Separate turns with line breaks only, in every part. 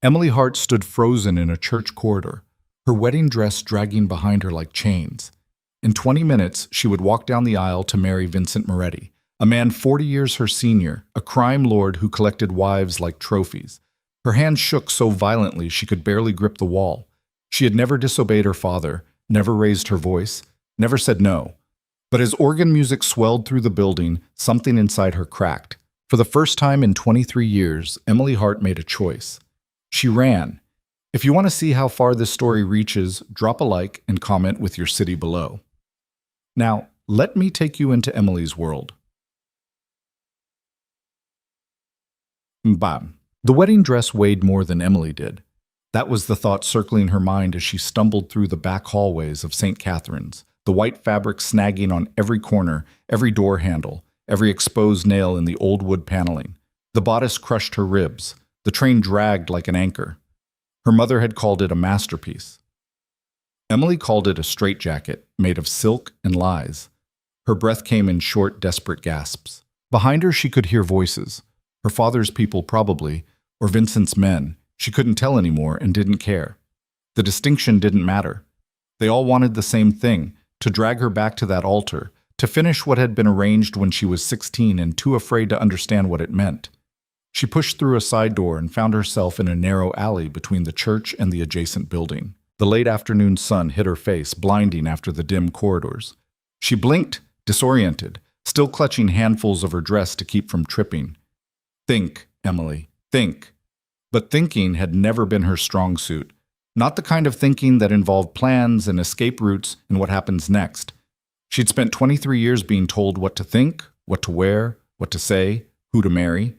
Emily Hart stood frozen in a church corridor, her wedding dress dragging behind her like chains. In 20 minutes, she would walk down the aisle to marry Vincent Moretti, a man 40 years her senior, a crime lord who collected wives like trophies. Her hand shook so violently she could barely grip the wall. She had never disobeyed her father, never raised her voice, never said no. But as organ music swelled through the building, something inside her cracked. For the first time in 23 years, Emily Hart made a choice. She ran. If you want to see how far this story reaches, drop a like and comment with your city below. Now, let me take you into Emily's world. Bam. The wedding dress weighed more than Emily did. That was the thought circling her mind as she stumbled through the back hallways of St. Catherine's, the white fabric snagging on every corner, every door handle, every exposed nail in the old wood paneling. The bodice crushed her ribs. The train dragged like an anchor. Her mother had called it a masterpiece. Emily called it a straitjacket made of silk and lies. Her breath came in short, desperate gasps. Behind her she could hear voices. Her father's people probably, or Vincent's men. She couldn't tell anymore and didn't care. The distinction didn't matter. They all wanted the same thing, to drag her back to that altar, to finish what had been arranged when she was 16 and too afraid to understand what it meant. She pushed through a side door and found herself in a narrow alley between the church and the adjacent building. The late afternoon sun hit her face, blinding after the dim corridors. She blinked, disoriented, still clutching handfuls of her dress to keep from tripping. Think, Emily, think. But thinking had never been her strong suit. Not the kind of thinking that involved plans and escape routes and what happens next. She'd spent 23 years being told what to think, what to wear, what to say, who to marry.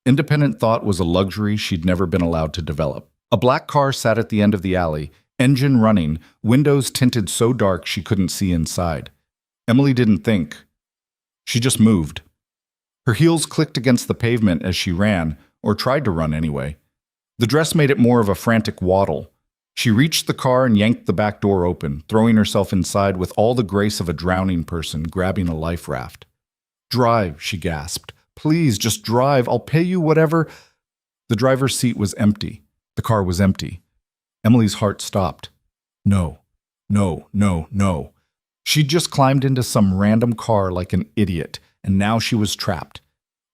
Independent thought was a luxury she'd never been allowed to develop. A black car sat at the end of the alley, engine running, windows tinted so dark she couldn't see inside. Emily didn't think. She just moved. Her heels clicked against the pavement as she ran, or tried to run anyway. The dress made it more of a frantic waddle. She reached the car and yanked the back door open, throwing herself inside with all the grace of a drowning person grabbing a life raft. "Drive," she gasped. "Please, just drive. I'll pay you whatever." The driver's seat was empty. The car was empty. Emily's heart stopped. No, no, no, no. She'd just climbed into some random car like an idiot, and now she was trapped.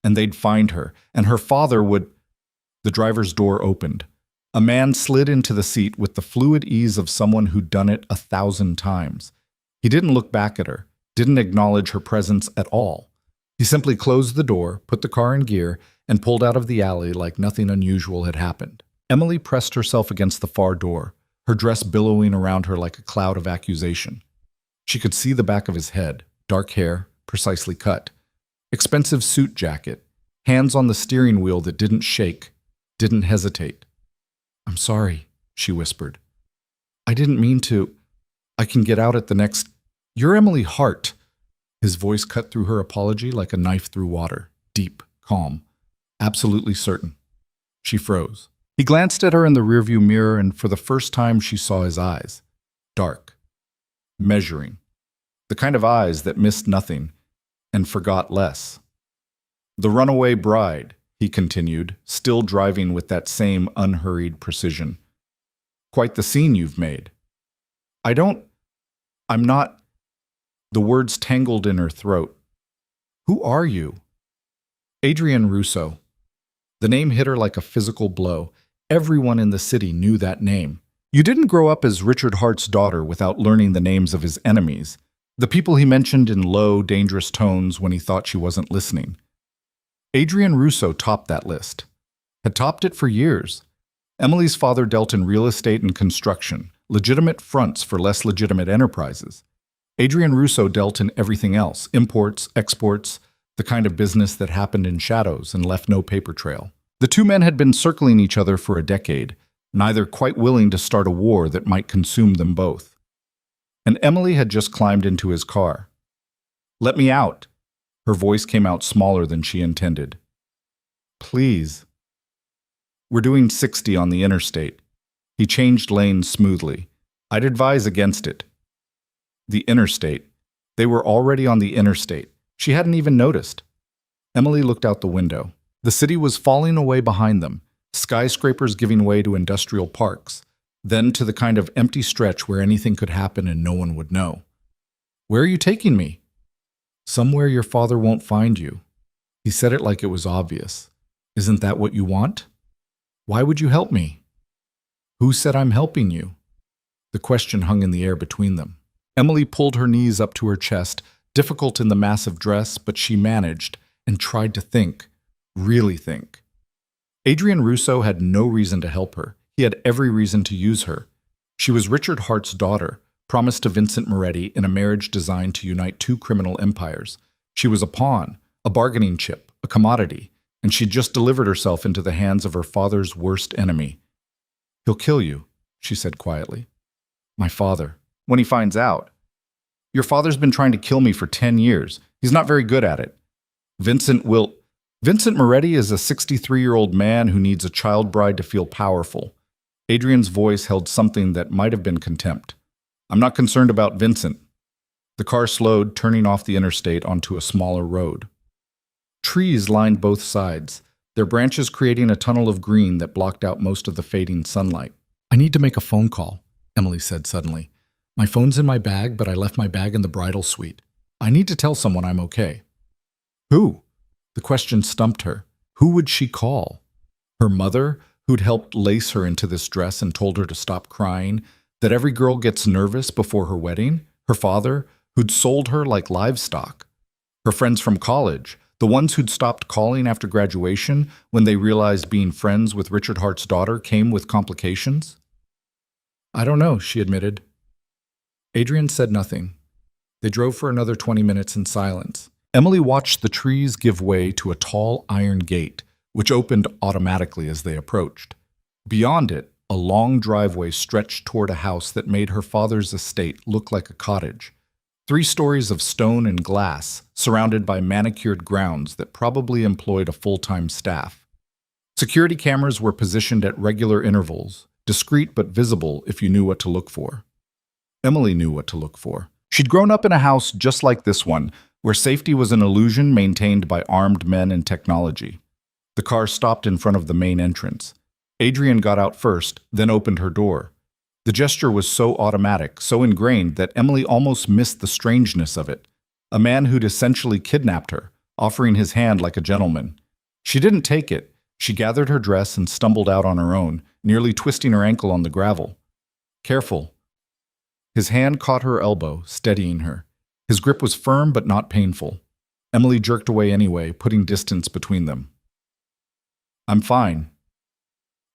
And they'd find her, and her father would... The driver's door opened. A man slid into the seat with the fluid ease of someone who'd done it 1,000 times. He didn't look back at her, didn't acknowledge her presence at all. He simply closed the door, put the car in gear, and pulled out of the alley like nothing unusual had happened. Emily pressed herself against the far door, her dress billowing around her like a cloud of accusation. She could see the back of his head, dark hair, precisely cut. Expensive suit jacket, hands on the steering wheel that didn't shake, didn't hesitate. "I'm sorry," she whispered. "I didn't mean to. I can get out at the next..." "You're Emily Hart." His voice cut through her apology like a knife through water, deep, calm, absolutely certain. She froze. He glanced at her in the rearview mirror, and for the first time she saw his eyes. Dark. Measuring. The kind of eyes that missed nothing and forgot less. "The runaway bride," he continued, still driving with that same unhurried precision. "Quite the scene you've made." I'm not..." The words tangled in her throat. "Who are you?" Adrienne Rousseau. The name hit her like a physical blow. Everyone in the city knew that name. You didn't grow up as Richard Hart's daughter without learning the names of his enemies, the people he mentioned in low, dangerous tones when he thought she wasn't listening. Adrienne Rousseau topped that list. Had topped it for years. Emily's father dealt in real estate and construction, legitimate fronts for less legitimate enterprises. Adrienne Rousseau dealt in everything else, imports, exports, the kind of business that happened in shadows and left no paper trail. The two men had been circling each other for a decade, neither quite willing to start a war that might consume them both. And Emily had just climbed into his car. "Let me out." Her voice came out smaller than she intended. "Please." "We're doing 60 on the interstate." He changed lanes smoothly. "I'd advise against it." The interstate. They were already on the interstate. She hadn't even noticed. Emily looked out the window. The city was falling away behind them. skyscrapers giving way to industrial parks, then to the kind of empty stretch where anything could happen and no one would know. Where are you taking me? Somewhere your father won't find you. He said it like it was obvious. Isn't that what you want? Why would you help me? Who said I'm helping you? The question hung in the air between them. Emily pulled her knees up to her chest, difficult in the massive dress, but she managed and tried to think, really think. Adrian Russo had no reason to help her. He had every reason to use her. She was Richard Hart's daughter, promised to Vincent Moretti in a marriage designed to unite two criminal empires. She was a pawn, a bargaining chip, a commodity, and she'd just delivered herself into the hands of her father's worst enemy. He'll kill you, she said quietly. My father. When he finds out. Your father's been trying to kill me for 10 years. He's not very good at it. Vincent Moretti is a 63-year-old man who needs a child bride to feel powerful. Adrian's voice held something that might have been contempt. I'm not concerned about Vincent. The car slowed, turning off the interstate onto a smaller road. Trees lined both sides, their branches creating a tunnel of green that blocked out most of the fading sunlight. I need to make a phone call, Emily said suddenly. My phone's in my bag, but I left my bag in the bridal suite. I need to tell someone I'm okay. Who? The question stumped her. Who would she call? Her mother, who'd helped lace her into this dress and told her to stop crying, that every girl gets nervous before her wedding? Her father, who'd sold her like livestock? Her friends from college, the ones who'd stopped calling after graduation when they realized being friends with Richard Hart's daughter came with complications? I don't know, she admitted. Adrian said nothing. They drove for another 20 minutes in silence. Emily watched the trees give way to a tall iron gate, which opened automatically as they approached. Beyond it, a long driveway stretched toward a house that made her father's estate look like a cottage. 3 stories of stone and glass, surrounded by manicured grounds that probably employed a full-time staff. Security cameras were positioned at regular intervals, discreet but visible if you knew what to look for. Emily knew what to look for. She'd grown up in a house just like this one, where safety was an illusion maintained by armed men and technology. The car stopped in front of the main entrance. Adrian got out first, then opened her door. The gesture was so automatic, so ingrained that Emily almost missed the strangeness of it. A man who'd essentially kidnapped her, offering his hand like a gentleman. She didn't take it. She gathered her dress and stumbled out on her own, nearly twisting her ankle on the gravel. Careful. His hand caught her elbow, steadying her. His grip was firm but not painful. Emily jerked away anyway, putting distance between them. I'm fine.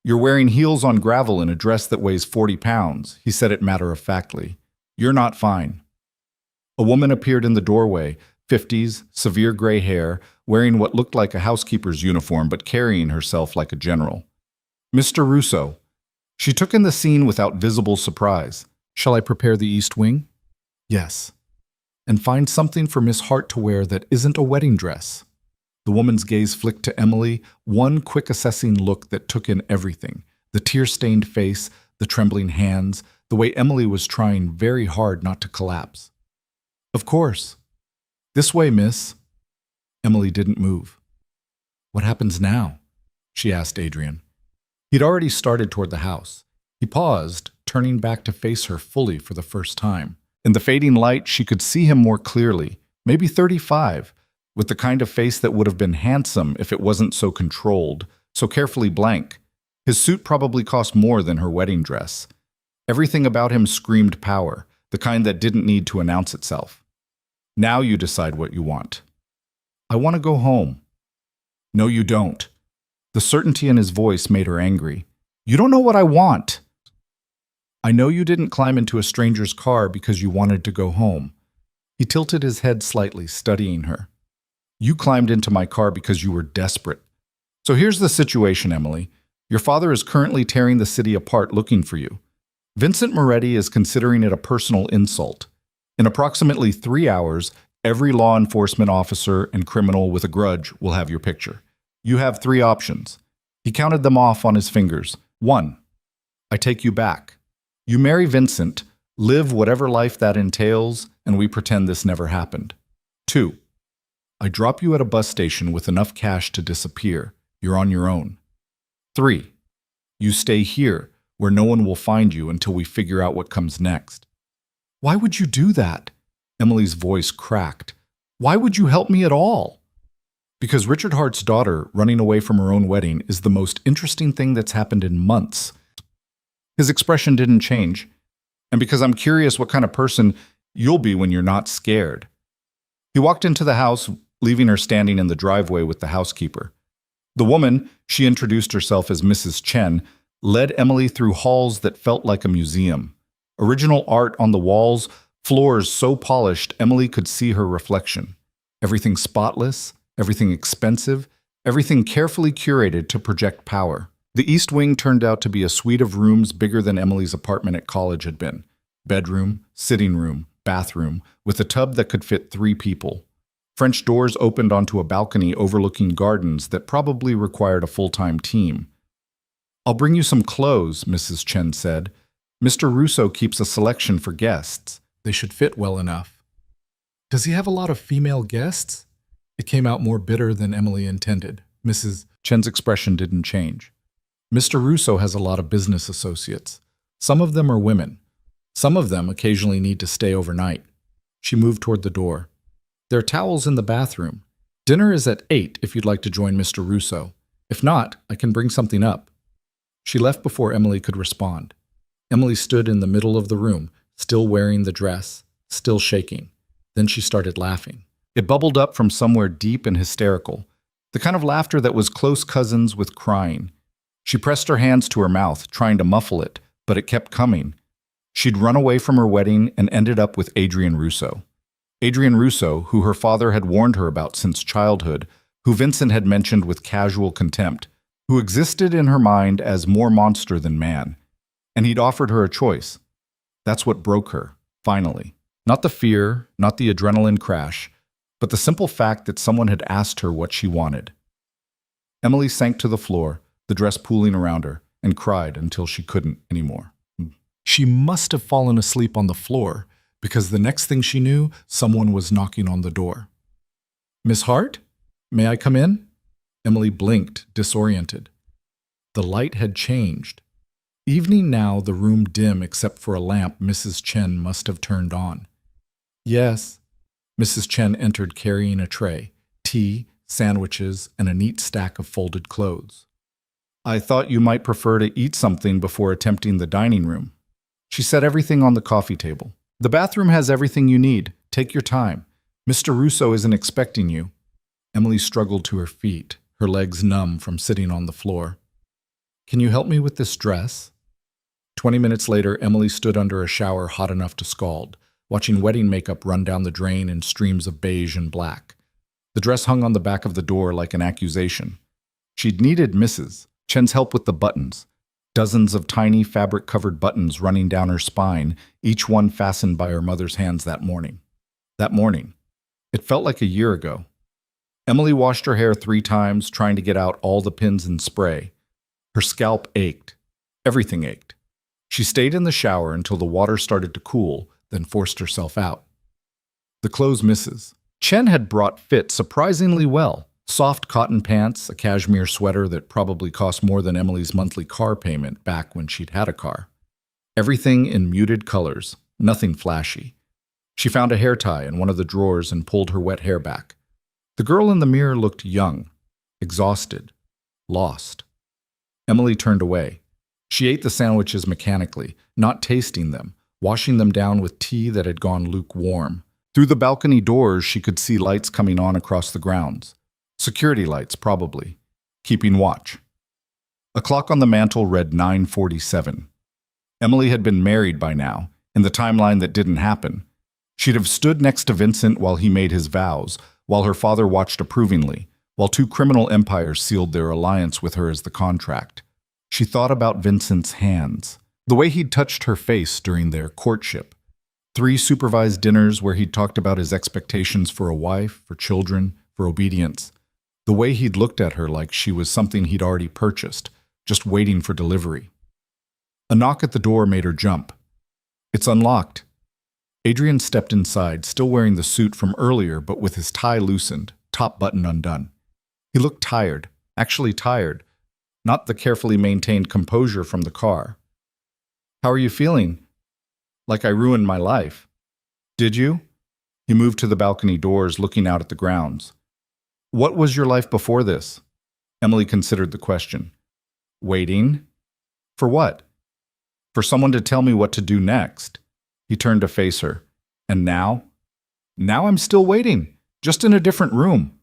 You're wearing heels on gravel in a dress that weighs 40 pounds, he said it matter-of-factly. You're not fine. A woman appeared in the doorway, 50s, severe gray hair, wearing what looked like a housekeeper's uniform but carrying herself like a general. Mr. Russo. She took in the scene without visible surprise. Shall I prepare the East Wing? Yes. And find something for Miss Hart to wear that isn't a wedding dress. The woman's gaze flicked to Emily, one quick assessing look that took in everything. The tear-stained face, the trembling hands, the way Emily was trying very hard not to collapse. Of course. This way, miss. Emily didn't move. What happens now? She asked Adrian. He'd already started toward the house. He paused, turning back to face her fully for the first time. In the fading light, she could see him more clearly, maybe 35, with the kind of face that would have been handsome if it wasn't so controlled, so carefully blank. His suit probably cost more than her wedding dress. Everything about him screamed power, the kind that didn't need to announce itself. Now you decide what you want. I want to go home. No, you don't. The certainty in his voice made her angry. You don't know what I want. I know you didn't climb into a stranger's car because you wanted to go home. He tilted his head slightly, studying her. You climbed into my car because you were desperate. So here's the situation, Emily. Your father is currently tearing the city apart looking for you. Vincent Moretti is considering it a personal insult. In approximately 3 hours, every law enforcement officer and criminal with a grudge will have your picture. You have 3 options. He counted them off on his fingers. 1. I take you back. You marry Vincent, live whatever life that entails, and we pretend this never happened. 2. I drop you at a bus station with enough cash to disappear. You're on your own. 3. You stay here, where no one will find you until we figure out what comes next. Why would you do that? Emily's voice cracked. Why would you help me at all? Because Richard Hart's daughter running away from her own wedding is the most interesting thing that's happened in months. His expression didn't change. And because I'm curious what kind of person you'll be when you're not scared. He walked into the house, leaving her standing in the driveway with the housekeeper. The woman, she introduced herself as Mrs. Chen, led Emily through halls that felt like a museum. Original art on the walls, floors so polished Emily could see her reflection. Everything spotless, everything expensive, everything carefully curated to project power. The East Wing turned out to be a suite of rooms bigger than Emily's apartment at college had been. Bedroom, sitting room, bathroom, with a tub that could fit 3 people. French doors opened onto a balcony overlooking gardens that probably required a full-time team. I'll bring you some clothes, Mrs. Chen said. Mr. Russo keeps a selection for guests. They should fit well enough. Does he have a lot of female guests? It came out more bitter than Emily intended. Mrs. Chen's expression didn't change. Mr. Russo has a lot of business associates. Some of them are women. Some of them occasionally need to stay overnight. She moved toward the door. There are towels in the bathroom. Dinner is at 8 if you'd like to join Mr. Russo. If not, I can bring something up. She left before Emily could respond. Emily stood in the middle of the room, still wearing the dress, still shaking. Then she started laughing. It bubbled up from somewhere deep and hysterical, the kind of laughter that was close cousins with crying. She pressed her hands to her mouth, trying to muffle it, but it kept coming. She'd run away from her wedding and ended up with Adrian Russo. Adrian Russo, who her father had warned her about since childhood, who Vincent had mentioned with casual contempt, who existed in her mind as more monster than man. And he'd offered her a choice. That's what broke her, finally. Not the fear, not the adrenaline crash, but the simple fact that someone had asked her what she wanted. Emily sank to the floor, the dress pooling around her, and cried until she couldn't anymore. She must have fallen asleep on the floor, because the next thing she knew, someone was knocking on the door. Miss Hart? May I come in? Emily blinked, disoriented. The light had changed. Evening now, the room dim except for a lamp Mrs. Chen must have turned on. Yes. Mrs. Chen entered carrying a tray, tea, sandwiches, and a neat stack of folded clothes. I thought you might prefer to eat something before attempting the dining room. She set everything on the coffee table. The bathroom has everything you need. Take your time. Mr. Russo isn't expecting you. Emily struggled to her feet, her legs numb from sitting on the floor. Can you help me with this dress? 20 minutes later, Emily stood under a shower hot enough to scald, watching wedding makeup run down the drain in streams of beige and black. The dress hung on the back of the door like an accusation. She'd needed Mrs. Chen's help with the buttons. Dozens of tiny fabric-covered buttons running down her spine, each one fastened by her mother's hands that morning. That morning. It felt like a year ago. Emily washed her hair 3 times, trying to get out all the pins and spray. Her scalp ached. Everything ached. She stayed in the shower until the water started to cool, then forced herself out. The clothes Mrs. Chen had brought fit surprisingly well. Soft cotton pants, a cashmere sweater that probably cost more than Emily's monthly car payment back when she'd had a car. Everything in muted colors, nothing flashy. She found a hair tie in one of the drawers and pulled her wet hair back. The girl in the mirror looked young, exhausted, lost. Emily turned away. She ate the sandwiches mechanically, not tasting them, washing them down with tea that had gone lukewarm. Through the balcony doors, she could see lights coming on across the grounds. Security lights, probably. Keeping watch. A clock on the mantel read 9:47. Emily had been married by now, in the timeline that didn't happen. She'd have stood next to Vincent while he made his vows, while her father watched approvingly, while 2 criminal empires sealed their alliance with her as the contract. She thought about Vincent's hands, the way he'd touched her face during their courtship. 3 supervised dinners where he'd talked about his expectations for a wife, for children, for obedience. The way he'd looked at her like she was something he'd already purchased, just waiting for delivery. A knock at the door made her jump. It's unlocked. Adrian stepped inside, still wearing the suit from earlier but with his tie loosened, top button undone. He looked tired, actually tired. not the carefully maintained composure from the car. How are you feeling? Like I ruined my life. Did you? He moved to the balcony doors, looking out at the grounds. What was your life before this? Emily considered the question. Waiting? For what? For someone to tell me what to do next. He turned to face her. And now? Now I'm still waiting, just in a different room.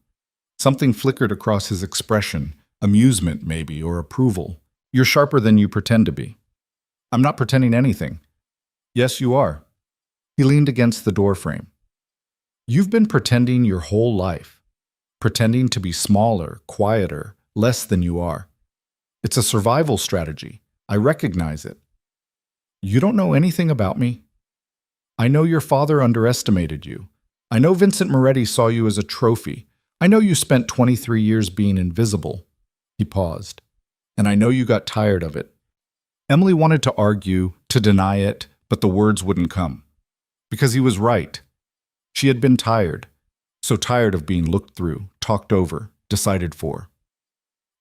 Something flickered across his expression, amusement maybe, or approval. You're sharper than you pretend to be. I'm not pretending anything. Yes, you are. He leaned against the doorframe. You've been pretending your whole life. Pretending to be smaller, quieter, less than you are. It's a survival strategy. I recognize it. You don't know anything about me. I know your father underestimated you. I know Vincent Moretti saw you as a trophy. I know you spent 23 years being invisible. He paused. And I know you got tired of it. Emily wanted to argue, to deny it, but the words wouldn't come. Because he was right. She had been tired. So tired of being looked through, talked over, decided for.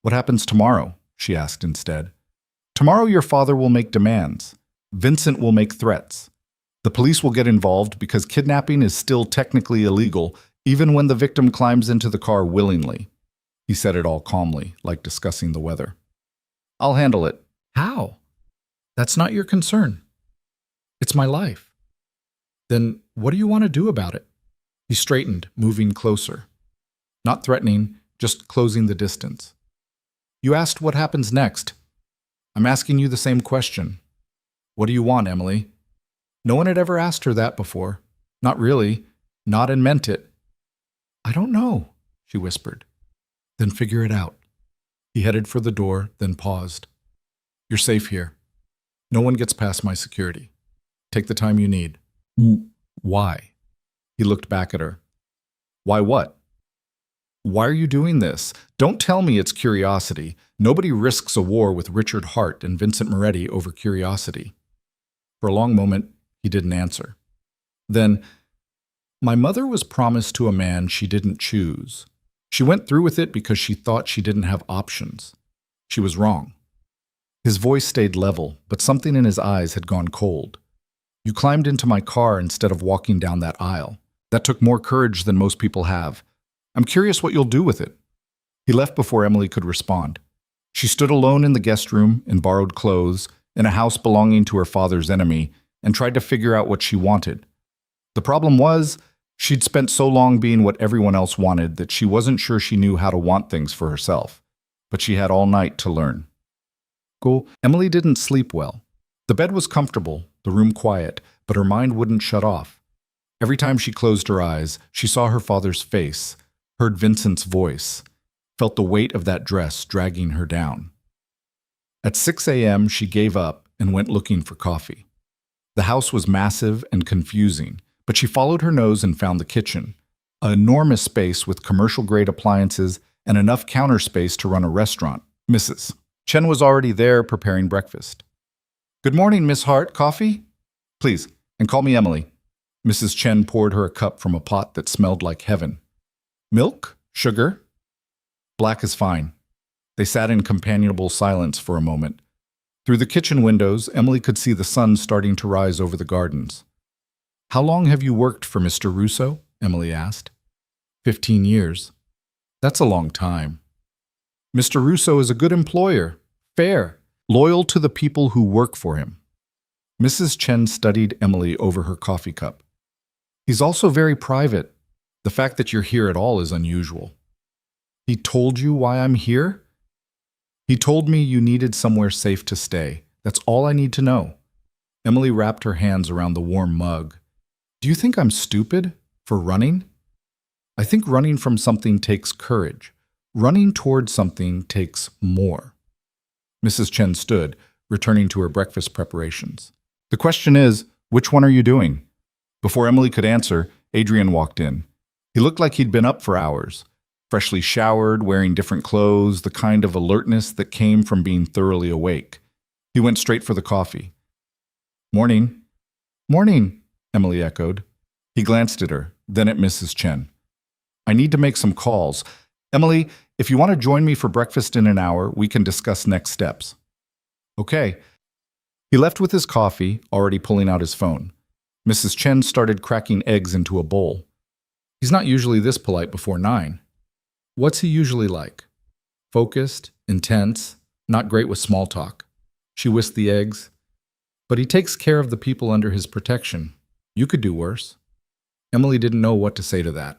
What happens tomorrow? She asked instead. Tomorrow your father will make demands. Vincent will make threats. The police will get involved because kidnapping is still technically illegal, even when the victim climbs into the car willingly. He said it all calmly, like discussing the weather. I'll handle it. How? That's not your concern. It's my life. Then what do you want to do about it? He straightened, moving closer. Not threatening, just closing the distance. You asked what happens next. I'm asking you the same question. What do you want, Emily? No one had ever asked her that before. Not really. Not and meant it. I don't know, she whispered. Then figure it out. He headed for the door, then paused. You're safe here. No one gets past my security. Take the time you need. Why? He looked back at her. Why what? Why are you doing this? Don't tell me it's curiosity. Nobody risks a war with Richard Hart and Vincent Moretti over curiosity. For a long moment, he didn't answer. Then, my mother was promised to a man she didn't choose. She went through with it because she thought she didn't have options. She was wrong. His voice stayed level, but something in his eyes had gone cold. You climbed into my car instead of walking down that aisle. That took more courage than most people have. I'm curious what you'll do with it. He left before Emily could respond. She stood alone in the guest room in borrowed clothes, in a house belonging to her father's enemy, and tried to figure out what she wanted. The problem was, she'd spent so long being what everyone else wanted that she wasn't sure she knew how to want things for herself. But she had all night to learn. Emily didn't sleep well. The bed was comfortable, the room quiet, but her mind wouldn't shut off. Every time she closed her eyes, she saw her father's face, heard Vincent's voice, felt the weight of that dress dragging her down. At 6 a.m., she gave up and went looking for coffee. The house was massive and confusing, but she followed her nose and found the kitchen, an enormous space with commercial-grade appliances and enough counter space to run a restaurant. Mrs. Chen was already there preparing breakfast. Good morning, Miss Hart. Coffee? Please, and call me Emily. Mrs. Chen poured her a cup from a pot that smelled like heaven. Milk? Sugar? Black is fine. They sat in companionable silence for a moment. Through the kitchen windows, Emily could see the sun starting to rise over the gardens. How long have you worked for Mr. Russo? Emily asked. 15 years. That's a long time. Mr. Russo is a good employer, fair, loyal to the people who work for him. Mrs. Chen studied Emily over her coffee cup. He's also very private. The fact that you're here at all is unusual. He told you why I'm here? He told me you needed somewhere safe to stay. That's all I need to know. Emily wrapped her hands around the warm mug. Do you think I'm stupid for running? I think running from something takes courage. Running toward something takes more. Mrs. Chen stood, returning to her breakfast preparations. The question is, which one are you doing? Before Emily could answer, Adrian walked in. He looked like he'd been up for hours, freshly showered, wearing different clothes, the kind of alertness that came from being thoroughly awake. He went straight for the coffee. Morning. Morning, Emily echoed. He glanced at her, then at Mrs. Chen. I need to make some calls. Emily, if you want to join me for breakfast in an hour, we can discuss next steps. Okay. He left with his coffee, already pulling out his phone. Mrs. Chen started cracking eggs into a bowl. He's not usually this polite before 9. What's he usually like? Focused, intense, not great with small talk. She whisked the eggs. But he takes care of the people under his protection. You could do worse. Emily didn't know what to say to that.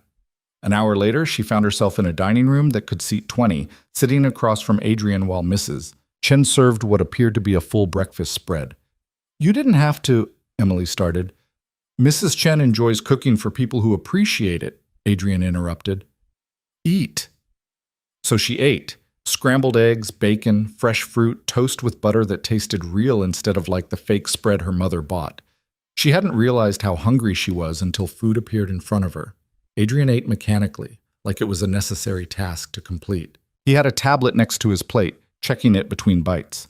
An hour later, she found herself in a dining room that could seat 20, sitting across from Adrian while Mrs. Chen served what appeared to be a full breakfast spread. You didn't have to, Emily started. Mrs. Chen enjoys cooking for people who appreciate it, Adrian interrupted. Eat. So she ate. Scrambled eggs, bacon, fresh fruit, toast with butter that tasted real instead of like the fake spread her mother bought. She hadn't realized how hungry she was until food appeared in front of her. Adrian ate mechanically, like it was a necessary task to complete. He had a tablet next to his plate, checking it between bites.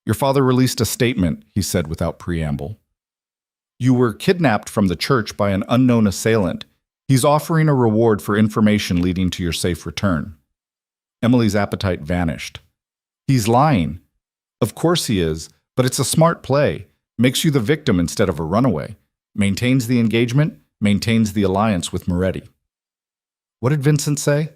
Your father released a statement, he said without preamble. You were kidnapped from the church by an unknown assailant. He's offering a reward for information leading to your safe return. Emily's appetite vanished. He's lying. Of course he is, but it's a smart play. Makes you the victim instead of a runaway. Maintains the engagement, maintains the alliance with Moretti. What did Vincent say?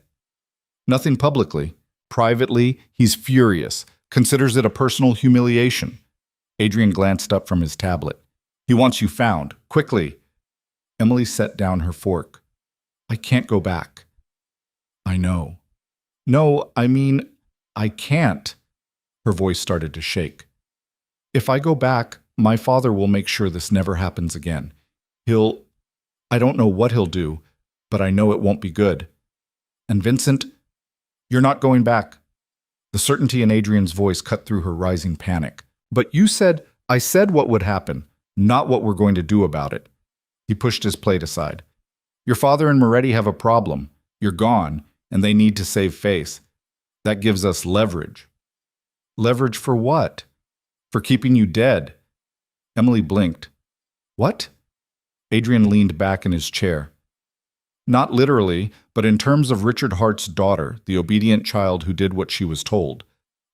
Nothing publicly. Privately, he's furious, considers it a personal humiliation. Adrian glanced up from his tablet. He wants you found, quickly. Emily set down her fork. I can't go back. I know. No, I mean, I can't. Her voice started to shake. If I go back, my father will make sure this never happens again. I don't know what he'll do, but I know it won't be good. And Vincent, you're not going back. The certainty in Adrian's voice cut through her rising panic. But I said what would happen, not what we're going to do about it. He pushed his plate aside. Your father and Moretti have a problem. You're gone, and they need to save face. That gives us leverage. Leverage for what? For keeping you dead. Emily blinked. What? Adrian leaned back in his chair. Not literally, but in terms of Richard Hart's daughter, the obedient child who did what she was told.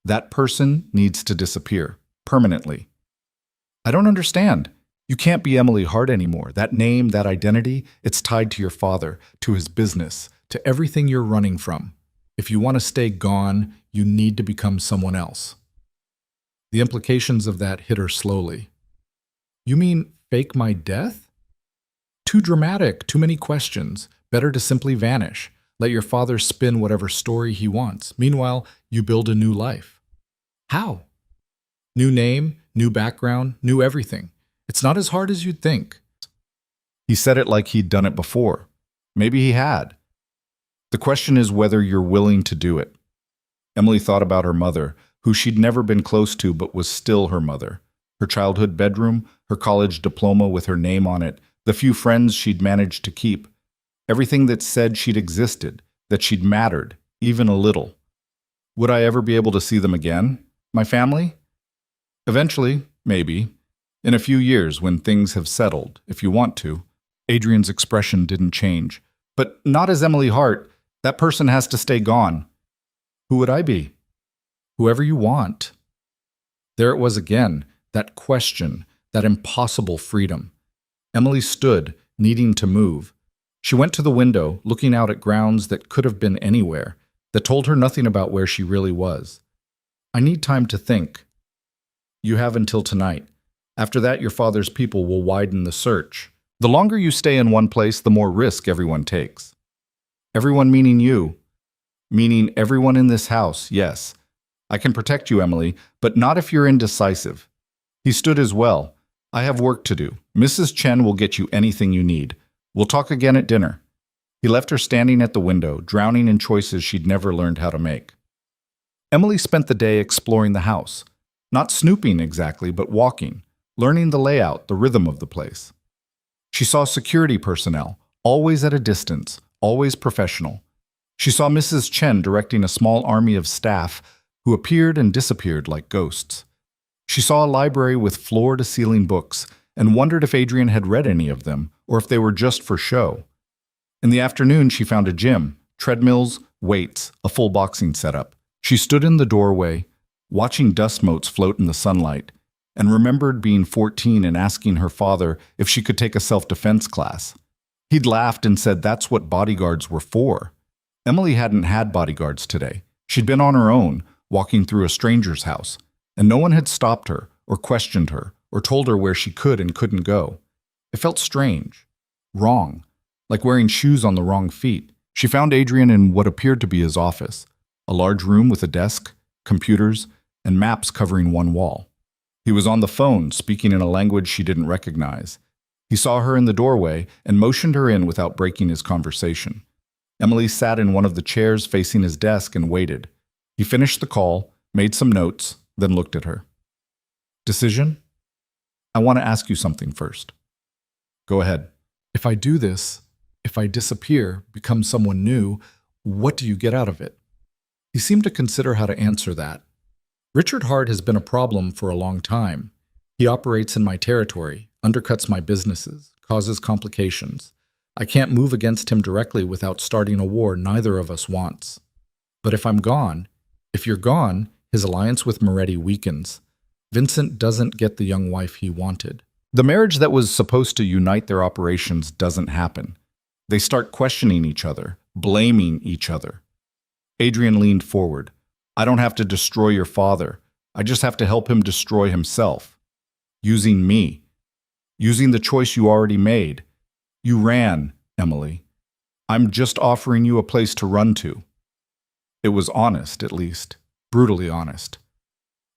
That person needs to disappear, permanently. I don't understand. You can't be Emily Hart anymore. That name, that identity, it's tied to your father, to his business, to everything you're running from. If you want to stay gone, you need to become someone else. The implications of that hit her slowly. You mean fake my death? Too dramatic, too many questions. Better to simply vanish. Let your father spin whatever story he wants. Meanwhile, you build a new life. How? New name, new background, new everything. It's not as hard as you'd think. He said it like he'd done it before. Maybe he had. The question is whether you're willing to do it. Emily thought about her mother, who she'd never been close to but was still her mother. Her childhood bedroom, her college diploma with her name on it, the few friends she'd managed to keep. Everything that said she'd existed, that she'd mattered, even a little. Would I ever be able to see them again? My family? Eventually, maybe. In a few years, when things have settled, if you want to. Adrian's expression didn't change. But not as Emily Hart. That person has to stay gone. Who would I be? Whoever you want. There it was again, that question, that impossible freedom. Emily stood, needing to move. She went to the window, looking out at grounds that could have been anywhere, that told her nothing about where she really was. I need time to think. You have until tonight. After that, your father's people will widen the search. The longer you stay in one place, the more risk everyone takes. Everyone meaning you. Meaning everyone in this house, yes. I can protect you, Emily, but not if you're indecisive. He stood as well. I have work to do. Mrs. Chen will get you anything you need. We'll talk again at dinner. He left her standing at the window, drowning in choices she'd never learned how to make. Emily spent the day exploring the house. Not snooping exactly, but walking, learning the layout, the rhythm of the place. She saw security personnel, always at a distance, always professional. She saw Mrs. Chen directing a small army of staff who appeared and disappeared like ghosts. She saw a library with floor-to-ceiling books and wondered if Adrian had read any of them or if they were just for show. In the afternoon, she found a gym, treadmills, weights, a full boxing setup. She stood in the doorway, watching dust motes float in the sunlight, and remembered being 14 and asking her father if she could take a self-defense class. He'd laughed and said that's what bodyguards were for. Emily hadn't had bodyguards today. She'd been on her own, walking through a stranger's house, and no one had stopped her or questioned her or told her where she could and couldn't go. It felt strange, wrong, like wearing shoes on the wrong feet. She found Adrian in what appeared to be his office, a large room with a desk, computers, and maps covering one wall. He was on the phone, speaking in a language she didn't recognize. He saw her in the doorway and motioned her in without breaking his conversation. Emily sat in one of the chairs facing his desk and waited. He finished the call, made some notes, then looked at her. Decision? I want to ask you something first. Go ahead. If I do this, if I disappear, become someone new, what do you get out of it? He seemed to consider how to answer that. Richard Hart has been a problem for a long time. He operates in my territory, undercuts my businesses, causes complications. I can't move against him directly without starting a war neither of us wants. But if I'm gone, if you're gone, his alliance with Moretti weakens. Vincent doesn't get the young wife he wanted. The marriage that was supposed to unite their operations doesn't happen. They start questioning each other, blaming each other. Adrian leaned forward. I don't have to destroy your father. I just have to help him destroy himself. Using me. Using the choice you already made. You ran, Emily. I'm just offering you a place to run to. It was honest, at least. Brutally honest.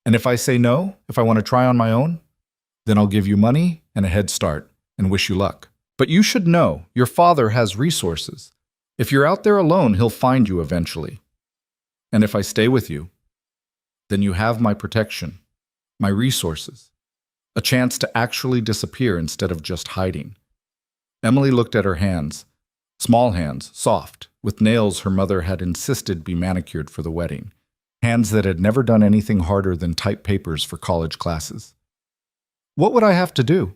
And if I say no, if I want to try on my own, then I'll give you money and a head start and wish you luck. But you should know, your father has resources. If you're out there alone, he'll find you eventually. And if I stay with you, then you have my protection, my resources, a chance to actually disappear instead of just hiding. Emily looked at her hands, small hands, soft, with nails her mother had insisted be manicured for the wedding, hands that had never done anything harder than type papers for college classes. What would I have to do?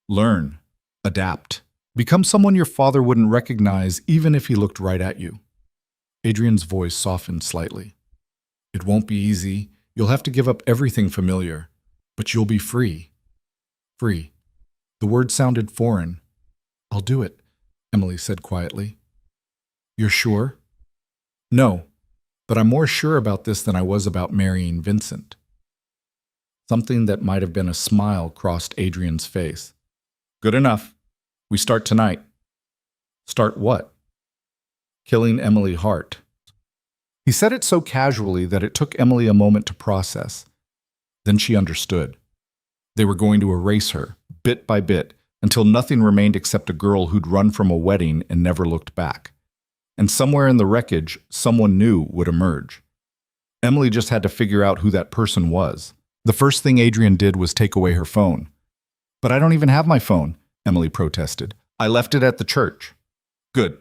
Learn, adapt, become someone your father wouldn't recognize even if he looked right at you. Adrian's voice softened slightly. It won't be easy. You'll have to give up everything familiar, but you'll be free. Free. The word sounded foreign. I'll do it, Emily said quietly. You're sure? No, but I'm more sure about this than I was about marrying Vincent. Something that might have been a smile crossed Adrian's face. Good enough. We start tonight. Start what? Killing Emily Hart. He said it so casually that it took Emily a moment to process. Then she understood. They were going to erase her, bit by bit, until nothing remained except a girl who'd run from a wedding and never looked back. And somewhere in the wreckage, someone new would emerge. Emily just had to figure out who that person was. The first thing Adrian did was take away her phone. But I don't even have my phone, Emily protested. I left it at the church. Good.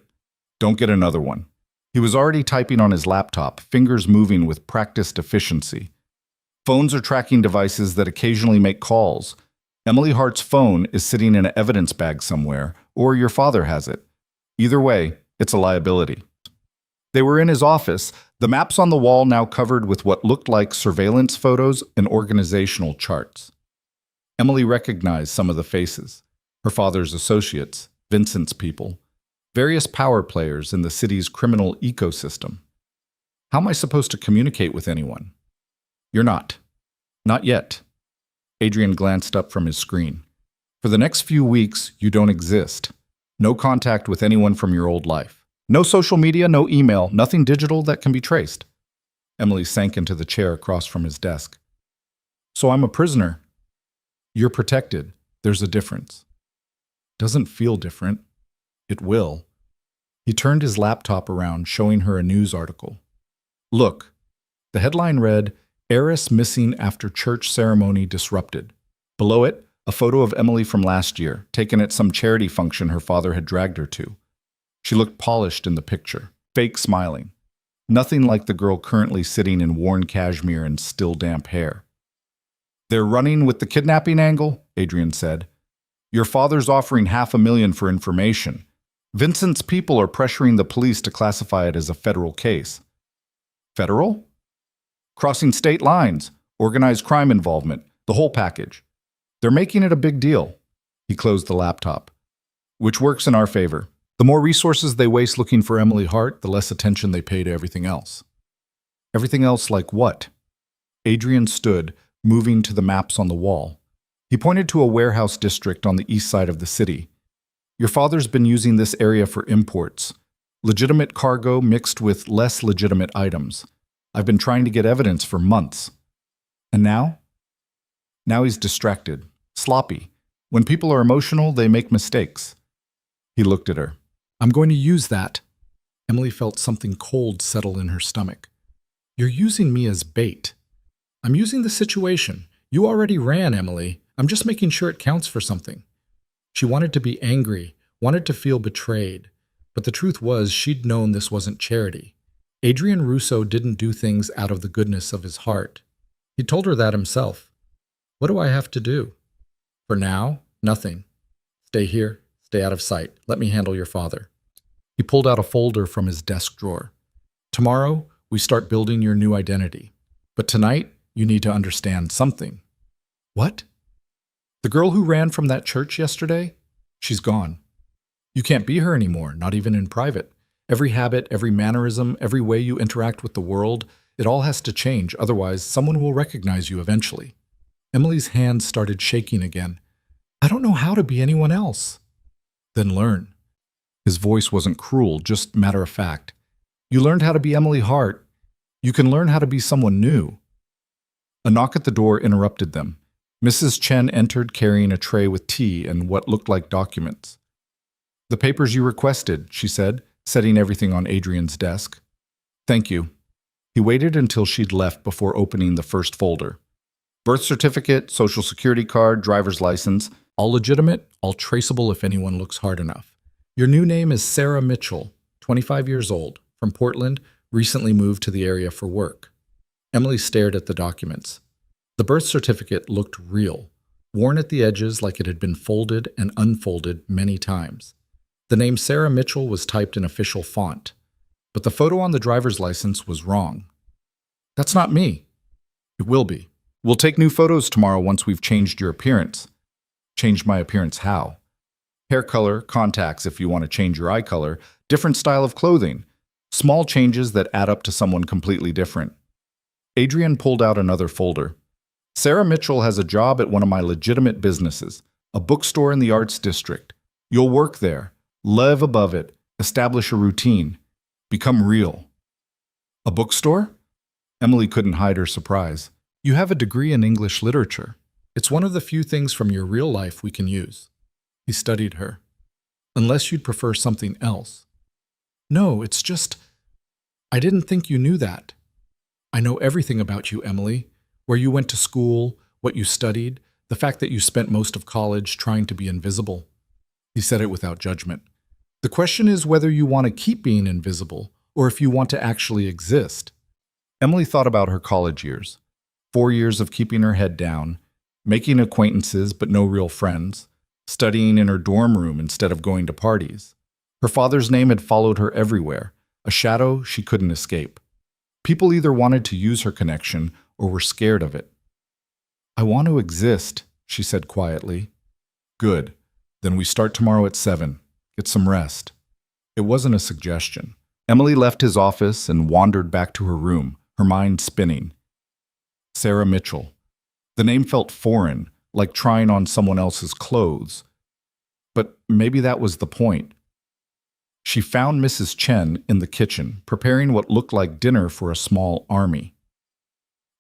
Don't get another one. He was already typing on his laptop, fingers moving with practiced efficiency. Phones are tracking devices that occasionally make calls. Emily Hart's phone is sitting in an evidence bag somewhere, or your father has it. Either way, it's a liability. They were in his office, the maps on the wall now covered with what looked like surveillance photos and organizational charts. Emily recognized some of the faces. Her father's associates, Vincent's people, various power players in the city's criminal ecosystem. How am I supposed to communicate with anyone? You're not. Not yet. Adrian glanced up from his screen. For the next few weeks, you don't exist. No contact with anyone from your old life. No social media, no email, nothing digital that can be traced. Emily sank into the chair across from his desk. So I'm a prisoner. You're protected. There's a difference. Doesn't feel different. It will. He turned his laptop around, showing her a news article. Look. The headline read, Heiress missing after church ceremony disrupted. Below it, a photo of Emily from last year, taken at some charity function her father had dragged her to. She looked polished in the picture, fake smiling. Nothing like the girl currently sitting in worn cashmere and still damp hair. They're running with the kidnapping angle, Adrian said. Your father's offering $500,000 for information. Vincent's people are pressuring the police to classify it as a federal case. Federal? Crossing state lines, organized crime involvement, the whole package. They're making it a big deal. He closed the laptop. Which works in our favor. The more resources they waste looking for Emily Hart, the less attention they pay to everything else. Everything else like what? Adrian stood, moving to the maps on the wall. He pointed to a warehouse district on the east side of the city. Your father's been using this area for imports. Legitimate cargo mixed with less legitimate items. I've been trying to get evidence for months. And now? Now he's distracted, sloppy. When people are emotional, they make mistakes. He looked at her. I'm going to use that. Emily felt something cold settle in her stomach. You're using me as bait. I'm using the situation. You already ran, Emily. I'm just making sure it counts for something. She wanted to be angry, wanted to feel betrayed. But the truth was she'd known this wasn't charity. Adrian Russo didn't do things out of the goodness of his heart. He told her that himself. What do I have to do? For now, nothing. Stay here, stay out of sight. Let me handle your father. He pulled out a folder from his desk drawer. Tomorrow, we start building your new identity. But tonight, you need to understand something. What? The girl who ran from that church yesterday? She's gone. You can't be her anymore, not even in private. Every habit, every mannerism, every way you interact with the world, it all has to change, otherwise someone will recognize you eventually. Emily's hands started shaking again. I don't know how to be anyone else. Then learn. His voice wasn't cruel, just matter of fact. You learned how to be Emily Hart. You can learn how to be someone new. A knock at the door interrupted them. Mrs. Chen entered carrying a tray with tea and what looked like documents. The papers you requested, she said, setting everything on Adrian's desk. Thank you. He waited until she'd left before opening the first folder. Birth certificate, social security card, driver's license, all legitimate, all traceable if anyone looks hard enough. Your new name is Sarah Mitchell, 25 years old, from Portland, recently moved to the area for work. Emily stared at the documents. The birth certificate looked real, worn at the edges like it had been folded and unfolded many times. The name Sarah Mitchell was typed in official font, but the photo on the driver's license was wrong. That's not me. It will be. We'll take new photos tomorrow once we've changed your appearance. Change my appearance how? Hair color, contacts if you want to change your eye color, different style of clothing. Small changes that add up to someone completely different. Adrian pulled out another folder. Sarah Mitchell has a job at one of my legitimate businesses, a bookstore in the Arts District. You'll work there, live above it, establish a routine, become real. A bookstore? Emily couldn't hide her surprise. You have a degree in English literature. It's one of the few things from your real life we can use. He studied her. Unless you'd prefer something else. No, it's just, I didn't think you knew that. I know everything about you, Emily. Where you went to school, what you studied, the fact that you spent most of college trying to be invisible. He said it without judgment. The question is whether you want to keep being invisible or if you want to actually exist. Emily thought about her college years. 4 years of keeping her head down, making acquaintances but no real friends, studying in her dorm room instead of going to parties. Her father's name had followed her everywhere, a shadow she couldn't escape. People either wanted to use her connection or were scared of it. I want to exist, she said quietly. Good. Then we start tomorrow at 7. Get some rest. It wasn't a suggestion. Emily left his office and wandered back to her room, her mind spinning. Sarah Mitchell. The name felt foreign, like trying on someone else's clothes. But maybe that was the point. She found Mrs. Chen in the kitchen, preparing what looked like dinner for a small army.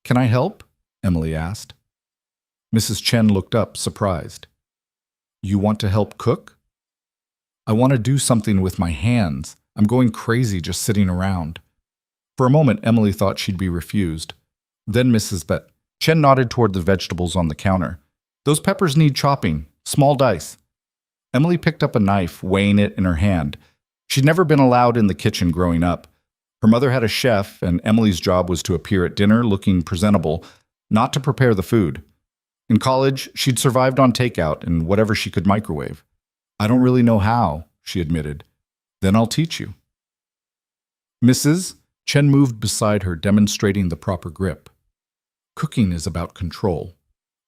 Can I help? Emily asked. Mrs. Chen looked up, surprised. You want to help cook? I want to do something with my hands. I'm going crazy just sitting around. For a moment, Emily thought she'd be refused. Then Mrs. Chen nodded toward the vegetables on the counter. Those peppers need chopping, small dice. Emily picked up a knife, weighing it in her hand. She'd never been allowed in the kitchen growing up. Her mother had a chef, and Emily's job was to appear at dinner looking presentable, not to prepare the food. In college, she'd survived on takeout and whatever she could microwave. I don't really know how, she admitted. Then I'll teach you. Mrs. Chen moved beside her, demonstrating the proper grip. Cooking is about control.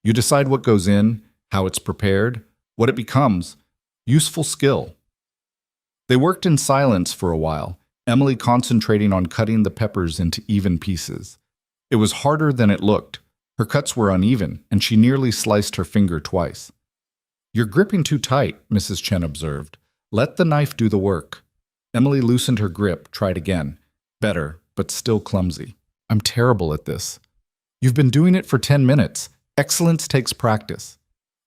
You decide what goes in, how it's prepared, what it becomes. Useful skill. They worked in silence for a while, Emily concentrating on cutting the peppers into even pieces. It was harder than it looked. Her cuts were uneven, and she nearly sliced her finger twice. You're gripping too tight, Mrs. Chen observed. Let the knife do the work. Emily loosened her grip, tried again. Better, but still clumsy. I'm terrible at this. You've been doing it for 10 minutes. Excellence takes practice.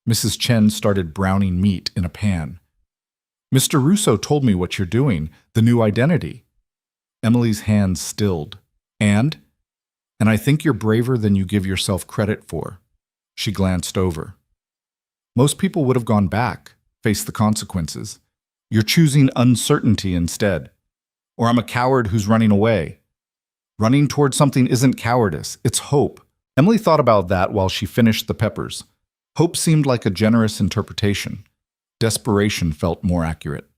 Mrs. Chen started browning meat in a pan. Mr. Russo told me what you're doing, the new identity. Emily's hands stilled. And I think you're braver than you give yourself credit for. She glanced over. Most people would have gone back, faced the consequences. You're choosing uncertainty instead. Or I'm a coward who's running away. Running toward something isn't cowardice, it's hope. Emily thought about that while she finished the peppers. Hope seemed like a generous interpretation. Desperation felt more accurate.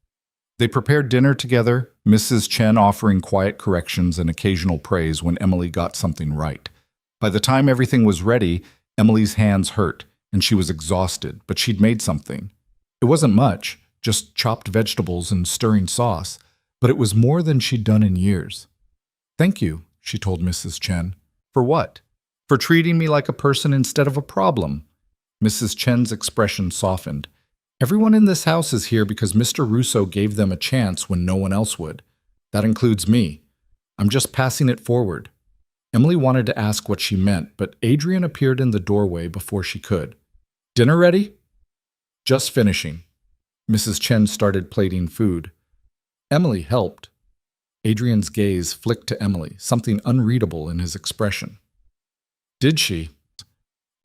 They prepared dinner together, Mrs. Chen offering quiet corrections and occasional praise when Emily got something right. By the time everything was ready, Emily's hands hurt, and she was exhausted, but she'd made something. It wasn't much, just chopped vegetables and stirring sauce, but it was more than she'd done in years. Thank you, she told Mrs. Chen. For what? For treating me like a person instead of a problem. Mrs. Chen's expression softened. Everyone in this house is here because Mr. Russo gave them a chance when no one else would. That includes me. I'm just passing it forward. Emily wanted to ask what she meant, but Adrian appeared in the doorway before she could. Dinner ready? Just finishing. Mrs. Chen started plating food. Emily helped. Adrian's gaze flicked to Emily, something unreadable in his expression. Did she?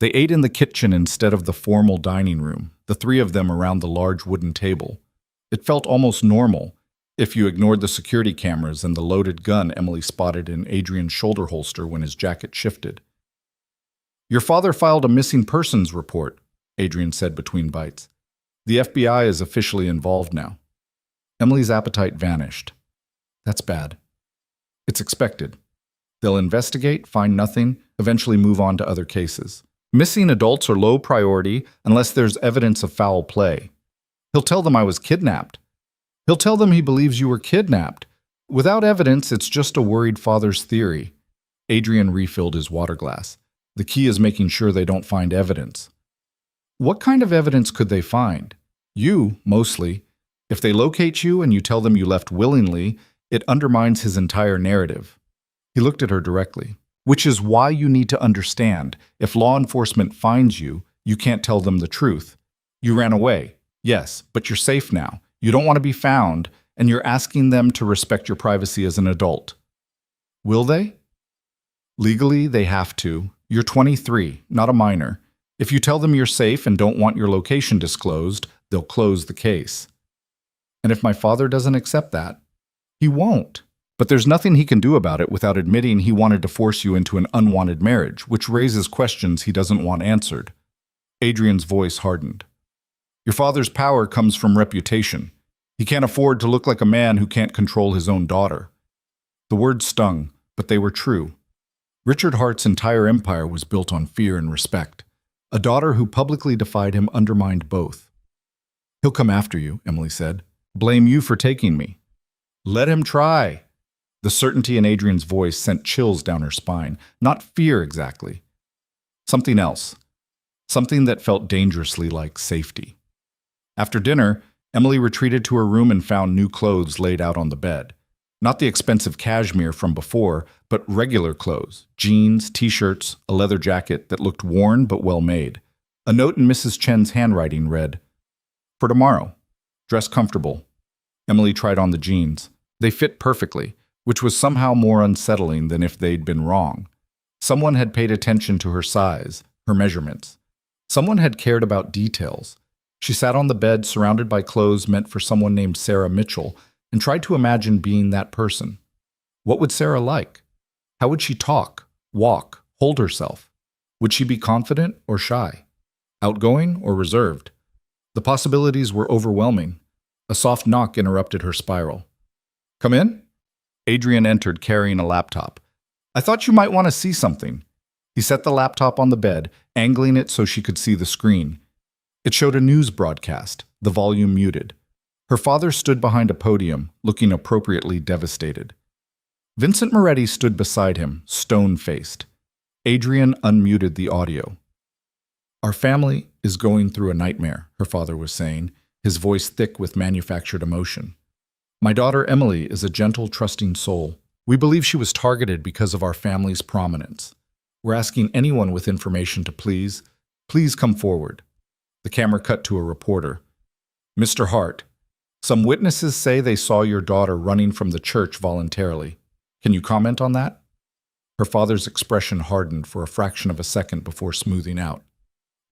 They ate in the kitchen instead of the formal dining room, the three of them around the large wooden table. It felt almost normal, if you ignored the security cameras and the loaded gun Emily spotted in Adrian's shoulder holster when his jacket shifted. Your father filed a missing persons report, Adrian said between bites. The FBI is officially involved now. Emily's appetite vanished. That's bad. It's expected. They'll investigate, find nothing, eventually move on to other cases. Missing adults are low priority unless there's evidence of foul play. He'll tell them I was kidnapped. He'll tell them he believes you were kidnapped. Without evidence, it's just a worried father's theory. Adrian refilled his water glass. The key is making sure they don't find evidence. What kind of evidence could they find? You, mostly. If they locate you and you tell them you left willingly, it undermines his entire narrative. He looked at her directly. Which is why you need to understand, if law enforcement finds you, you can't tell them the truth. You ran away, yes, but you're safe now. You don't want to be found, and you're asking them to respect your privacy as an adult. Will they? Legally, they have to. You're 23, not a minor. If you tell them you're safe and don't want your location disclosed, they'll close the case. And if my father doesn't accept that, he won't. But there's nothing he can do about it without admitting he wanted to force you into an unwanted marriage, which raises questions he doesn't want answered. Adrian's voice hardened. Your father's power comes from reputation. He can't afford to look like a man who can't control his own daughter. The words stung, but they were true. Richard Hart's entire empire was built on fear and respect. A daughter who publicly defied him undermined both. He'll come after you, Emily said. Blame you for taking me. Let him try. The certainty in Adrian's voice sent chills down her spine. Not fear exactly. Something else. Something that felt dangerously like safety. After dinner, Emily retreated to her room and found new clothes laid out on the bed. Not the expensive cashmere from before, but regular clothes. Jeans, t-shirts, a leather jacket that looked worn but well made. A note in Mrs. Chen's handwriting read, For tomorrow. Dress comfortable. Emily tried on the jeans. They fit perfectly, which was somehow more unsettling than if they'd been wrong. Someone had paid attention to her size, her measurements. Someone had cared about details. She sat on the bed surrounded by clothes meant for someone named Sarah Mitchell and tried to imagine being that person. What would Sarah like? How would she talk, walk, hold herself? Would she be confident or shy? Outgoing or reserved? The possibilities were overwhelming. A soft knock interrupted her spiral. Come in? Adrian entered carrying a laptop. I thought you might want to see something. He set the laptop on the bed, angling it so she could see the screen. It showed a news broadcast, the volume muted. Her father stood behind a podium, looking appropriately devastated. Vincent Moretti stood beside him, stone-faced. Adrian unmuted the audio. Our family is going through a nightmare, her father was saying, his voice thick with manufactured emotion. My daughter Emily is a gentle, trusting soul. We believe she was targeted because of our family's prominence. We're asking anyone with information to please come forward. The camera cut to a reporter. Mr. Hart, some witnesses say they saw your daughter running from the church voluntarily. Can you comment on that? Her father's expression hardened for a fraction of a second before smoothing out.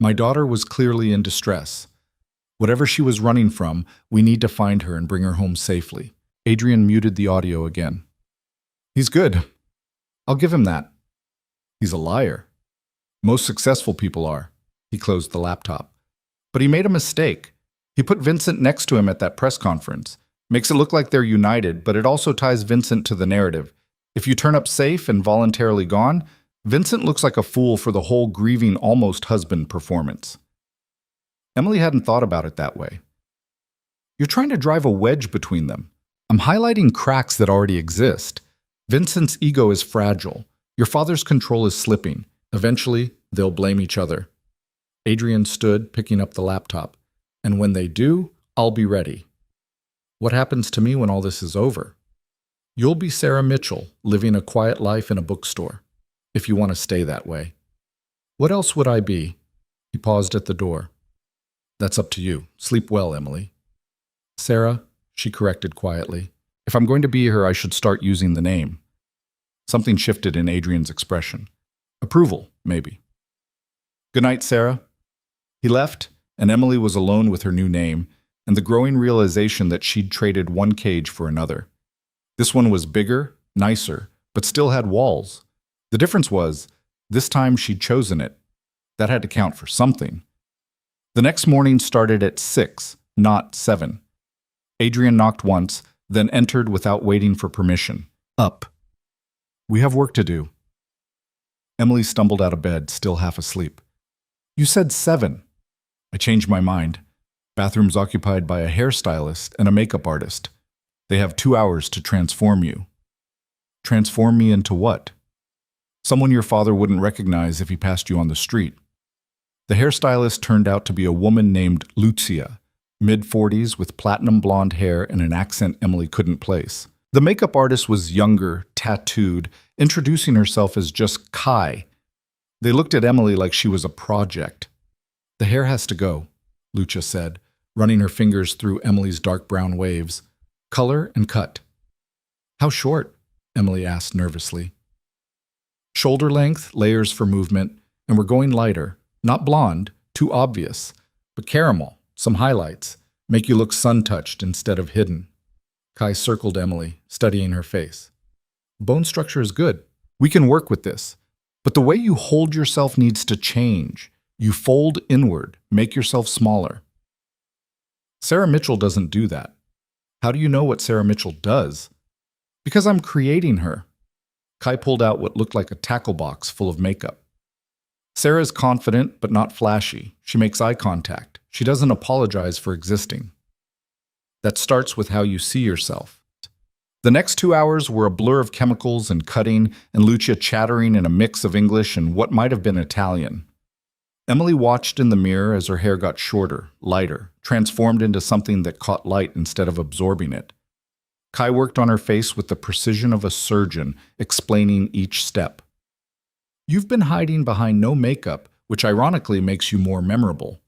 My daughter was clearly in distress. Whatever she was running from, we need to find her and bring her home safely. Adrian muted the audio again. He's good. I'll give him that. He's a liar. Most successful people are. He closed the laptop. But he made a mistake. He put Vincent next to him at that press conference. Makes it look like they're united, but it also ties Vincent to the narrative. If you turn up safe and voluntarily gone, Vincent looks like a fool for the whole grieving almost husband performance. Emily hadn't thought about it that way. You're trying to drive a wedge between them. I'm highlighting cracks that already exist. Vincent's ego is fragile. Your father's control is slipping. Eventually, they'll blame each other. Adrian stood, picking up the laptop. And when they do, I'll be ready. What happens to me when all this is over? You'll be Sarah Mitchell, living a quiet life in a bookstore, if you want to stay that way. What else would I be? He paused at the door. That's up to you. Sleep well, Emily. Sarah, she corrected quietly. If I'm going to be here, I should start using the name. Something shifted in Adrian's expression. Approval, maybe. Good night, Sarah. He left, and Emily was alone with her new name and the growing realization that she'd traded one cage for another. This one was bigger, nicer, but still had walls. The difference was, this time she'd chosen it. That had to count for something. The next morning started at 6, not 7. Adrian knocked once, then entered without waiting for permission. Up. We have work to do. Emily stumbled out of bed, still half asleep. You said 7. I changed my mind. Bathroom's occupied by a hairstylist and a makeup artist. They have 2 hours to transform you. Transform me into what? Someone your father wouldn't recognize if he passed you on the street. The hairstylist turned out to be a woman named Lucia, mid-40s with platinum blonde hair and an accent Emily couldn't place. The makeup artist was younger, tattooed, introducing herself as just Kai. They looked at Emily like she was a project. The hair has to go, Lucia said, running her fingers through Emily's dark brown waves. Color and cut. How short? Emily asked nervously. Shoulder length, layers for movement, and we're going lighter. Not blonde, too obvious, but caramel, some highlights, make you look sun-touched instead of hidden. Kai circled Emily, studying her face. Bone structure is good. We can work with this. But the way you hold yourself needs to change. You fold inward, make yourself smaller. Sarah Mitchell doesn't do that. How do you know what Sarah Mitchell does? Because I'm creating her. Kai pulled out what looked like a tackle box full of makeup. Sarah's confident but not flashy. She makes eye contact. She doesn't apologize for existing. That starts with how you see yourself. The next 2 hours were a blur of chemicals and cutting, and Lucia chattering in a mix of English and what might have been Italian. Emily watched in the mirror as her hair got shorter, lighter, transformed into something that caught light instead of absorbing it. Kai worked on her face with the precision of a surgeon, explaining each step. You've been hiding behind no makeup, which ironically makes you more memorable.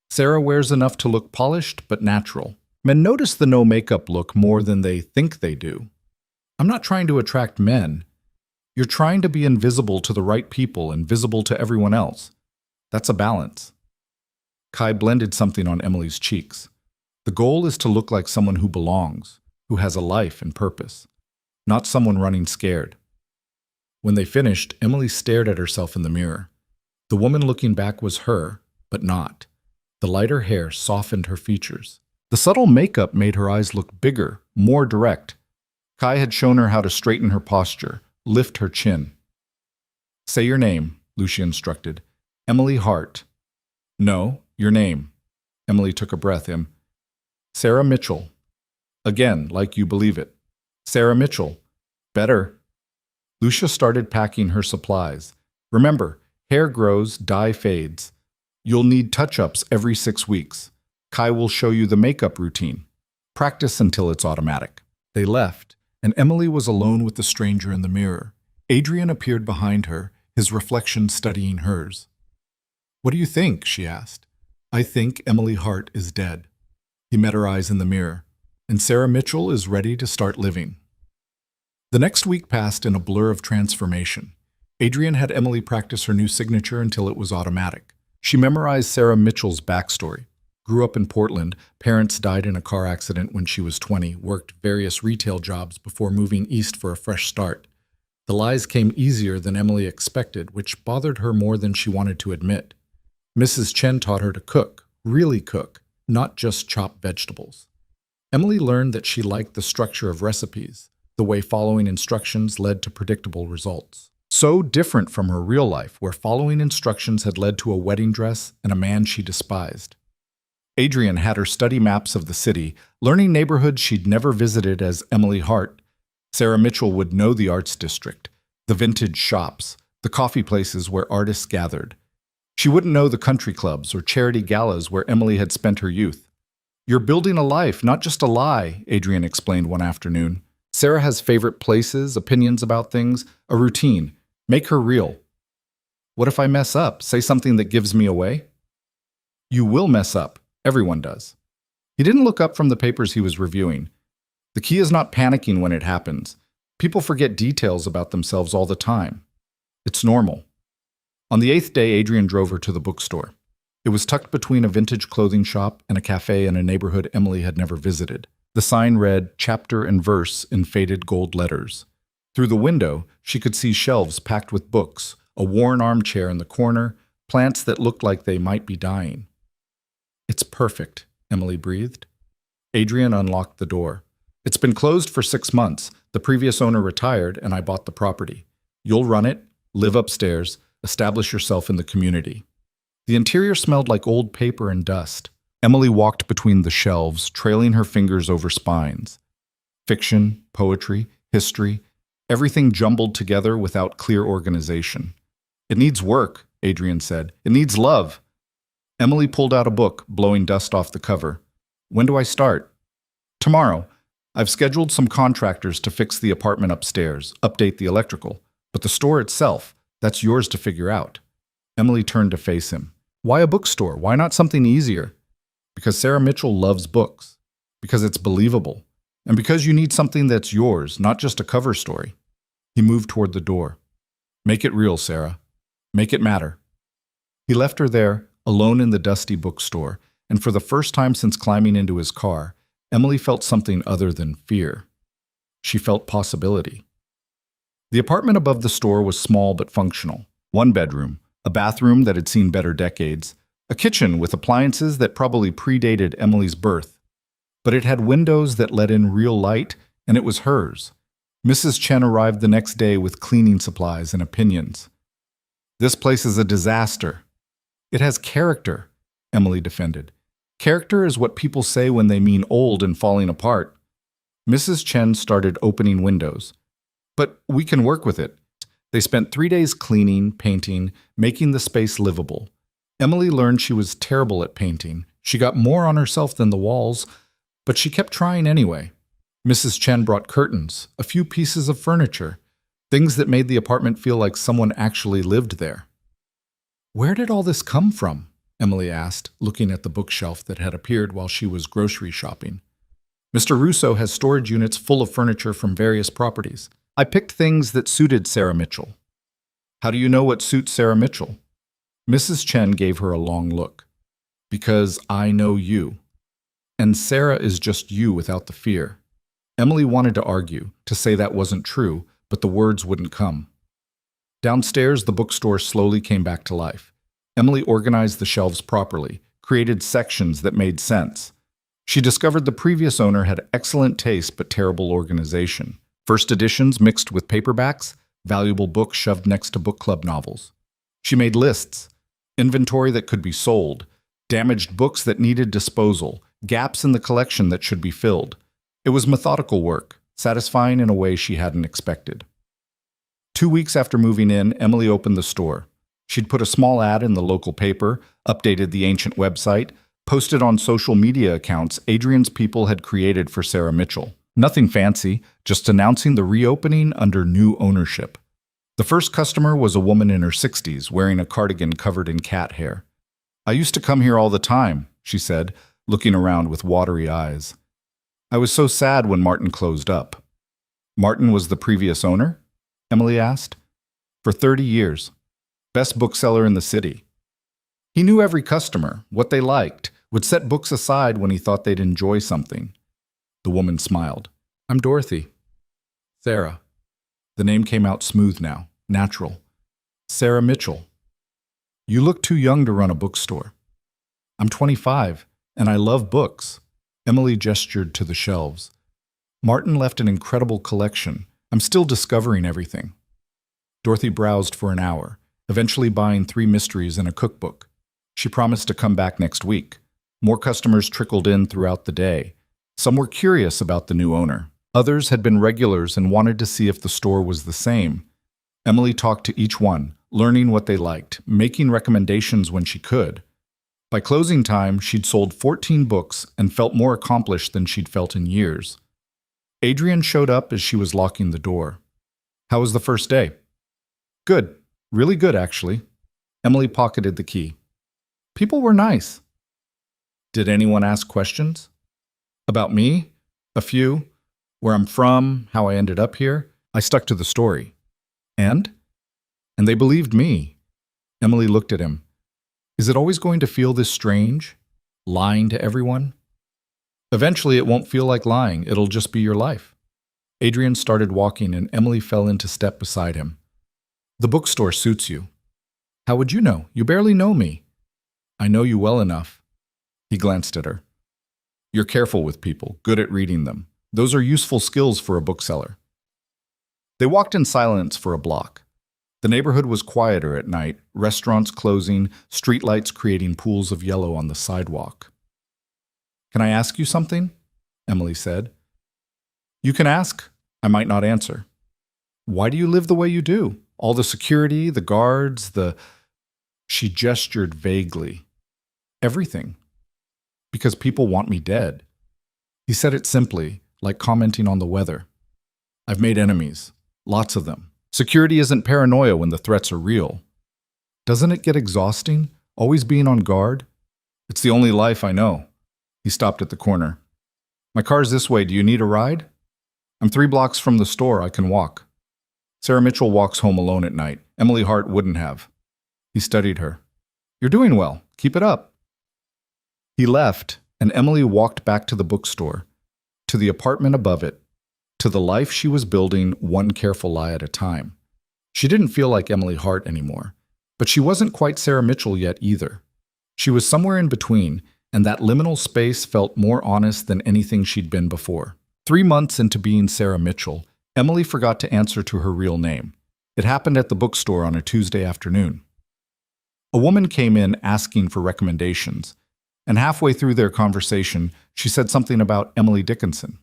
Sarah wears enough to look polished but natural. Men notice the no makeup look more than they think they do. I'm not trying to attract men. You're trying to be invisible to the right people and visible to everyone else. That's a balance. Kai blended something on Emily's cheeks. The goal is to look like someone who belongs, who has a life and purpose, not someone running scared. When they finished, Emily stared at herself in the mirror. The woman looking back was her, but not. The lighter hair softened her features. The subtle makeup made her eyes look bigger, more direct. Kai had shown her how to straighten her posture, lift her chin. Say your name, Lucia instructed. Emily Hart. No, your name. Emily took a breath in. Sarah Mitchell. Again, like you believe it. Sarah Mitchell. Better. Lucia started packing her supplies. Remember, hair grows, dye fades. You'll need touch-ups every 6 weeks. Kai will show you the makeup routine. Practice until it's automatic. They left, and Emily was alone with the stranger in the mirror. Adrian appeared behind her, his reflection studying hers. What do you think? She asked. I think Emily Hart is dead. He met her eyes in the mirror, and Sarah Mitchell is ready to start living. The next week passed in a blur of transformation. Adrian had Emily practice her new signature until it was automatic. She memorized Sarah Mitchell's backstory. Grew up in Portland, parents died in a car accident when she was 20, worked various retail jobs before moving east for a fresh start. The lies came easier than Emily expected, which bothered her more than she wanted to admit. Mrs. Chen taught her to cook, really cook, not just chop vegetables. Emily learned that she liked the structure of recipes, the way following instructions led to predictable results. So different from her real life, where following instructions had led to a wedding dress and a man she despised. Adrian had her study maps of the city, learning neighborhoods she'd never visited as Emily Hart. Sarah Mitchell would know the arts district, the vintage shops, the coffee places where artists gathered. She wouldn't know the country clubs or charity galas where Emily had spent her youth. You're building a life, not just a lie, Adrian explained one afternoon. Sarah has favorite places, opinions about things, a routine. Make her real. What if I mess up? Say something that gives me away? You will mess up. Everyone does. He didn't look up from the papers he was reviewing. The key is not panicking when it happens. People forget details about themselves all the time. It's normal. On the 8th day, Adrian drove her to the bookstore. It was tucked between a vintage clothing shop and a cafe in a neighborhood Emily had never visited. The sign read chapter and verse in faded gold letters. Through the window, she could see shelves packed with books, a worn armchair in the corner, plants that looked like they might be dying. It's perfect, Emily breathed. Adrian unlocked the door. It's been closed for 6 months. The previous owner retired, and I bought the property. You'll run it, live upstairs, establish yourself in the community. The interior smelled like old paper and dust. Emily walked between the shelves, trailing her fingers over spines. Fiction, poetry, history, everything jumbled together without clear organization. It needs work, Adrian said. It needs love. Emily pulled out a book, blowing dust off the cover. When do I start? Tomorrow. I've scheduled some contractors to fix the apartment upstairs, update the electrical. But the store itself, that's yours to figure out. Emily turned to face him. Why a bookstore? Why not something easier? Because Sarah Mitchell loves books. Because it's believable. And because you need something that's yours, not just a cover story. He moved toward the door. Make it real, Sarah. Make it matter. He left her there, alone in the dusty bookstore, and for the first time since climbing into his car, Emily felt something other than fear. She felt possibility. The apartment above the store was small but functional. 1 bedroom, a bathroom that had seen better decades, a kitchen with appliances that probably predated Emily's birth. But it had windows that let in real light, and it was hers. Mrs. Chen arrived the next day with cleaning supplies and opinions. This place is a disaster. It has character, Emily defended. Character is what people say when they mean old and falling apart. Mrs. Chen started opening windows. But we can work with it. They spent 3 days cleaning, painting, making the space livable. Emily learned she was terrible at painting. She got more on herself than the walls, but she kept trying anyway. Mrs. Chen brought curtains, a few pieces of furniture, things that made the apartment feel like someone actually lived there. Where did all this come from? Emily asked, looking at the bookshelf that had appeared while she was grocery shopping. Mr. Russo has storage units full of furniture from various properties. I picked things that suited Sarah Mitchell. How do you know what suits Sarah Mitchell? Mrs. Chen gave her a long look. Because I know you. And Sarah is just you without the fear. Emily wanted to argue, to say that wasn't true, but the words wouldn't come. Downstairs, the bookstore slowly came back to life. Emily organized the shelves properly, created sections that made sense. She discovered the previous owner had excellent taste but terrible organization. First editions mixed with paperbacks, valuable books shoved next to book club novels. She made lists, inventory that could be sold, damaged books that needed disposal, gaps in the collection that should be filled. It was methodical work, satisfying in a way she hadn't expected. 2 weeks after moving in, Emily opened the store. She'd put a small ad in the local paper, updated the ancient website, posted on social media accounts Adrian's people had created for Sarah Mitchell. Nothing fancy, just announcing the reopening under new ownership. The first customer was a woman in her 60s, wearing a cardigan covered in cat hair. "I used to come here all the time," she said, looking around with watery eyes. "I was so sad when Martin closed up." "Martin was the previous owner?" Emily asked. "For 30 years. Best bookseller in the city. He knew every customer, what they liked, would set books aside when he thought they'd enjoy something." The woman smiled. "I'm Dorothy." "Sarah." The name came out smooth now, natural. "Sarah Mitchell. You look too young to run a bookstore." "I'm 25, and I love books." Emily gestured to the shelves. "Martin left an incredible collection. I'm still discovering everything." Dorothy browsed for an hour, eventually buying 3 mysteries and a cookbook. She promised to come back next week. More customers trickled in throughout the day. Some were curious about the new owner. Others had been regulars and wanted to see if the store was the same. Emily talked to each one, learning what they liked, making recommendations when she could. By closing time, she'd sold 14 books and felt more accomplished than she'd felt in years. Adrian showed up as she was locking the door. "How was the first day?" "Good. Really good, actually." Emily pocketed the key. "People were nice." "Did anyone ask questions?" "About me? A few. Where I'm from, how I ended up here. I stuck to the story." "And?" "And they believed me." Emily looked at him. "Is it always going to feel this strange? Lying to everyone?" "Eventually it won't feel like lying, it'll just be your life." Adrian started walking and Emily fell into step beside him. "The bookstore suits you." "How would you know? You barely know me." "I know you well enough." He glanced at her. "You're careful with people, good at reading them. Those are useful skills for a bookseller." They walked in silence for a block. The neighborhood was quieter at night, restaurants closing, streetlights creating pools of yellow on the sidewalk. "Can I ask you something?" Emily said. "You can ask. I might not answer." "Why do you live the way you do? All the security, the guards, the—" She gestured vaguely. "Everything. Because people want me dead." He said it simply, like commenting on the weather. "I've made enemies. Lots of them. Security isn't paranoia when the threats are real." "Doesn't it get exhausting, always being on guard?" "It's the only life I know." He stopped at the corner. "My car's this way. Do you need a ride?" "I'm 3 blocks from the store. I can walk." Sarah Mitchell walks home alone at night. Emily Hart wouldn't have. He studied her. "You're doing well. Keep it up." He left, and Emily walked back to the bookstore, to the apartment above it, to the life she was building one careful lie at a time. She didn't feel like Emily Hart anymore, but she wasn't quite Sarah Mitchell yet either. She was somewhere in between, and that liminal space felt more honest than anything she'd been before. 3 months into being Sarah Mitchell, Emily forgot to answer to her real name. It happened at the bookstore on a Tuesday afternoon. A woman came in asking for recommendations, and halfway through their conversation, she said something about Emily Dickinson.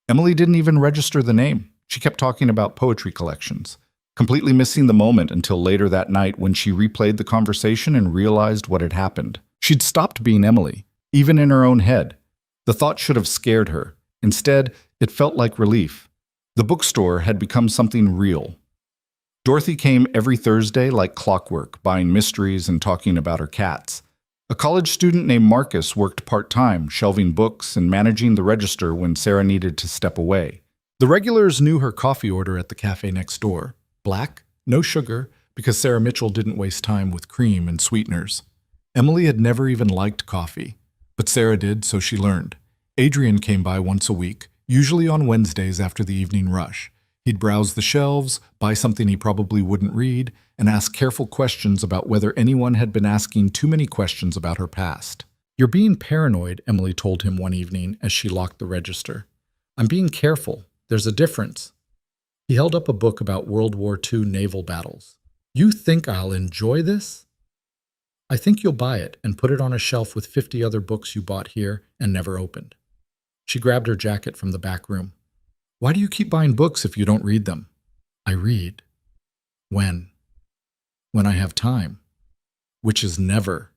Emily didn't even register the name. She kept talking about poetry collections, completely missing the moment until later that night when she replayed the conversation and realized what had happened. She'd stopped being Emily, even in her own head. The thought should have scared her. Instead, it felt like relief. The bookstore had become something real. Dorothy came every Thursday like clockwork, buying mysteries and talking about her cats. A college student named Marcus worked part-time, shelving books and managing the register when Sarah needed to step away. The regulars knew her coffee order at the cafe next door. Black, no sugar, because Sarah Mitchell didn't waste time with cream and sweeteners. Emily had never even liked coffee, but Sarah did, so she learned. Adrian came by once a week, usually on Wednesdays after the evening rush. He'd browse the shelves, buy something he probably wouldn't read, and ask careful questions about whether anyone had been asking too many questions about her past. "You're being paranoid," Emily told him one evening as she locked the register. "I'm being careful. There's a difference. He held up a book about World War II naval battles. You think I'll enjoy this? I think you'll buy it and put it on a shelf with 50 other books you bought here and never opened. She grabbed her jacket from the back room. Why do you keep buying books if you don't read them? I read. When? When I have time. Which is never.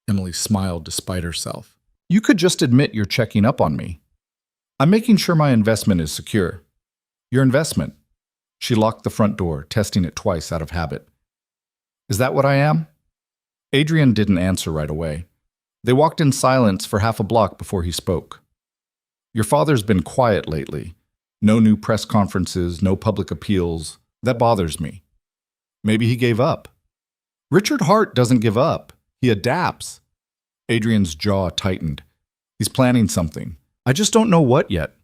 Emily smiled despite herself. You could just admit you're checking up on me. I'm making sure my investment is secure. Your investment. She locked the front door, testing it twice out of habit. Is that what I am? Adrian didn't answer right away. They walked in silence for half a block before he spoke. Your father's been quiet lately. No new press conferences, no public appeals. That bothers me. Maybe he gave up. Richard Hart doesn't give up. He adapts. Adrian's jaw tightened. He's planning something. I just don't know what yet.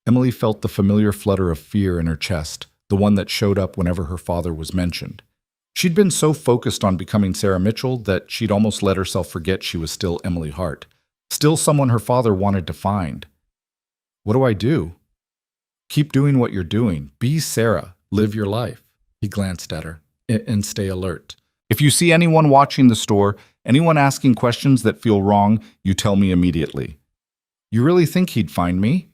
Emily felt the familiar flutter of fear in her chest, the one that showed up whenever her father was mentioned. She'd been so focused on becoming Sarah Mitchell that she'd almost let herself forget she was still Emily Hart, still someone her father wanted to find. What do I do? Keep doing what you're doing. Be Sarah. Live your life. He glanced at her. And stay alert. If you see anyone watching the store, anyone asking questions that feel wrong, you tell me immediately. You really think he'd find me?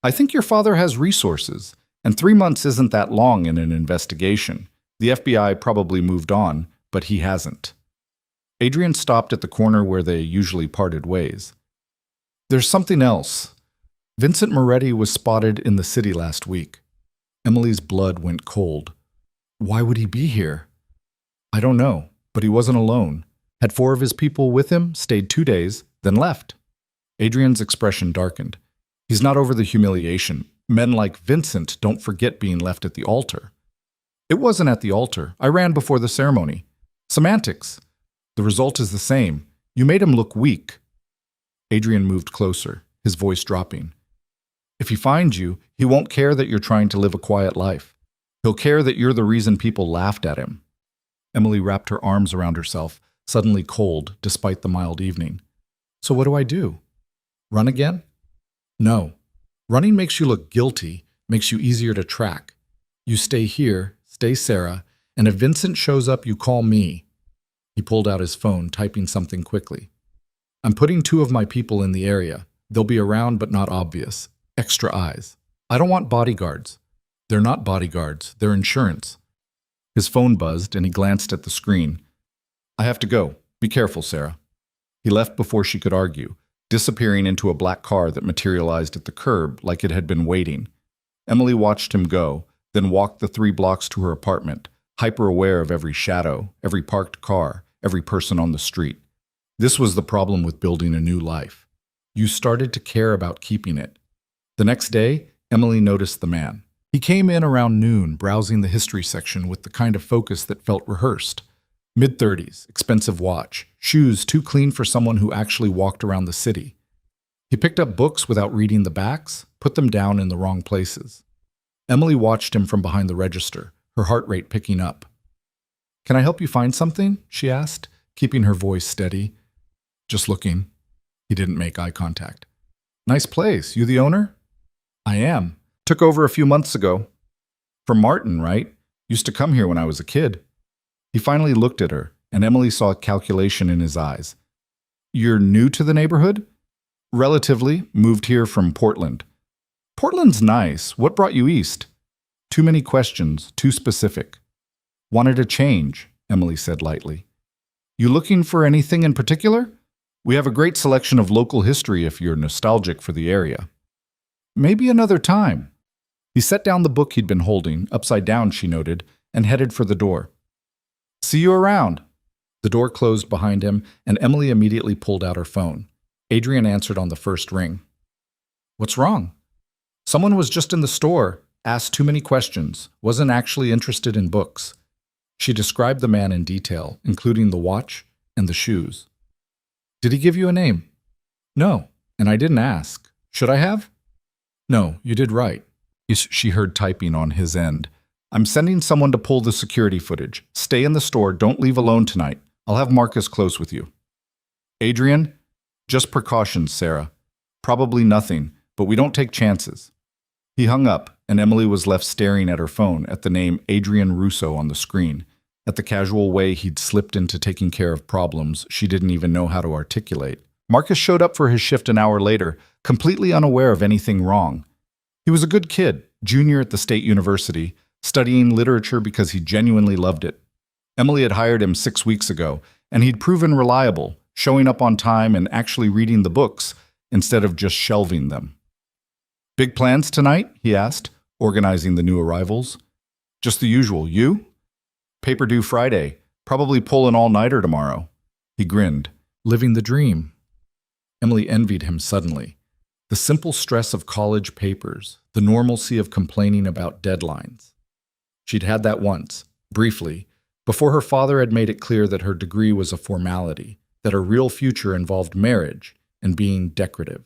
I think your father has resources, and 3 months isn't that long in an investigation. The FBI probably moved on, but he hasn't. Adrian stopped at the corner where they usually parted ways. There's something else. Vincent Moretti was spotted in the city last week. Emily's blood went cold. Why would he be here? I don't know, but he wasn't alone. Had 4 of his people with him, stayed 2 days, then left. Adrian's expression darkened. He's not over the humiliation. Men like Vincent don't forget being left at the altar. It wasn't at the altar. I ran before the ceremony. Semantics. The result is the same. You made him look weak. Adrian moved closer, his voice dropping. If he finds you, he won't care that you're trying to live a quiet life. He'll care that you're the reason people laughed at him. Emily wrapped her arms around herself, suddenly cold despite the mild evening. So what do I do? Run again? No. Running makes you look guilty, makes you easier to track. You stay here, stay Sarah, and if Vincent shows up, you call me. He pulled out his phone, typing something quickly. I'm putting 2 of my people in the area. They'll be around but not obvious. Extra eyes. I don't want bodyguards. They're not bodyguards. They're insurance. His phone buzzed and he glanced at the screen. I have to go. Be careful, Sarah. He left before she could argue, disappearing into a black car that materialized at the curb like it had been waiting. Emily watched him go, then walked the 3 blocks to her apartment, hyper-aware of every shadow, every parked car, every person on the street. This was the problem with building a new life. You started to care about keeping it. The next day, Emily noticed the man. He came in around noon, browsing the history section with the kind of focus that felt rehearsed. Mid-30s, expensive watch, shoes too clean for someone who actually walked around the city. He picked up books without reading the backs, put them down in the wrong places. Emily watched him from behind the register, her heart rate picking up. Can I help you find something? She asked, keeping her voice steady. Just looking. He didn't make eye contact. Nice place. You the owner? I am. Took over a few months ago. From Martin, right? Used to come here when I was a kid. He finally looked at her, and Emily saw calculation in his eyes. You're new to the neighborhood? Relatively. Moved here from Portland. Portland's nice. What brought you east? Too many questions, too specific. Wanted a change, Emily said lightly. You looking for anything in particular? We have a great selection of local history if you're nostalgic for the area. Maybe another time. He set down the book he'd been holding, upside down, she noted, and headed for the door. See you around. The door closed behind him, and Emily immediately pulled out her phone. Adrian answered on the first ring. What's wrong? Someone was just in the store, asked too many questions, wasn't actually interested in books. She described the man in detail, including the watch and the shoes. Did he give you a name? No, and I didn't ask. Should I have? No, you did right. She heard typing on his end. I'm sending someone to pull the security footage. Stay in the store. Don't leave alone tonight. I'll have Marcus close with you. Adrian? Just precautions, Sarah. Probably nothing, but we don't take chances. He hung up, and Emily was left staring at her phone, at the name Adrian Russo on the screen, at the casual way he'd slipped into taking care of problems she didn't even know how to articulate. Marcus showed up for his shift an hour later, completely unaware of anything wrong. He was a good kid, junior at the state university, studying literature because he genuinely loved it. Emily had hired him 6 weeks ago, and he'd proven reliable, showing up on time and actually reading the books instead of just shelving them. "Big plans tonight?" he asked, organizing the new arrivals. "Just the usual. You?" "Paper due Friday. Probably pull an all-nighter tomorrow." He grinned, living the dream. Emily envied him suddenly. The simple stress of college papers, the normalcy of complaining about deadlines. She'd had that once, briefly, before her father had made it clear that her degree was a formality, that her real future involved marriage and being decorative.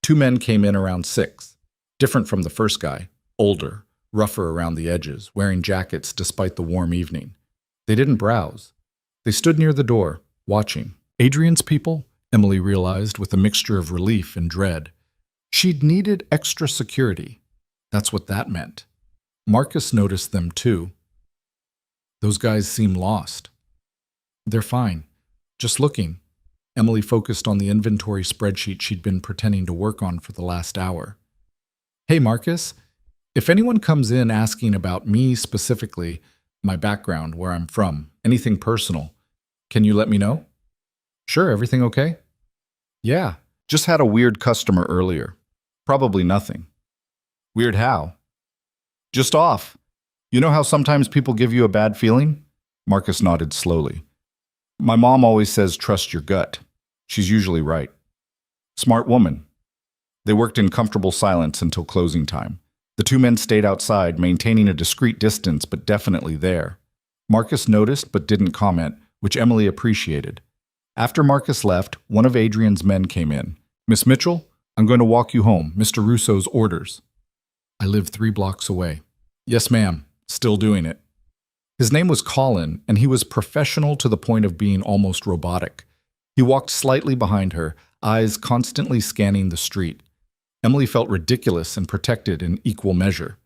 2 men came in around 6, different from the first guy, older, rougher around the edges, wearing jackets despite the warm evening. They didn't browse. They stood near the door, watching. Adrian's people, Emily realized with a mixture of relief and dread. She'd needed extra security. That's what that meant. Marcus noticed them too. Those guys seem lost. "They're fine. Just looking." Emily focused on the inventory spreadsheet she'd been pretending to work on for the last hour. "Hey, Marcus, if anyone comes in asking about me specifically, my background, where I'm from, anything personal, can you let me know?" "Sure, everything okay?" "Yeah, just had a weird customer earlier. Probably nothing." "Weird how?" "Just off. You know how sometimes people give you a bad feeling?" Marcus nodded slowly. "My mom always says trust your gut. She's usually right. Smart woman." They worked in comfortable silence until closing time. The 2 men stayed outside, maintaining a discreet distance, but definitely there. Marcus noticed but didn't comment, which Emily appreciated. After Marcus left, one of Adrian's men came in. "Miss Mitchell, I'm going to walk you home. Mr. Russo's orders." "I live 3 blocks away." "Yes, ma'am. Still doing it." His name was Colin, and he was professional to the point of being almost robotic. He walked slightly behind her, eyes constantly scanning the street. Emily felt ridiculous and protected in equal measure.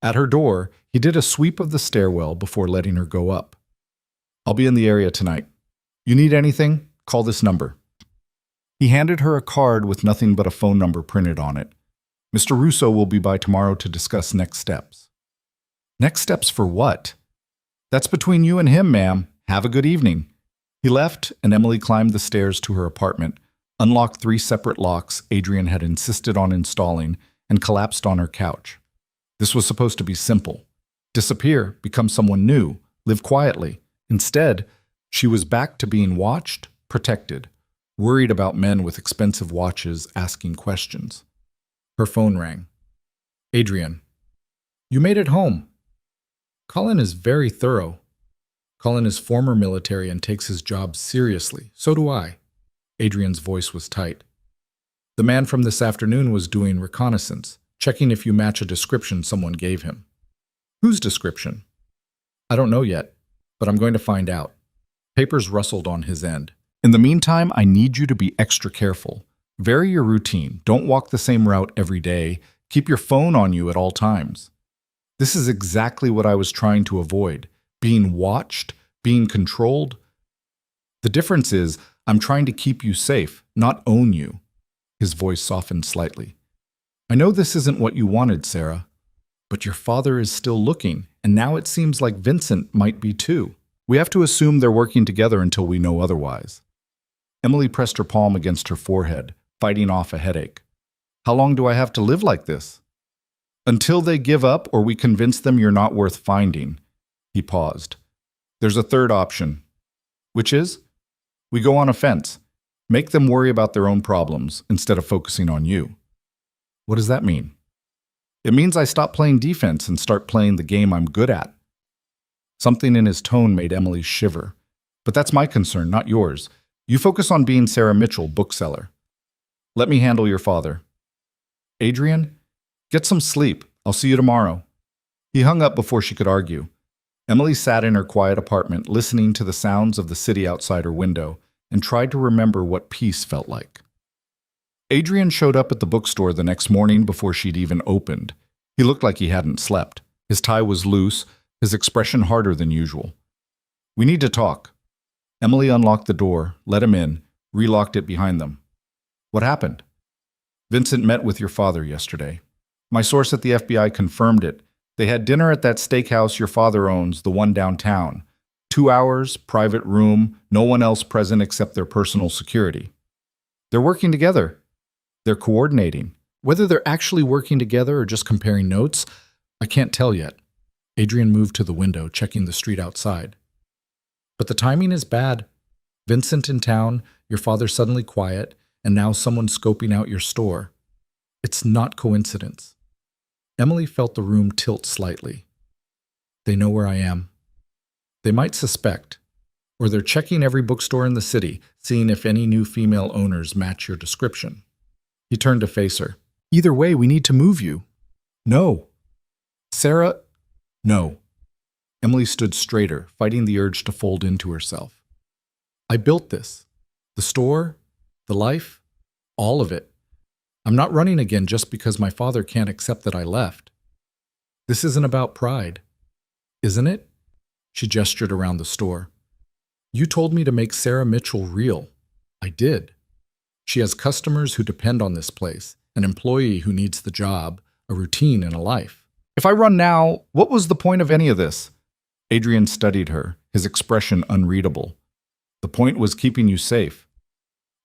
At her door, he did a sweep of the stairwell before letting her go up. "I'll be in the area tonight. You need anything? Call this number." He handed her a card with nothing but a phone number printed on it. "Mr. Russo will be by tomorrow to discuss next steps." "Next steps for what?" "That's between you and him, ma'am. Have a good evening." He left, and Emily climbed the stairs to her apartment, unlocked 3 separate locks Adrian had insisted on installing, and collapsed on her couch. This was supposed to be simple. Disappear, become someone new, live quietly. Instead, she was back to being watched, protected, worried about men with expensive watches asking questions. Her phone rang. "Adrian, you made it home." Colin is very thorough. Colin is former military and takes his job seriously. So do I. Adrian's voice was tight. "The man from this afternoon was doing reconnaissance, checking if you match a description someone gave him." "Whose description?" "I don't know yet, but I'm going to find out." Papers rustled on his end. "In the meantime, I need you to be extra careful. Vary your routine. Don't walk the same route every day. Keep your phone on you at all times." This is exactly what I was trying to avoid. Being watched, being controlled. The difference is, I'm trying to keep you safe, not own you. His voice softened slightly. "I know this isn't what you wanted, Sarah, but your father is still looking, and now it seems like Vincent might be too. We have to assume they're working together until we know otherwise." Emily pressed her palm against her forehead, fighting off a headache. "How long do I have to live like this?" "Until they give up or we convince them you're not worth finding." He paused. "There's a third option." "Which is?" "We go on offense. Make them worry about their own problems instead of focusing on you." "What does that mean?" "It means I stop playing defense and start playing the game I'm good at." Something in his tone made Emily shiver. "But that's my concern, not yours. You focus on being Sarah Mitchell, bookseller. Let me handle your father." "Adrian, get some sleep. I'll see you tomorrow." He hung up before she could argue. Emily sat in her quiet apartment, listening to the sounds of the city outside her window, and tried to remember what peace felt like. Adrian showed up at the bookstore the next morning before she'd even opened. He looked like he hadn't slept. His tie was loose, his expression harder than usual. "We need to talk." Emily unlocked the door, let him in, relocked it behind them. "What happened?" "Vincent met with your father yesterday. My source at the FBI confirmed it. They had dinner at that steakhouse your father owns, the one downtown. 2 hours, private room, no one else present except their personal security. They're working together. They're coordinating. Whether they're actually working together or just comparing notes, I can't tell yet." Adrian moved to the window, checking the street outside. "But the timing is bad. Vincent in town, your father suddenly quiet, and now someone scoping out your store. It's not coincidence." Emily felt the room tilt slightly. "They know where I am. They might suspect, or they're checking every bookstore in the city, seeing if any new female owners match your description." He turned to face her. "Either way, we need to move you." "No." "Sarah, no." Emily stood straighter, fighting the urge to fold into herself. "I built this. The store, the life, all of it. I'm not running again just because my father can't accept that I left. This isn't about pride, isn't it?" She gestured around the store. "You told me to make Sarah Mitchell real. I did. She has customers who depend on this place, an employee who needs the job, a routine and a life. If I run now, what was the point of any of this?" Adrian studied her, his expression unreadable. "The point was keeping you safe."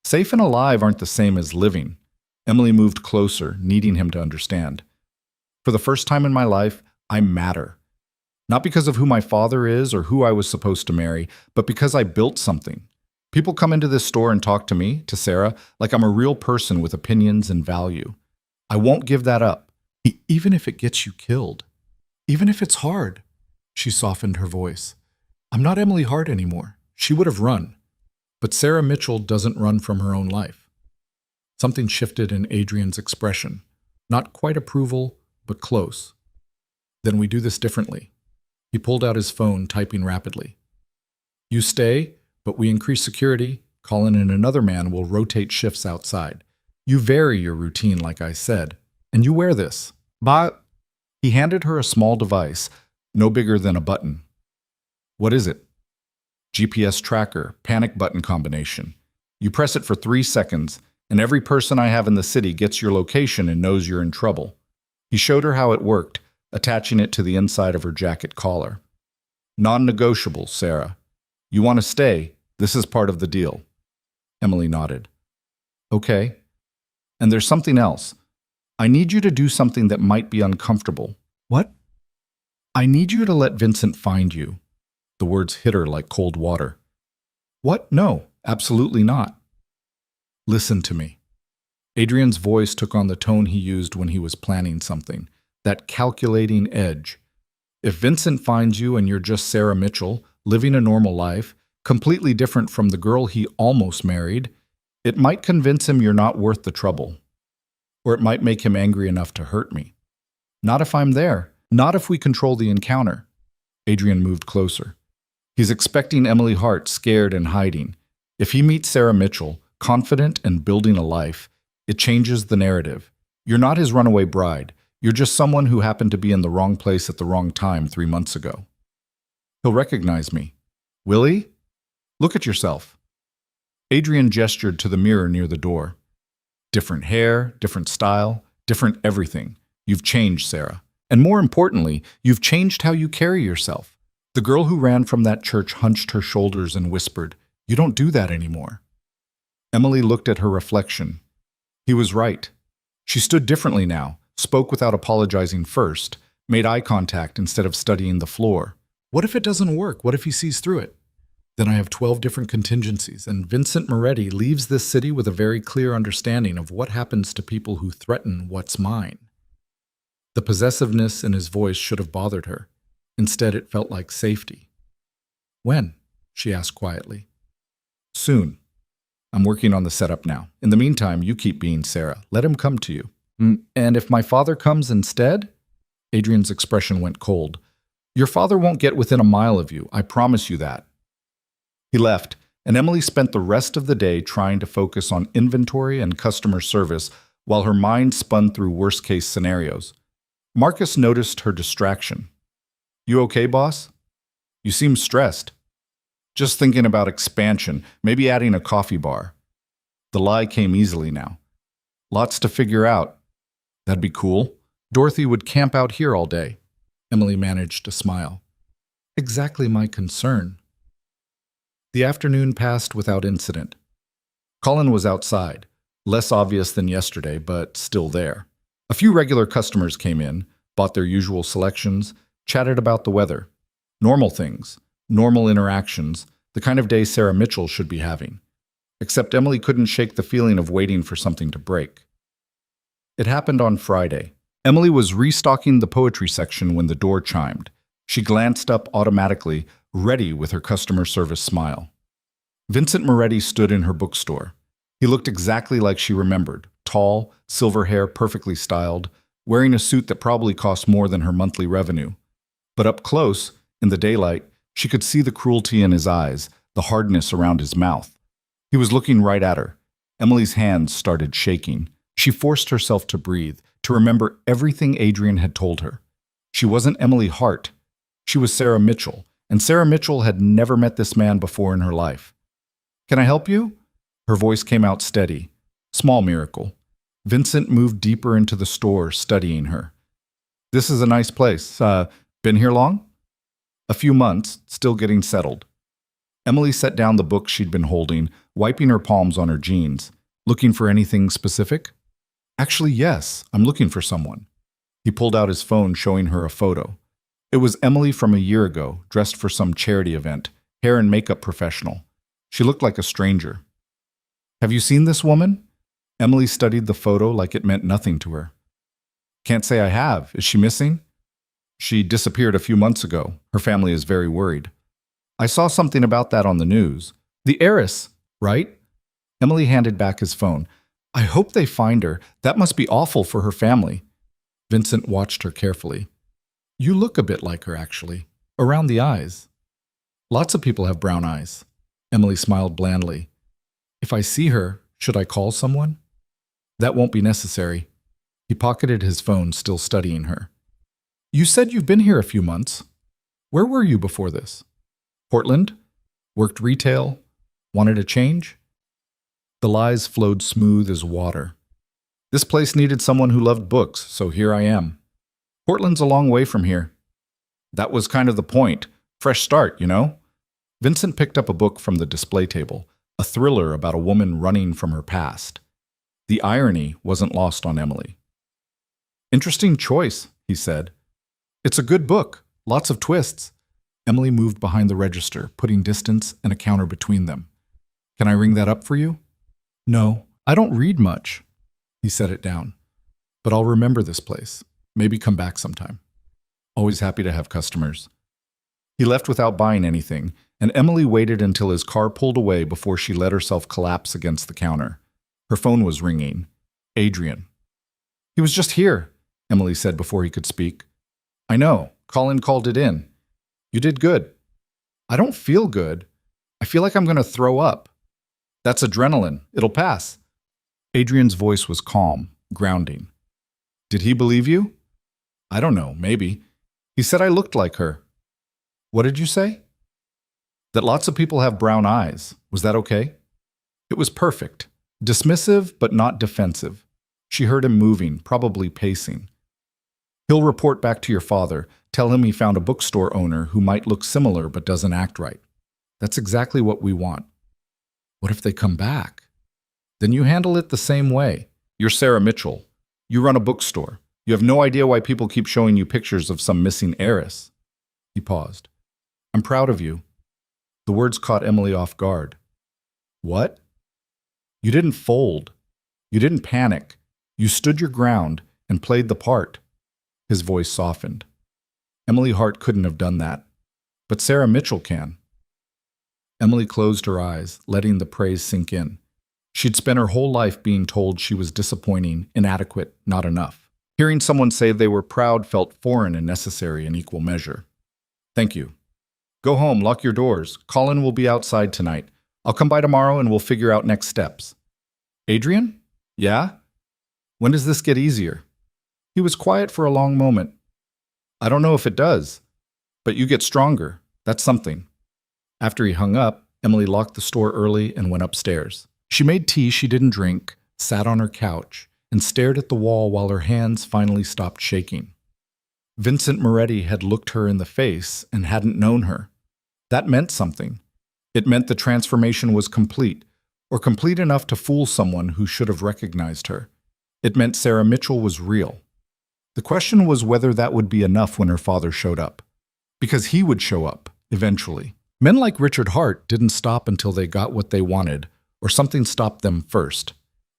"Safe and alive aren't the same as living." Emily moved closer, needing him to understand. "For the first time in my life, I matter. Not because of who my father is or who I was supposed to marry, but because I built something. People come into this store and talk to me, to Sarah, like I'm a real person with opinions and value. I won't give that up, even if it gets you killed. Even if it's hard." She softened her voice. "I'm not Emily Hart anymore. She would have run. But Sarah Mitchell doesn't run from her own life." Something shifted in Adrian's expression. Not quite approval, but close. "Then we do this differently." He pulled out his phone, typing rapidly. "You stay, but we increase security. Call in another man will rotate shifts outside. You vary your routine, like I said, and you wear this." But he handed her a small device, no bigger than a button. "What is it?" "GPS tracker, panic button combination. You press it for 3 seconds, and every person I have in the city gets your location and knows you're in trouble." He showed her how it worked, attaching it to the inside of her jacket collar. "Non-negotiable, Sarah. You want to stay, this is part of the deal." Emily nodded. "Okay. And there's something else. I need you to do something that might be uncomfortable." "What?" "I need you to let Vincent find you." The words hit her like cold water. "What? No, absolutely not." "Listen to me." Adrian's voice took on the tone he used when he was planning something, that calculating edge. "If Vincent finds you and you're just Sarah Mitchell, living a normal life, completely different from the girl he almost married, it might convince him you're not worth the trouble. Or it might make him angry enough to hurt me. Not if I'm there. Not if we control the encounter." Adrian moved closer. He's expecting Emily Hart, scared and hiding. If he meets Sarah Mitchell, confident and building a life, it changes the narrative. You're not his runaway bride. You're just someone who happened to be in the wrong place at the wrong time 3 months ago. He'll recognize me. Will he? Look at yourself. Adrian gestured to the mirror near the door. Different hair, different style, different everything. You've changed, Sarah. And more importantly, you've changed how you carry yourself. The girl who ran from that church hunched her shoulders and whispered, "You don't do that anymore." Emily looked at her reflection. He was right. She stood differently now, spoke without apologizing first, made eye contact instead of studying the floor. What if it doesn't work? What if he sees through it? Then I have 12 different contingencies, and Vincent Moretti leaves this city with a very clear understanding of what happens to people who threaten what's mine. The possessiveness in his voice should have bothered her. Instead, it felt like safety. "When?" she asked quietly. "Soon. I'm working on the setup now. In the meantime, you keep being Sarah. Let him come to you." "And if my father comes instead?" Adrian's expression went cold. "Your father won't get within a mile of you. I promise you that." He left, and Emily spent the rest of the day trying to focus on inventory and customer service while her mind spun through worst-case scenarios. Marcus noticed her distraction. "You okay, boss? You seem stressed." "Just thinking about expansion, maybe adding a coffee bar." The lie came easily now. "Lots to figure out." "That'd be cool. Dorothy would camp out here all day." Emily managed to smile. "Exactly my concern." The afternoon passed without incident. Colin was outside, less obvious than yesterday, but still there. A few regular customers came in, bought their usual selections, chatted about the weather. Normal things, normal interactions, the kind of day Sarah Mitchell should be having. Except Emily couldn't shake the feeling of waiting for something to break. It happened on Friday. Emily was restocking the poetry section when the door chimed. She glanced up automatically, ready with her customer service smile. Vincent Moretti stood in her bookstore. He looked exactly like she remembered, tall, silver hair perfectly styled, wearing a suit that probably cost more than her monthly revenue. But up close, in the daylight, she could see the cruelty in his eyes, the hardness around his mouth. He was looking right at her. Emily's hands started shaking. She forced herself to breathe, to remember everything Adrian had told her. She wasn't Emily Hart. She was Sarah Mitchell, and Sarah Mitchell had never met this man before in her life. "Can I help you?" Her voice came out steady. Small miracle. Vincent moved deeper into the store, studying her. "This is a nice place. Been here long?" "A few months, still getting settled." Emily set down the book she'd been holding, wiping her palms on her jeans. "Looking for anything specific?" "Actually, yes. I'm looking for someone." He pulled out his phone, showing her a photo. It was Emily from a year ago, dressed for some charity event, hair and makeup professional. She looked like a stranger. "Have you seen this woman?" Emily studied the photo like it meant nothing to her. "Can't say I have. Is she missing?" "She disappeared a few months ago. Her family is very worried." "I saw something about that on the news. The heiress, right?" Emily handed back his phone. "I hope they find her. That must be awful for her family." Vincent watched her carefully. "You look a bit like her, actually. Around the eyes." "Lots of people have brown eyes." Emily smiled blandly. "If I see her, should I call someone?" "That won't be necessary." He pocketed his phone, still studying her. "You said you've been here a few months. Where were you before this?" "Portland. Worked retail. Wanted a change?" The lies flowed smooth as water. "This place needed someone who loved books, so here I am. Portland's a long way from here." "That was kind of the point. Fresh start, you know?" Vincent picked up a book from the display table, a thriller about a woman running from her past. The irony wasn't lost on Emily. "Interesting choice," he said. "It's a good book. Lots of twists." Emily moved behind the register, putting distance and a counter between them. "Can I ring that up for you?" "No, I don't read much." He set it down. "But I'll remember this place. Maybe come back sometime." Always happy to have customers. He left without buying anything, and Emily waited until his car pulled away before she let herself collapse against the counter. Her phone was ringing. Adrian. "He was just here," Emily said before he could speak. "I know. Colin called it in. You did good." "I don't feel good. I feel like I'm going to throw up." "That's adrenaline. It'll pass." Adrian's voice was calm, grounding. "Did he believe you?" "I don't know. Maybe. He said I looked like her." "What did you say?" "That lots of people have brown eyes. Was that okay?" It was perfect. Dismissive, but not defensive. She heard him moving, probably pacing. "He'll report back to your father. Tell him he found a bookstore owner who might look similar but doesn't act right. That's exactly what we want." "What if they come back?" "Then you handle it the same way. You're Sarah Mitchell. You run a bookstore. You have no idea why people keep showing you pictures of some missing heiress." He paused. "I'm proud of you." The words caught Emily off guard. "What?" "You didn't fold. You didn't panic. You stood your ground and played the part." His voice softened. Emily Hart couldn't have done that. But Sarah Mitchell can. Emily closed her eyes, letting the praise sink in. She'd spent her whole life being told she was disappointing, inadequate, not enough. Hearing someone say they were proud felt foreign and necessary in equal measure. "Thank you. Go home, lock your doors. Colin will be outside tonight. I'll come by tomorrow and we'll figure out next steps. Adrian? Yeah? When does this get easier? He was quiet for a long moment. I don't know if it does, but you get stronger. That's something. After he hung up, Emily locked the store early and went upstairs. She made tea she didn't drink, sat on her couch, and stared at the wall while her hands finally stopped shaking. Vincent Moretti had looked her in the face and hadn't known her. That meant something. It meant the transformation was complete, or complete enough to fool someone who should have recognized her. It meant Sarah Mitchell was real. The question was whether that would be enough when her father showed up. Because he would show up, eventually. Men like Richard Hart didn't stop until they got what they wanted, or something stopped them first.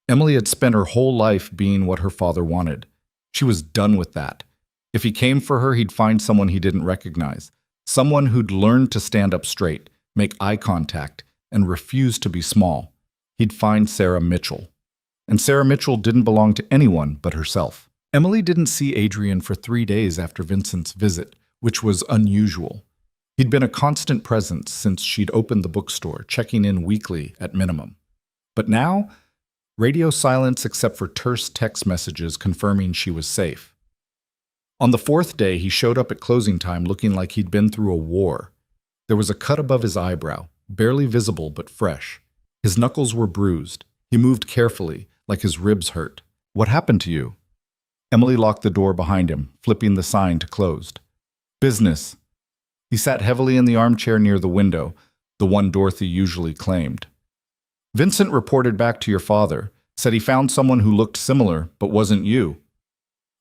Emily had spent her whole life being what her father wanted. She was done with that. If he came for her, he'd find someone he didn't recognize. Someone who'd learned to stand up straight, make eye contact, and refuse to be small. He'd find Sarah Mitchell. And Sarah Mitchell didn't belong to anyone but herself. Emily didn't see Adrian for 3 days after Vincent's visit, which was unusual. He'd been a constant presence since she'd opened the bookstore, checking in weekly at minimum. But now, radio silence except for terse text messages confirming she was safe. On the 4th day, he showed up at closing time looking like he'd been through a war. There was a cut above his eyebrow, barely visible but fresh. His knuckles were bruised. He moved carefully, like his ribs hurt. What happened to you? Emily locked the door behind him, flipping the sign to closed. Business. He sat heavily in the armchair near the window, the one Dorothy usually claimed. Vincent reported back to your father, said he found someone who looked similar but wasn't you.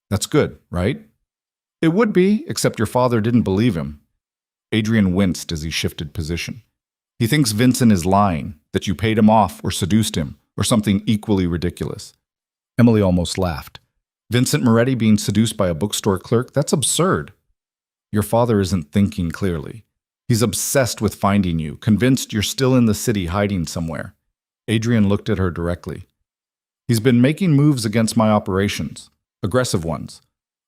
That's good, right? It would be, except your father didn't believe him. Adrian winced as he shifted position. He thinks Vincent is lying, that you paid him off or seduced him, or something equally ridiculous. Emily almost laughed. Vincent Moretti being seduced by a bookstore clerk? That's absurd. Your father isn't thinking clearly. He's obsessed with finding you, convinced you're still in the city hiding somewhere. Adrian looked at her directly. He's been making moves against my operations, aggressive ones.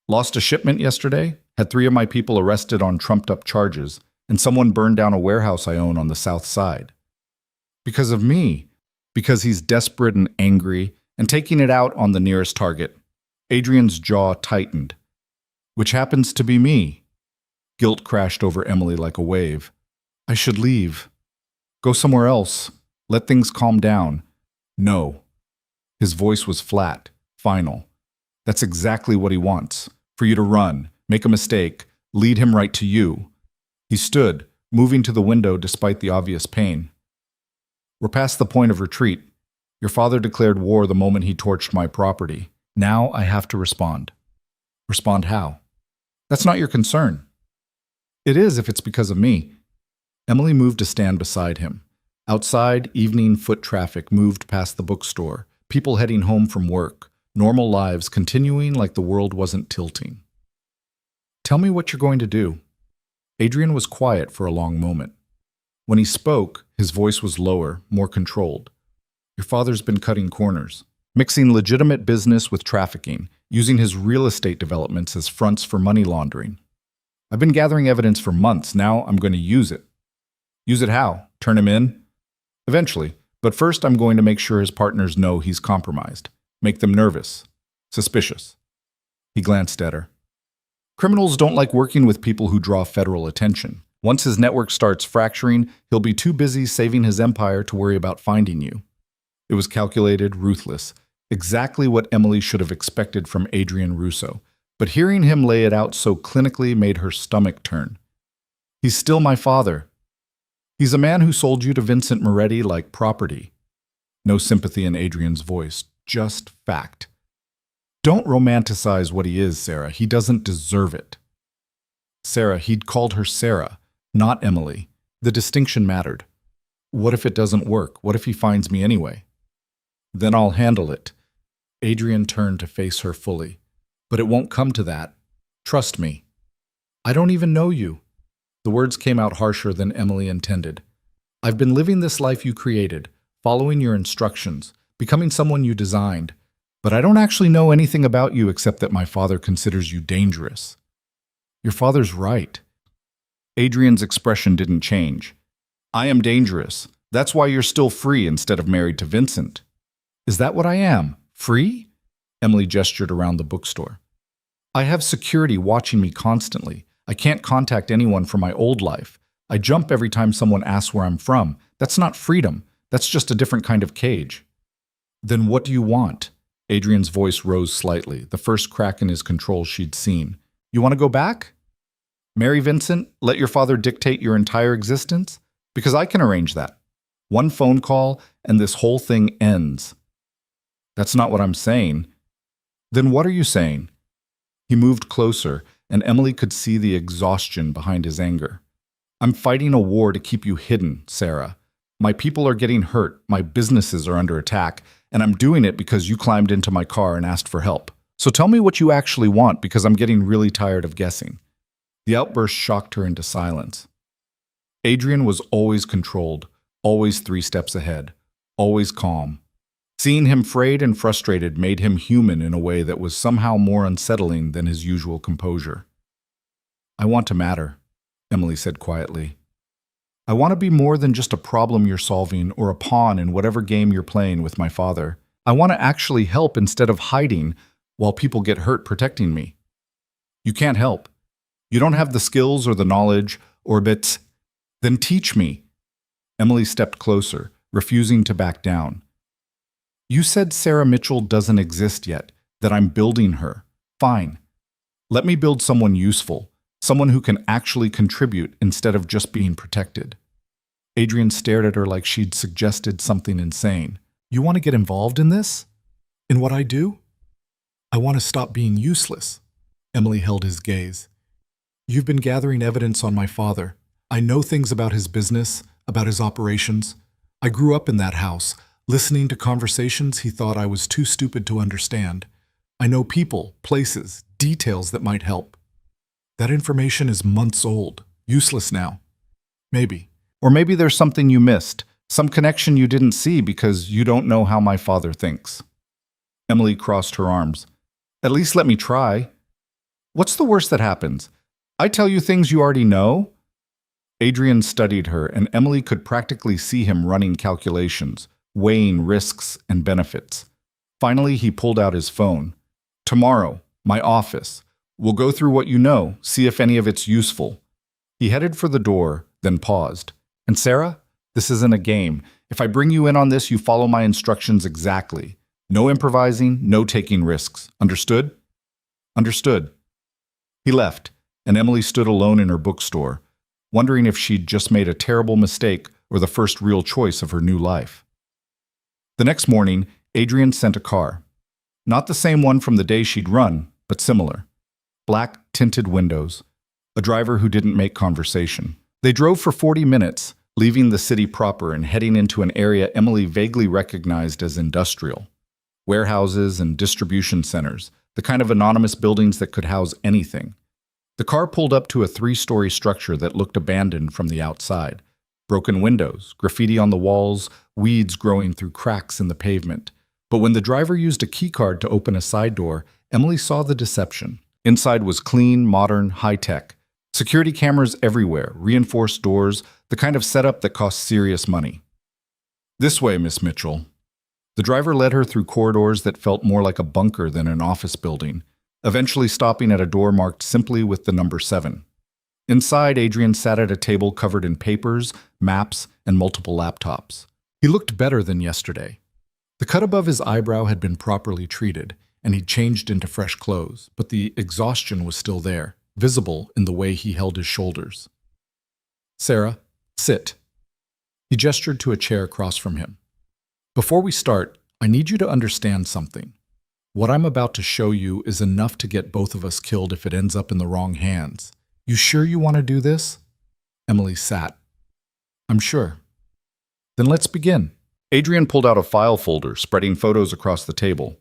Lost a shipment yesterday, had 3 of my people arrested on trumped-up charges, and someone burned down a warehouse I own on the south side. Because of me. Because he's desperate and angry, and taking it out on the nearest target. Adrian's jaw tightened. Which happens to be me. Guilt crashed over Emily like a wave. I should leave. Go somewhere else. Let things calm down. No. His voice was flat, final. That's exactly what he wants. For you to run, make a mistake, lead him right to you. He stood, moving to the window despite the obvious pain. We're past the point of retreat. Your father declared war the moment he torched my property. Now I have to respond. Respond how? That's not your concern. It is if it's because of me. Emily moved to stand beside him. Outside, evening foot traffic moved past the bookstore, people heading home from work, normal lives continuing like the world wasn't tilting. Tell me what you're going to do. Adrian was quiet for a long moment. When he spoke, his voice was lower, more controlled. Your father's been cutting corners, mixing legitimate business with trafficking, using his real estate developments as fronts for money laundering. I've been gathering evidence for months. Now I'm going to use it. Use it how? Turn him in? Eventually. But first I'm going to make sure his partners know he's compromised. Make them nervous. Suspicious. He glanced at her. Criminals don't like working with people who draw federal attention. Once his network starts fracturing, he'll be too busy saving his empire to worry about finding you. It was calculated, ruthless. Exactly what Emily should have expected from Adrian Russo. But hearing him lay it out so clinically made her stomach turn. He's still my father. He's a man who sold you to Vincent Moretti like property. No sympathy in Adrian's voice, just fact. Don't romanticize what he is, Sarah. He doesn't deserve it. Sarah, he'd called her Sarah, not Emily. The distinction mattered. What if it doesn't work? What if he finds me anyway? Then I'll handle it. Adrian turned to face her fully. But it won't come to that. Trust me. I don't even know you. The words came out harsher than Emily intended. I've been living this life you created, following your instructions, becoming someone you designed. But I don't actually know anything about you except that my father considers you dangerous. Your father's right. Adrian's expression didn't change. I am dangerous, That's why you're still free instead of married to Vincent. Is that what I am? Free? Emily gestured around the bookstore. I have security watching me constantly. I can't contact anyone from my old life. I jump every time someone asks where I'm from. That's not freedom. That's just a different kind of cage. Then what do you want? Adrian's voice rose slightly, the first crack in his control she'd seen. You want to go back? Marry Vincent? Let your father dictate your entire existence? Because I can arrange that. One phone call, and this whole thing ends. That's not what I'm saying. Then what are you saying? He moved closer, and Emily could see the exhaustion behind his anger. I'm fighting a war to keep you hidden, Sarah. My people are getting hurt, my businesses are under attack, and I'm doing it because you climbed into my car and asked for help. So tell me what you actually want, because I'm getting really tired of guessing. The outburst shocked her into silence. Adrian was always controlled, always 3 steps ahead, always calm. Seeing him frayed and frustrated made him human in a way that was somehow more unsettling than his usual composure. I want to matter, Emily said quietly. I want to be more than just a problem you're solving or a pawn in whatever game you're playing with my father. I want to actually help instead of hiding while people get hurt protecting me. You can't help. You don't have the skills or the knowledge or bits. Then teach me. Emily stepped closer, refusing to back down. You said Sarah Mitchell doesn't exist yet, that I'm building her. Fine. Let me build someone useful, someone who can actually contribute instead of just being protected. Adrian stared at her like she'd suggested something insane. You want to get involved in this? In what I do? I want to stop being useless. Emily held his gaze. You've been gathering evidence on my father. I know things about his business, about his operations. I grew up in that house, listening to conversations he thought I was too stupid to understand. I know people, places, details that might help. That information is months old, useless now. Maybe. Or maybe there's something you missed, some connection you didn't see because you don't know how my father thinks. Emily crossed her arms. At least let me try. What's the worst that happens? I tell you things you already know? Adrian studied her, and Emily could practically see him running calculations, weighing risks and benefits. Finally, he pulled out his phone. Tomorrow, my office. We'll go through what you know, see if any of it's useful. He headed for the door, then paused. And Sarah, this isn't a game. If I bring you in on this, you follow my instructions exactly. No improvising, no taking risks. Understood? Understood. He left, and Emily stood alone in her bookstore, wondering if she'd just made a terrible mistake or the first real choice of her new life. The next morning, Adrian sent a car. Not the same one from the day she'd run, but similar. Black, tinted windows. A driver who didn't make conversation. They drove for 40 minutes, leaving the city proper and heading into an area Emily vaguely recognized as industrial. Warehouses and distribution centers, the kind of anonymous buildings that could house anything. The car pulled up to a 3-story structure that looked abandoned from the outside. Broken windows, graffiti on the walls, weeds growing through cracks in the pavement. But when the driver used a keycard to open a side door, Emily saw the deception. Inside was clean, modern, high-tech. Security cameras everywhere, reinforced doors, the kind of setup that costs serious money. This way, Miss Mitchell. The driver led her through corridors that felt more like a bunker than an office building, eventually stopping at a door marked simply with the number 7. Inside, Adrian sat at a table covered in papers, maps, and multiple laptops. He looked better than yesterday. The cut above his eyebrow had been properly treated, and he'd changed into fresh clothes, but the exhaustion was still there, visible in the way he held his shoulders. Sarah, sit. He gestured to a chair across from him. Before we start, I need you to understand something. What I'm about to show you is enough to get both of us killed if it ends up in the wrong hands. You sure you want to do this? Emily sat. I'm sure. Then let's begin. Adrian pulled out a file folder, spreading photos across the table.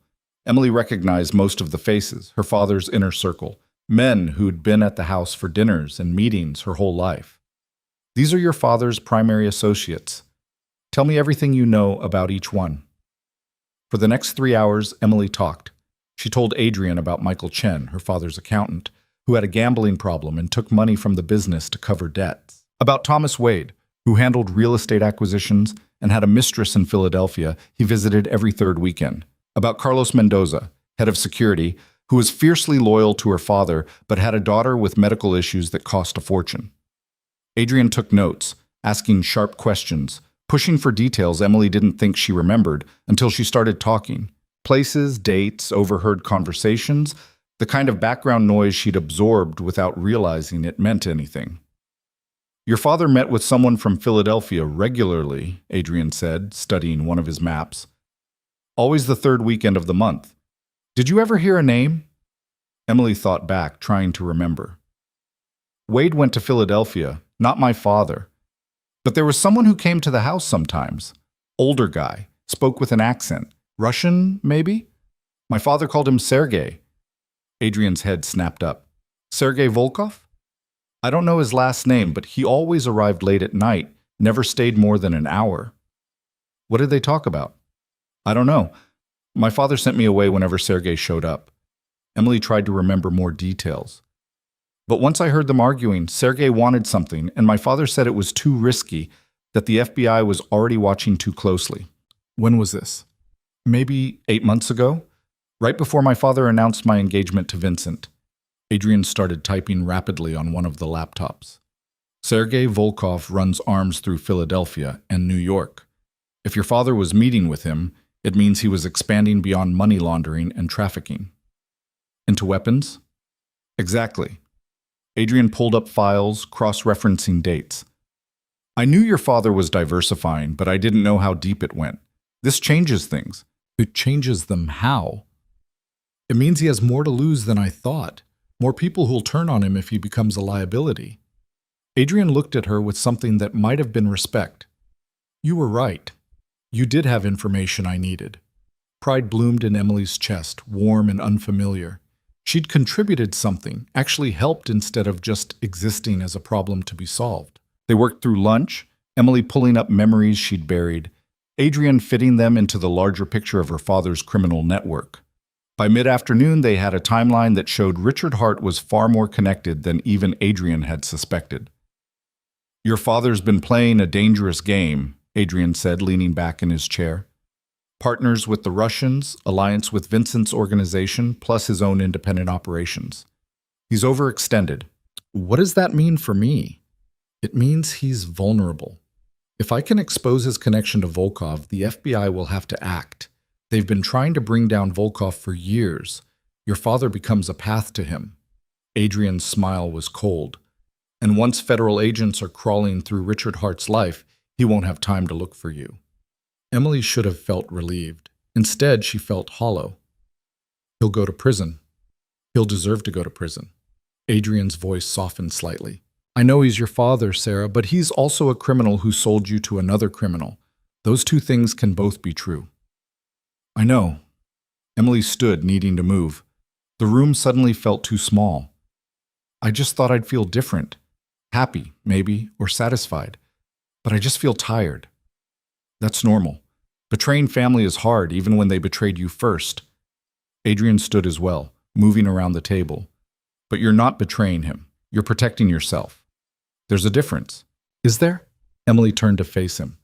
Emily recognized most of the faces, her father's inner circle, men who'd been at the house for dinners and meetings her whole life. These are your father's primary associates. Tell me everything you know about each one. For the next 3 hours, Emily talked. She told Adrian about Michael Chen, her father's accountant, who had a gambling problem and took money from the business to cover debts. About Thomas Wade, who handled real estate acquisitions and had a mistress in Philadelphia he visited every third weekend. About Carlos Mendoza, head of security, who was fiercely loyal to her father but had a daughter with medical issues that cost a fortune. Adrian took notes, asking sharp questions, pushing for details Emily didn't think she remembered until she started talking. Places, dates, overheard conversations, the kind of background noise she'd absorbed without realizing it meant anything. Your father met with someone from Philadelphia regularly, Adrian said, studying one of his maps. Always the third weekend of the month. Did you ever hear a name? Emily thought back, trying to remember. Wade went to Philadelphia, not my father. But there was someone who came to the house sometimes. Older guy, spoke with an accent. Russian, maybe? My father called him Sergei. Adrian's head snapped up. Sergei Volkov? I don't know his last name, but he always arrived late at night, never stayed more than an hour. What did they talk about? I don't know. My father sent me away whenever Sergei showed up. Emily tried to remember more details. But once I heard them arguing, Sergei wanted something, and my father said it was too risky, that the FBI was already watching too closely. When was this? Maybe 8 months ago? Right before my father announced my engagement to Vincent. Adrian started typing rapidly on one of the laptops. Sergei Volkov runs arms through Philadelphia and New York. If your father was meeting with him, it means he was expanding beyond money laundering and trafficking. Into weapons? Exactly. Adrian pulled up files, cross-referencing dates. I knew your father was diversifying, but I didn't know how deep it went. This changes things. It changes them how? It means he has more to lose than I thought. More people who'll turn on him if he becomes a liability. Adrian looked at her with something that might have been respect. You were right. You did have information I needed. Pride bloomed in Emily's chest, warm and unfamiliar. She'd contributed something, actually helped instead of just existing as a problem to be solved. They worked through lunch, Emily pulling up memories she'd buried, Adrian fitting them into the larger picture of her father's criminal network. By mid-afternoon, they had a timeline that showed Richard Hart was far more connected than even Adrian had suspected. Your father's been playing a dangerous game, Adrian said, leaning back in his chair. Partners with the Russians, alliance with Vincent's organization, plus his own independent operations. He's overextended. What does that mean for me? It means he's vulnerable. If I can expose his connection to Volkov, the FBI will have to act. They've been trying to bring down Volkov for years. Your father becomes a path to him. Adrian's smile was cold. And once federal agents are crawling through Richard Hart's life, he won't have time to look for you. Emily should have felt relieved. Instead, she felt hollow. He'll go to prison. He'll deserve to go to prison. Adrian's voice softened slightly. I know he's your father, Sarah, but he's also a criminal who sold you to another criminal. Those two things can both be true. I know. Emily stood, needing to move. The room suddenly felt too small. I just thought I'd feel different. Happy, maybe, or satisfied. But I just feel tired. That's normal. Betraying family is hard, even when they betrayed you first. Adrian stood as well, moving around the table. But you're not betraying him. You're protecting yourself. There's a difference. Is there? Emily turned to face him.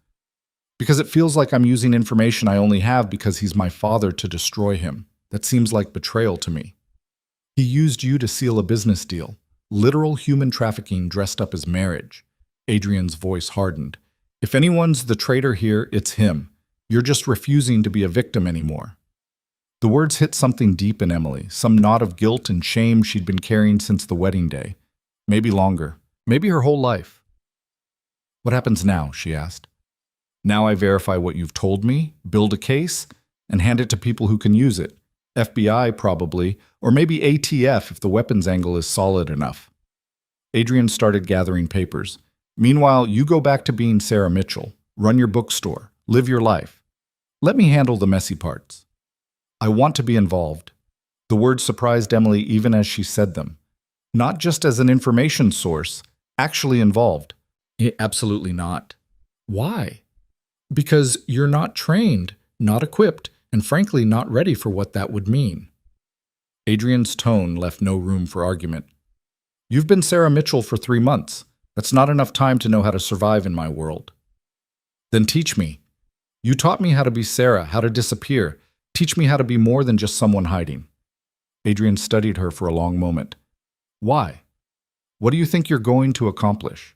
Because it feels like I'm using information I only have because he's my father to destroy him. That seems like betrayal to me. He used you to seal a business deal. Literal human trafficking dressed up as marriage. Adrian's voice hardened. If anyone's the traitor here, it's him. You're just refusing to be a victim anymore. The words hit something deep in Emily, some knot of guilt and shame she'd been carrying since the wedding day. Maybe longer. Maybe her whole life. What happens now? She asked. Now I verify what you've told me, build a case, and hand it to people who can use it. FBI, probably, or maybe ATF if the weapons angle is solid enough. Adrian started gathering papers. Meanwhile, you go back to being Sarah Mitchell. Run your bookstore. Live your life. Let me handle the messy parts. I want to be involved. The words surprised Emily even as she said them. Not just as an information source, actually involved. Absolutely not. Why? Because you're not trained, not equipped, and frankly not ready for what that would mean. Adrian's tone left no room for argument. You've been Sarah Mitchell for 3 months. That's not enough time to know how to survive in my world. Then teach me. You taught me how to be Sarah, how to disappear. Teach me how to be more than just someone hiding. Adrian studied her for a long moment. Why? What do you think you're going to accomplish?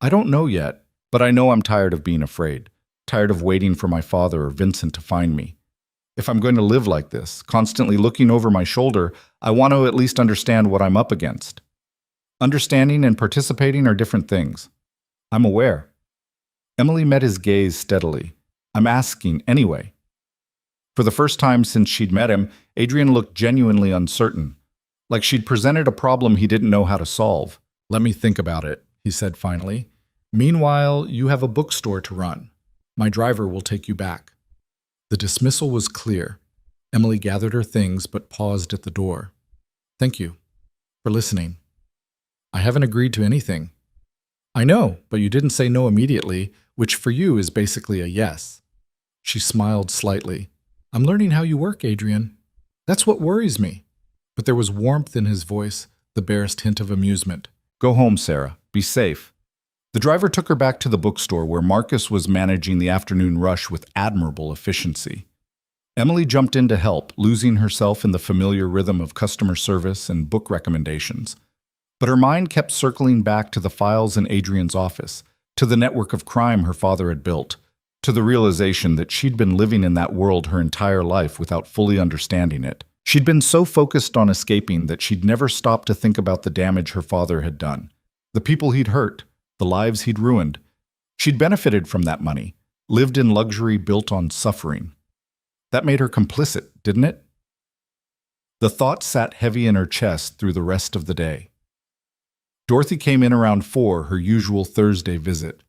I don't know yet, but I know I'm tired of being afraid, tired of waiting for my father or Vincent to find me. If I'm going to live like this, constantly looking over my shoulder, I want to at least understand what I'm up against. Understanding and participating are different things. I'm aware. Emily met his gaze steadily. I'm asking anyway. For the first time since she'd met him, Adrian looked genuinely uncertain, like she'd presented a problem he didn't know how to solve. Let me think about it, he said finally. Meanwhile, you have a bookstore to run. My driver will take you back. The dismissal was clear. Emily gathered her things but paused at the door. Thank you for listening. I haven't agreed to anything. I know, but you didn't say no immediately, which for you is basically a yes. She smiled slightly. I'm learning how you work, Adrian. That's what worries me. But there was warmth in his voice, the barest hint of amusement. Go home, Sarah. Be safe. The driver took her back to the bookstore where Marcus was managing the afternoon rush with admirable efficiency. Emily jumped in to help, losing herself in the familiar rhythm of customer service and book recommendations. But her mind kept circling back to the files in Adrian's office, to the network of crime her father had built, to the realization that she'd been living in that world her entire life without fully understanding it. She'd been so focused on escaping that she'd never stopped to think about the damage her father had done, the people he'd hurt, the lives he'd ruined. She'd benefited from that money, lived in luxury built on suffering. That made her complicit, didn't it? The thought sat heavy in her chest through the rest of the day. Dorothy came in around 4, her usual Thursday visit.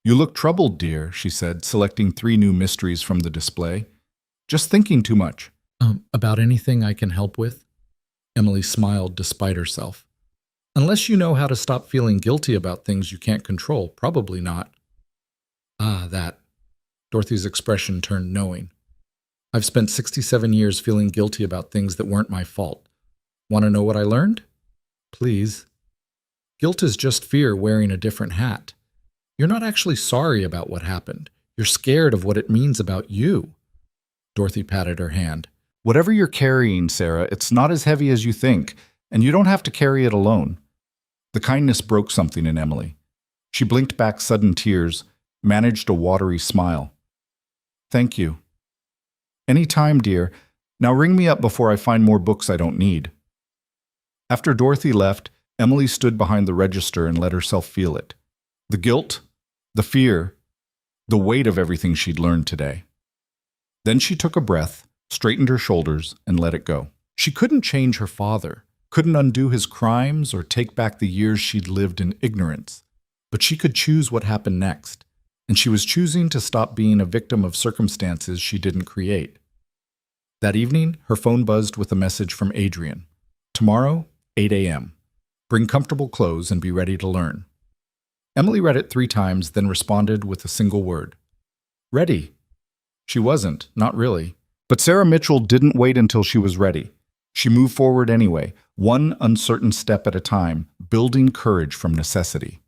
You look troubled, dear, she said, selecting 3 new mysteries from the display. Just thinking too much. About anything I can help with? Emily smiled despite herself. Unless you know how to stop feeling guilty about things you can't control, probably not. Ah, that. Dorothy's expression turned knowing. I've spent 67 years feeling guilty about things that weren't my fault. Want to know what I learned? Please. Guilt is just fear wearing a different hat. You're not actually sorry about what happened. You're scared of what it means about you. Dorothy patted her hand. Whatever you're carrying, Sarah, it's not as heavy as you think, and you don't have to carry it alone. The kindness broke something in Emily. She blinked back sudden tears, managed a watery smile. Thank you. Any time, dear. Now ring me up before I find more books I don't need. After Dorothy left, Emily stood behind the register and let herself feel it. The guilt, the fear, the weight of everything she'd learned today. Then she took a breath, straightened her shoulders, and let it go. She couldn't change her father, couldn't undo his crimes or take back the years she'd lived in ignorance. But she could choose what happened next, and she was choosing to stop being a victim of circumstances she didn't create. That evening, her phone buzzed with a message from Adrian. Tomorrow, 8 a.m. Bring comfortable clothes and be ready to learn. Emily read it 3 times, then responded with a single word. Ready. She wasn't, not really. But Sarah Mitchell didn't wait until she was ready. She moved forward anyway, one uncertain step at a time, building courage from necessity.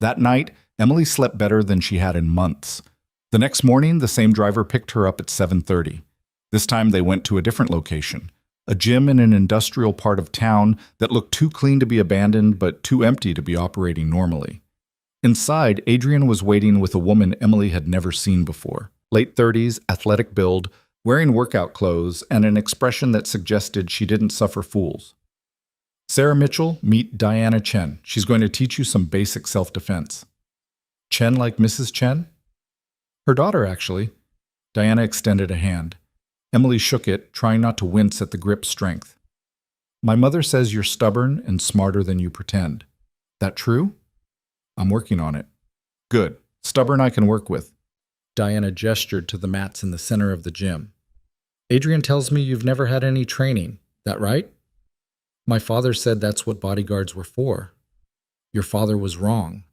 That night, Emily slept better than she had in months. The next morning, the same driver picked her up at 7:30. This time they went to a different location, a gym in an industrial part of town that looked too clean to be abandoned but too empty to be operating normally. Inside, Adrian was waiting with a woman Emily had never seen before. Late 30s, athletic build, wearing workout clothes, and an expression that suggested she didn't suffer fools. Sarah Mitchell, meet Diana Chen. She's going to teach you some basic self-defense. Chen like Mrs. Chen? Her daughter, actually. Diana extended a hand. Emily shook it, trying not to wince at the grip's strength. My mother says you're stubborn and smarter than you pretend. That true? I'm working on it. Good. Stubborn I can work with. Diana gestured to the mats in the center of the gym. Adrian tells me you've never had any training. That right? My father said that's what bodyguards were for. Your father was wrong.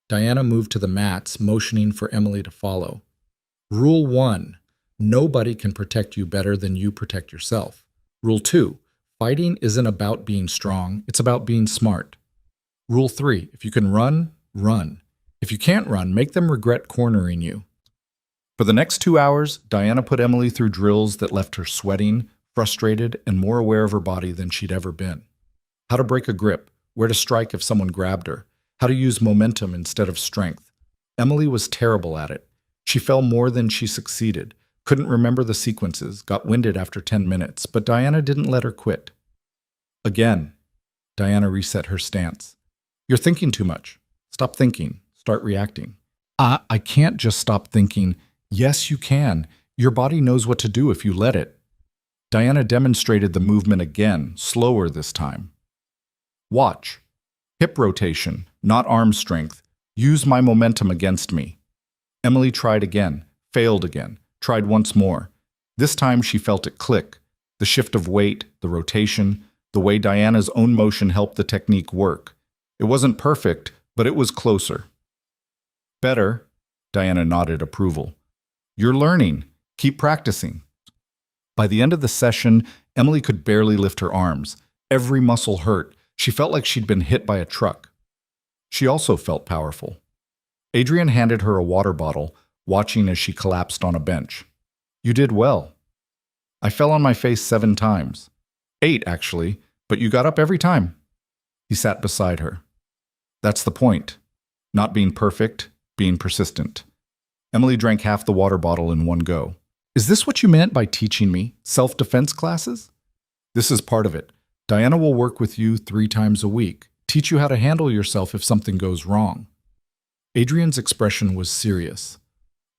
Diana moved to the mats, motioning for Emily to follow. Rule 1. Nobody can protect you better than you protect yourself. Rule 2. Fighting isn't about being strong, it's about being smart. Rule 3. If you can run, run. If you can't run, make them regret cornering you. For the next 2 hours, Diana put Emily through drills that left her sweating, frustrated, and more aware of her body than she'd ever been. How to break a grip, where to strike if someone grabbed her, how to use momentum instead of strength. Emily was terrible at it. She fell more than she succeeded, couldn't remember the sequences, got winded after 10 minutes, but Diana didn't let her quit. Again, Diana reset her stance. You're thinking too much. Stop thinking. Start reacting. I can't just stop thinking. Yes, you can. Your body knows what to do if you let it. Diana demonstrated the movement again, slower this time. Watch. Hip rotation, not arm strength. Use my momentum against me. Emily tried again, failed again, tried once more. This time she felt it click. The shift of weight, the rotation, the way Diana's own motion helped the technique work. It wasn't perfect, but it was closer. Better, Diana nodded approval. You're learning. Keep practicing. By the end of the session, Emily could barely lift her arms. Every muscle hurt. She felt like she'd been hit by a truck. She also felt powerful. Adrian handed her a water bottle, watching as she collapsed on a bench. You did well. I fell on my face 7 times. 8, actually, but you got up every time. He sat beside her. That's the point. Not being perfect, being persistent. Emily drank half the water bottle in one go. Is this what you meant by teaching me? Self-defense classes? This is part of it. Diana will work with you 3 times a week, teach you how to handle yourself if something goes wrong. Adrian's expression was serious.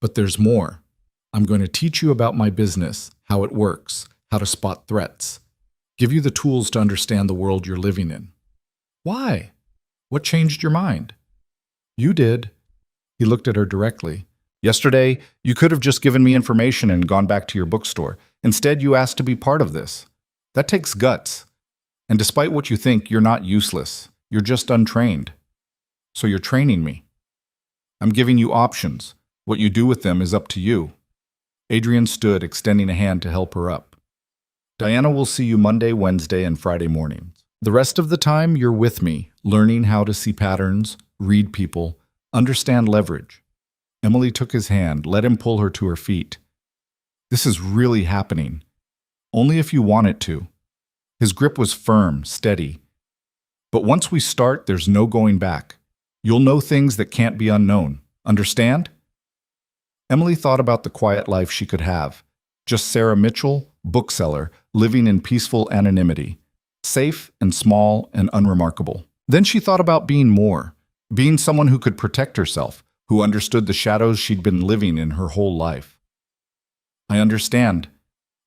But there's more. I'm going to teach you about my business, how it works, how to spot threats. Give you the tools to understand the world you're living in. Why? What changed your mind? You did. He looked at her directly. Yesterday, you could have just given me information and gone back to your bookstore. Instead, you asked to be part of this. That takes guts. And despite what you think, you're not useless. You're just untrained. So you're training me. I'm giving you options. What you do with them is up to you. Adrian stood, extending a hand to help her up. Diana will see you Monday, Wednesday, and Friday mornings. The rest of the time, you're with me, learning how to see patterns, read people, understand leverage. Emily took his hand, let him pull her to her feet. This is really happening. Only if you want it to. His grip was firm, steady. But once we start, there's no going back. You'll know things that can't be unknown. Understand? Emily thought about the quiet life she could have. Just Sarah Mitchell, bookseller, living in peaceful anonymity. Safe and small and unremarkable. Then she thought about being more. Being someone who could protect herself, who understood the shadows she'd been living in her whole life. I understand.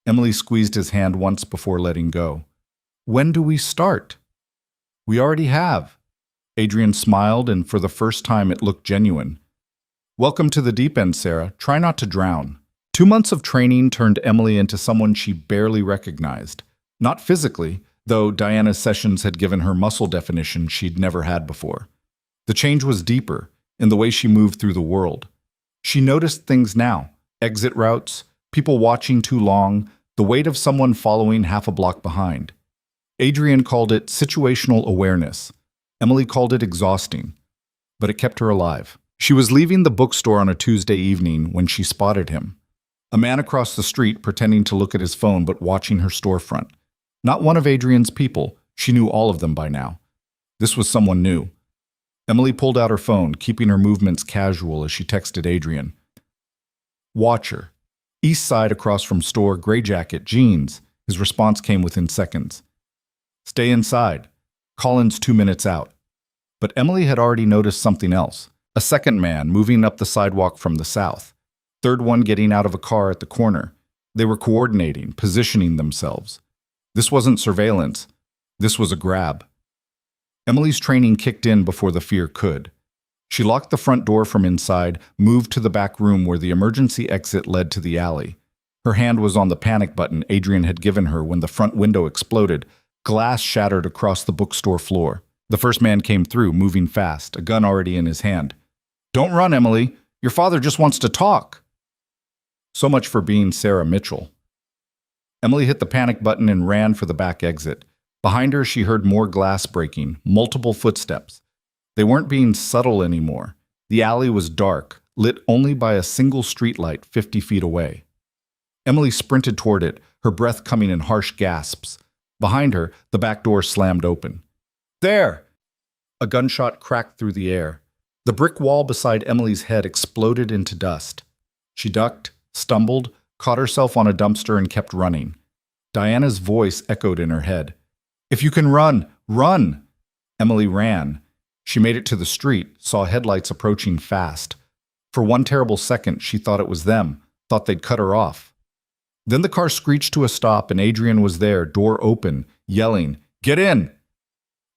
Emily squeezed his hand once before letting go. When do we start? We already have. Adrian smiled, and for the first time it looked genuine. Welcome to the deep end, Sarah. Try not to drown. 2 months of training turned Emily into someone she barely recognized. Not physically, though Diana's sessions had given her muscle definition she'd never had before. The change was deeper, in the way she moved through the world. She noticed things now, exit routes, people watching too long, the weight of someone following half a block behind. Adrian called it situational awareness. Emily called it exhausting, but it kept her alive. She was leaving the bookstore on a Tuesday evening when she spotted him. A man across the street pretending to look at his phone but watching her storefront. Not one of Adrian's people. She knew all of them by now. This was someone new. Emily pulled out her phone, keeping her movements casual as she texted Adrian. Watcher. East side across from store, gray jacket, jeans. His response came within seconds. Stay inside. Colin's 2 minutes out. But Emily had already noticed something else. A second man moving up the sidewalk from the south. Third one getting out of a car at the corner. They were coordinating, positioning themselves. This wasn't surveillance. This was a grab. Emily's training kicked in before the fear could. She locked the front door from inside, moved to the back room where the emergency exit led to the alley. Her hand was on the panic button Adrian had given her when the front window exploded. Glass shattered across the bookstore floor. The first man came through, moving fast, a gun already in his hand. Don't run, Emily. Your father just wants to talk. So much for being Sarah Mitchell. Emily hit the panic button and ran for the back exit. Behind her, she heard more glass breaking, multiple footsteps. They weren't being subtle anymore. The alley was dark, lit only by a single streetlight 50 feet away. Emily sprinted toward it, her breath coming in harsh gasps. Behind her, the back door slammed open. There! A gunshot cracked through the air. The brick wall beside Emily's head exploded into dust. She ducked, stumbled, caught herself on a dumpster and kept running. Diana's voice echoed in her head. If you can run, run! Emily ran. She made it to the street, saw headlights approaching fast. For one terrible second, she thought it was them, thought they'd cut her off. Then the car screeched to a stop and Adrian was there, door open, yelling, "Get in!"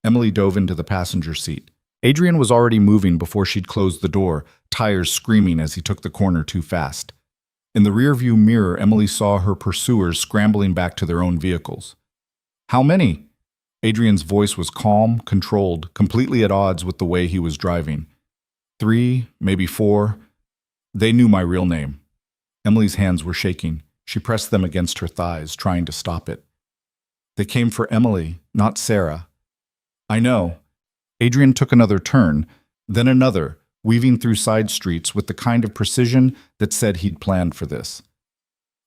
Emily dove into the passenger seat. Adrian was already moving before she'd closed the door, tires screaming as he took the corner too fast. In the rearview mirror, Emily saw her pursuers scrambling back to their own vehicles. How many? Adrian's voice was calm, controlled, completely at odds with the way he was driving. 3, maybe 4. They knew my real name. Emily's hands were shaking. She pressed them against her thighs, trying to stop it. They came for Emily, not Sarah. I know. Adrian took another turn, then another, weaving through side streets with the kind of precision that said he'd planned for this.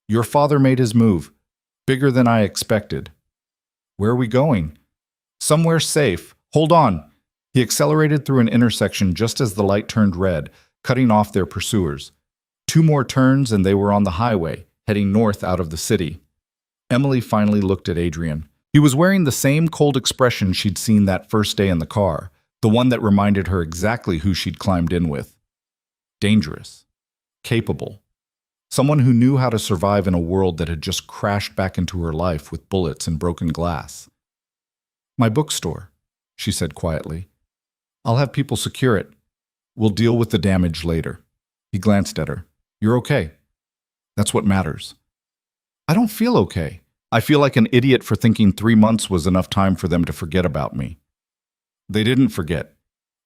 Your father made his move. Bigger than I expected. Where are we going? Somewhere safe. Hold on. He accelerated through an intersection just as the light turned red, cutting off their pursuers. 2 more turns and they were on the highway, heading north out of the city. Emily finally looked at Adrian. He was wearing the same cold expression she'd seen that first day in the car, the one that reminded her exactly who she'd climbed in with. Dangerous. Capable. Someone who knew how to survive in a world that had just crashed back into her life with bullets and broken glass. My bookstore, she said quietly. I'll have people secure it. We'll deal with the damage later. He glanced at her. You're okay. That's what matters. I don't feel okay. I feel like an idiot for thinking 3 months was enough time for them to forget about me. They didn't forget.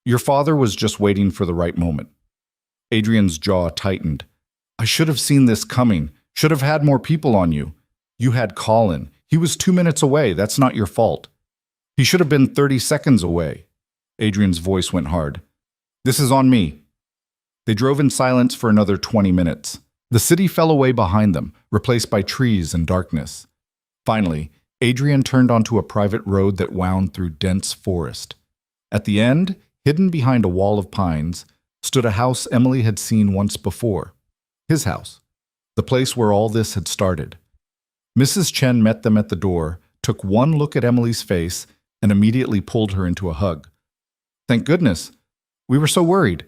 Your father was just waiting for the right moment. Adrian's jaw tightened. I should have seen this coming. Should have had more people on you. You had Colin. He was 2 minutes away. That's not your fault. He should have been 30 seconds away. Adrian's voice went hard. This is on me. They drove in silence for another 20 minutes. The city fell away behind them, replaced by trees and darkness. Finally, Adrian turned onto a private road that wound through dense forest. At the end, hidden behind a wall of pines, stood a house Emily had seen once before. His house. The place where all this had started. Mrs. Chen met them at the door, took one look at Emily's face, and immediately pulled her into a hug. Thank goodness. We were so worried.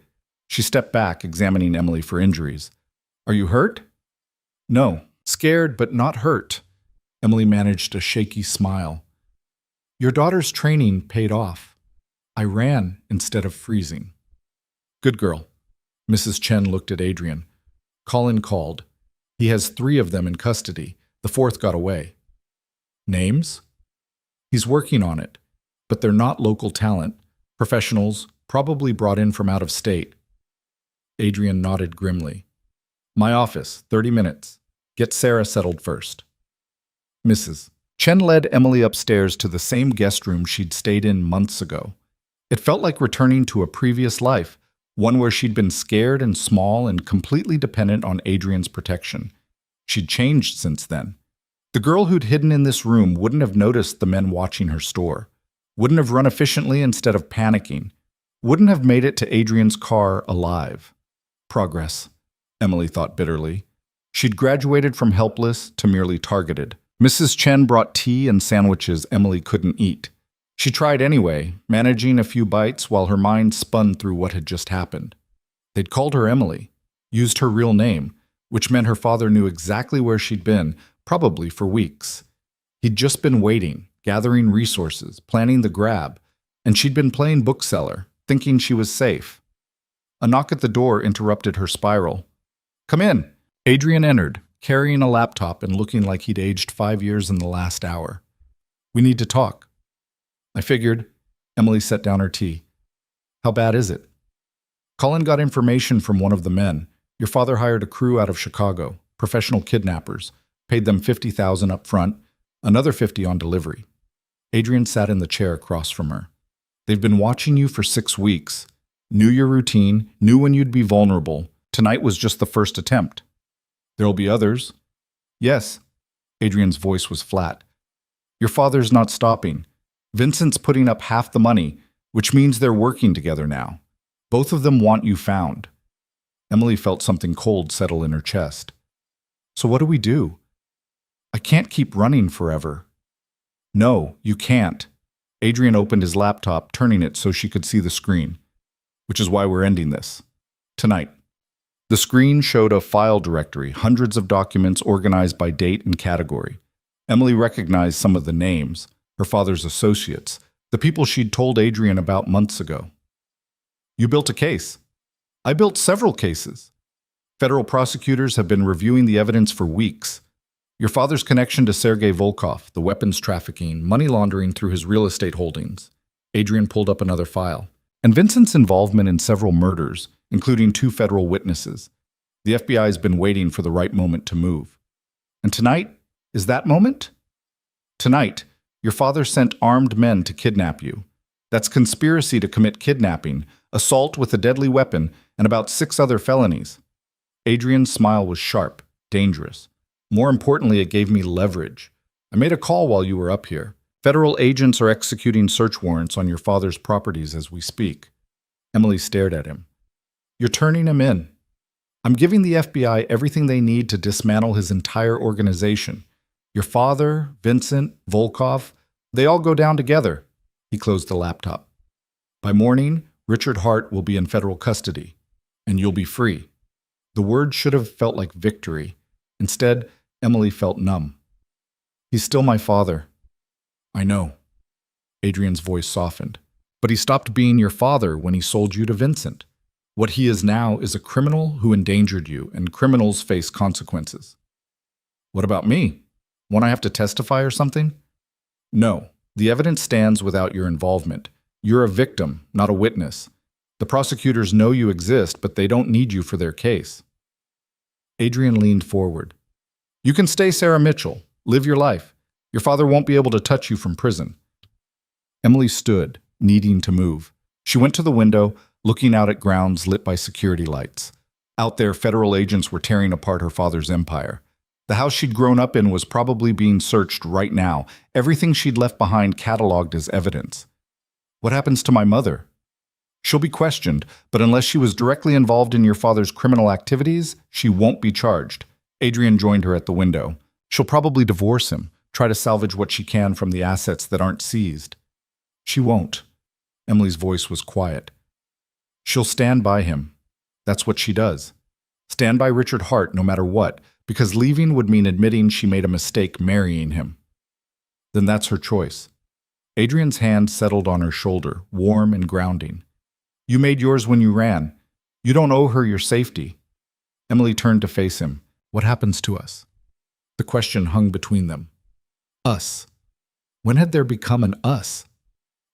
She stepped back, examining Emily for injuries. Are you hurt? No. Scared, but not hurt. Emily managed a shaky smile. Your daughter's training paid off. I ran instead of freezing. Good girl. Mrs. Chen looked at Adrian. Colin called. He has 3 of them in custody. The 4th got away. Names? He's working on it, but they're not local talent. Professionals, probably brought in from out of state. Adrian nodded grimly. My office, 30 minutes. Get Sarah settled first. Mrs. Chen led Emily upstairs to the same guest room she'd stayed in months ago. It felt like returning to a previous life, one where she'd been scared and small and completely dependent on Adrian's protection. She'd changed since then. The girl who'd hidden in this room wouldn't have noticed the men watching her store, wouldn't have run efficiently instead of panicking, wouldn't have made it to Adrian's car alive. Progress, Emily thought bitterly. She'd graduated from helpless to merely targeted. Mrs. Chen brought tea and sandwiches Emily couldn't eat. She tried anyway, managing a few bites while her mind spun through what had just happened. They'd called her Emily, used her real name, which meant her father knew exactly where she'd been, probably for weeks. He'd just been waiting, gathering resources, planning the grab, and she'd been playing bookseller, thinking she was safe. A knock at the door interrupted her spiral. Come in. Adrian entered, carrying a laptop and looking like he'd aged 5 years in the last hour. We need to talk. I figured. Emily set down her tea. How bad is it? Colin got information from one of the men. Your father hired a crew out of Chicago, professional kidnappers, paid them $50,000 up front, another $50,000 on delivery. Adrian sat in the chair across from her. They've been watching you for 6 weeks. Knew your routine, knew when you'd be vulnerable. Tonight was just the first attempt. There'll be others. Yes. Adrian's voice was flat. Your father's not stopping. Vincent's putting up half the money, which means they're working together now. Both of them want you found. Emily felt something cold settle in her chest. So what do we do? I can't keep running forever. No, you can't. Adrian opened his laptop, turning it so she could see the screen, which is why we're ending this. Tonight. The screen showed a file directory, hundreds of documents organized by date and category. Emily recognized some of the names, her father's associates, the people she'd told Adrian about months ago. You built a case. I built several cases. Federal prosecutors have been reviewing the evidence for weeks. Your father's connection to Sergei Volkov, the weapons trafficking, money laundering through his real estate holdings. Adrian pulled up another file. And Vincent's involvement in several murders, including 2 federal witnesses. The FBI has been waiting for the right moment to move. And tonight is that moment? Tonight, your father sent armed men to kidnap you. That's conspiracy to commit kidnapping, assault with a deadly weapon, and about 6 other felonies. Adrian's smile was sharp, dangerous. More importantly, it gave me leverage. I made a call while you were up here. Federal agents are executing search warrants on your father's properties as we speak. Emily stared at him. You're turning him in. I'm giving the FBI everything they need to dismantle his entire organization. Your father, Vincent, Volkov, they all go down together. He closed the laptop. By morning, Richard Hart will be in federal custody, and you'll be free. The word should have felt like victory. Instead, Emily felt numb. He's still my father. I know. Adrian's voice softened. But he stopped being your father when he sold you to Vincent. What he is now is a criminal who endangered you, and criminals face consequences. What about me? Won't I have to testify or something? No. The evidence stands without your involvement. You're a victim, not a witness. The prosecutors know you exist, but they don't need you for their case. Adrian leaned forward. You can stay Sarah Mitchell. Live your life. Your father won't be able to touch you from prison. Emily stood, needing to move. She went to the window, looking out at grounds lit by security lights. Out there, federal agents were tearing apart her father's empire. The house she'd grown up in was probably being searched right now, everything she'd left behind cataloged as evidence. What happens to my mother? She'll be questioned, but unless she was directly involved in your father's criminal activities, she won't be charged. Adrian joined her at the window. She'll probably divorce him, try to salvage what she can from the assets that aren't seized. She won't. Emily's voice was quiet. She'll stand by him. That's what she does. Stand by Richard Hart no matter what, because leaving would mean admitting she made a mistake marrying him. Then that's her choice. Adrian's hand settled on her shoulder, warm and grounding. You made yours when you ran. You don't owe her your safety. Emily turned to face him. What happens to us? The question hung between them. Us. When had there become an us?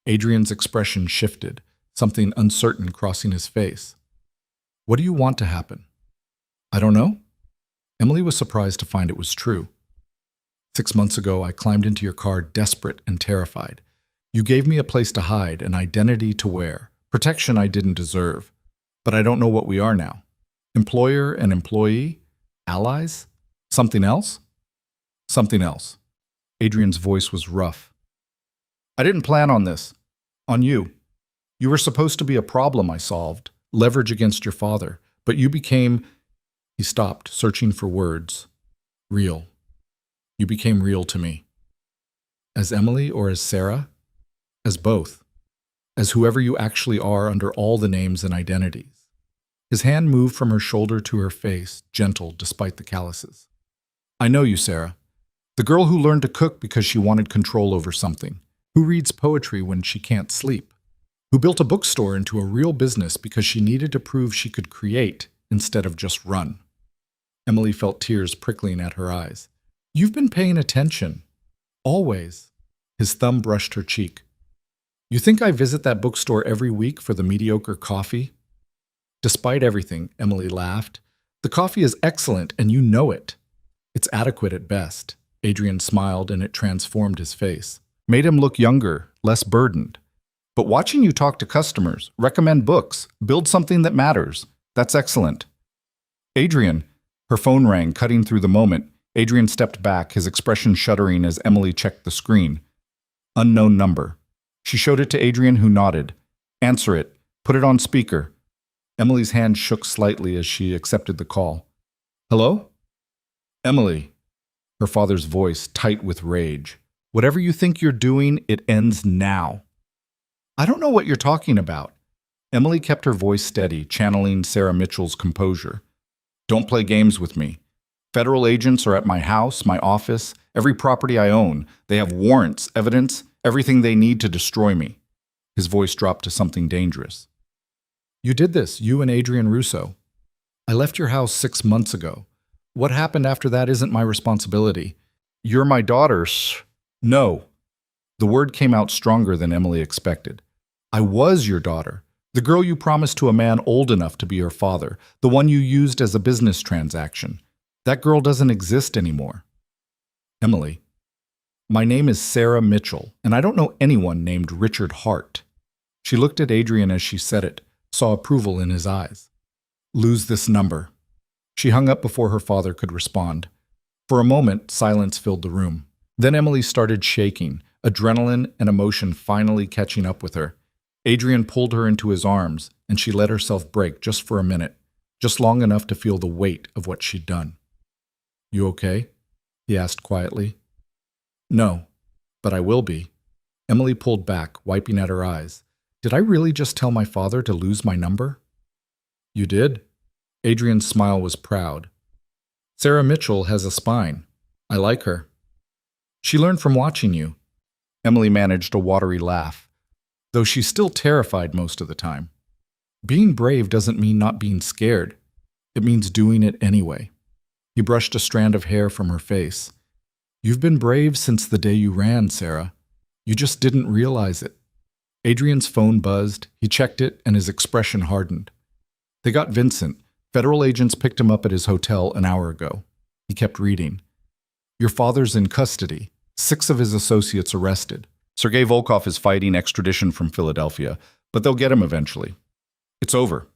Adrian's expression shifted, something uncertain crossing his face. What do you want to happen? I don't know. Emily was surprised to find it was true. 6 months ago, I climbed into your car desperate and terrified. You gave me a place to hide, an identity to wear, protection I didn't deserve. But I don't know what we are now. Employer and employee? Allies? Something else? Something else. Adrian's voice was rough. I didn't plan on this. On you. You were supposed to be a problem I solved, leverage against your father, but you became... He stopped, searching for words. Real. You became real to me. As Emily or as Sarah? As both. As whoever you actually are under all the names and identities. His hand moved from her shoulder to her face, gentle despite the calluses. I know you, Sarah. The girl who learned to cook because she wanted control over something. Who reads poetry when she can't sleep. Who built a bookstore into a real business because she needed to prove she could create instead of just run. Emily felt tears prickling at her eyes. You've been paying attention. Always. His thumb brushed her cheek. You think I visit that bookstore every week for the mediocre coffee? Despite everything, Emily laughed. The coffee is excellent and you know it. It's adequate at best. Adrian smiled and it transformed his face. Made him look younger, less burdened. But watching you talk to customers, recommend books, build something that matters, that's excellent. Adrian, her phone rang, cutting through the moment. Adrian stepped back, his expression shuddering as Emily checked the screen. Unknown number. She showed it to Adrian, who nodded. Answer it. Put it on speaker. Emily's hand shook slightly as she accepted the call. Hello? Emily. Her father's voice tight with rage. Whatever you think you're doing, it ends now. I don't know what you're talking about. Emily kept her voice steady, channeling Sarah Mitchell's composure. Don't play games with me. Federal agents are at my house, my office, every property I own. They have warrants, evidence, everything they need to destroy me. His voice dropped to something dangerous. You did this, you and Adrian Russo. I left your house 6 months ago. What happened after that isn't my responsibility. You're my daughter's. No. The word came out stronger than Emily expected. I was your daughter. The girl you promised to a man old enough to be your father. The one you used as a business transaction. That girl doesn't exist anymore. Emily. My name is Sarah Mitchell, and I don't know anyone named Richard Hart. She looked at Adrian as she said it, saw approval in his eyes. Lose this number. She hung up before her father could respond. For a moment, silence filled the room. Then Emily started shaking, adrenaline and emotion finally catching up with her. Adrian pulled her into his arms, and she let herself break just for a minute, just long enough to feel the weight of what she'd done. You okay? He asked quietly. No, but I will be. Emily pulled back, wiping at her eyes. Did I really just tell my father to lose my number? You did? Adrian's smile was proud. Sarah Mitchell has a spine. I like her. She learned from watching you. Emily managed a watery laugh, though she's still terrified most of the time. Being brave doesn't mean not being scared. It means doing it anyway. He brushed a strand of hair from her face. You've been brave since the day you ran, Sarah. You just didn't realize it. Adrian's phone buzzed. He checked it, and his expression hardened. They got Vincent. Federal agents picked him up at his hotel an hour ago. He kept reading. Your father's in custody. 6 of his associates arrested. Sergei Volkov is fighting extradition from Philadelphia, but they'll get him eventually. It's over.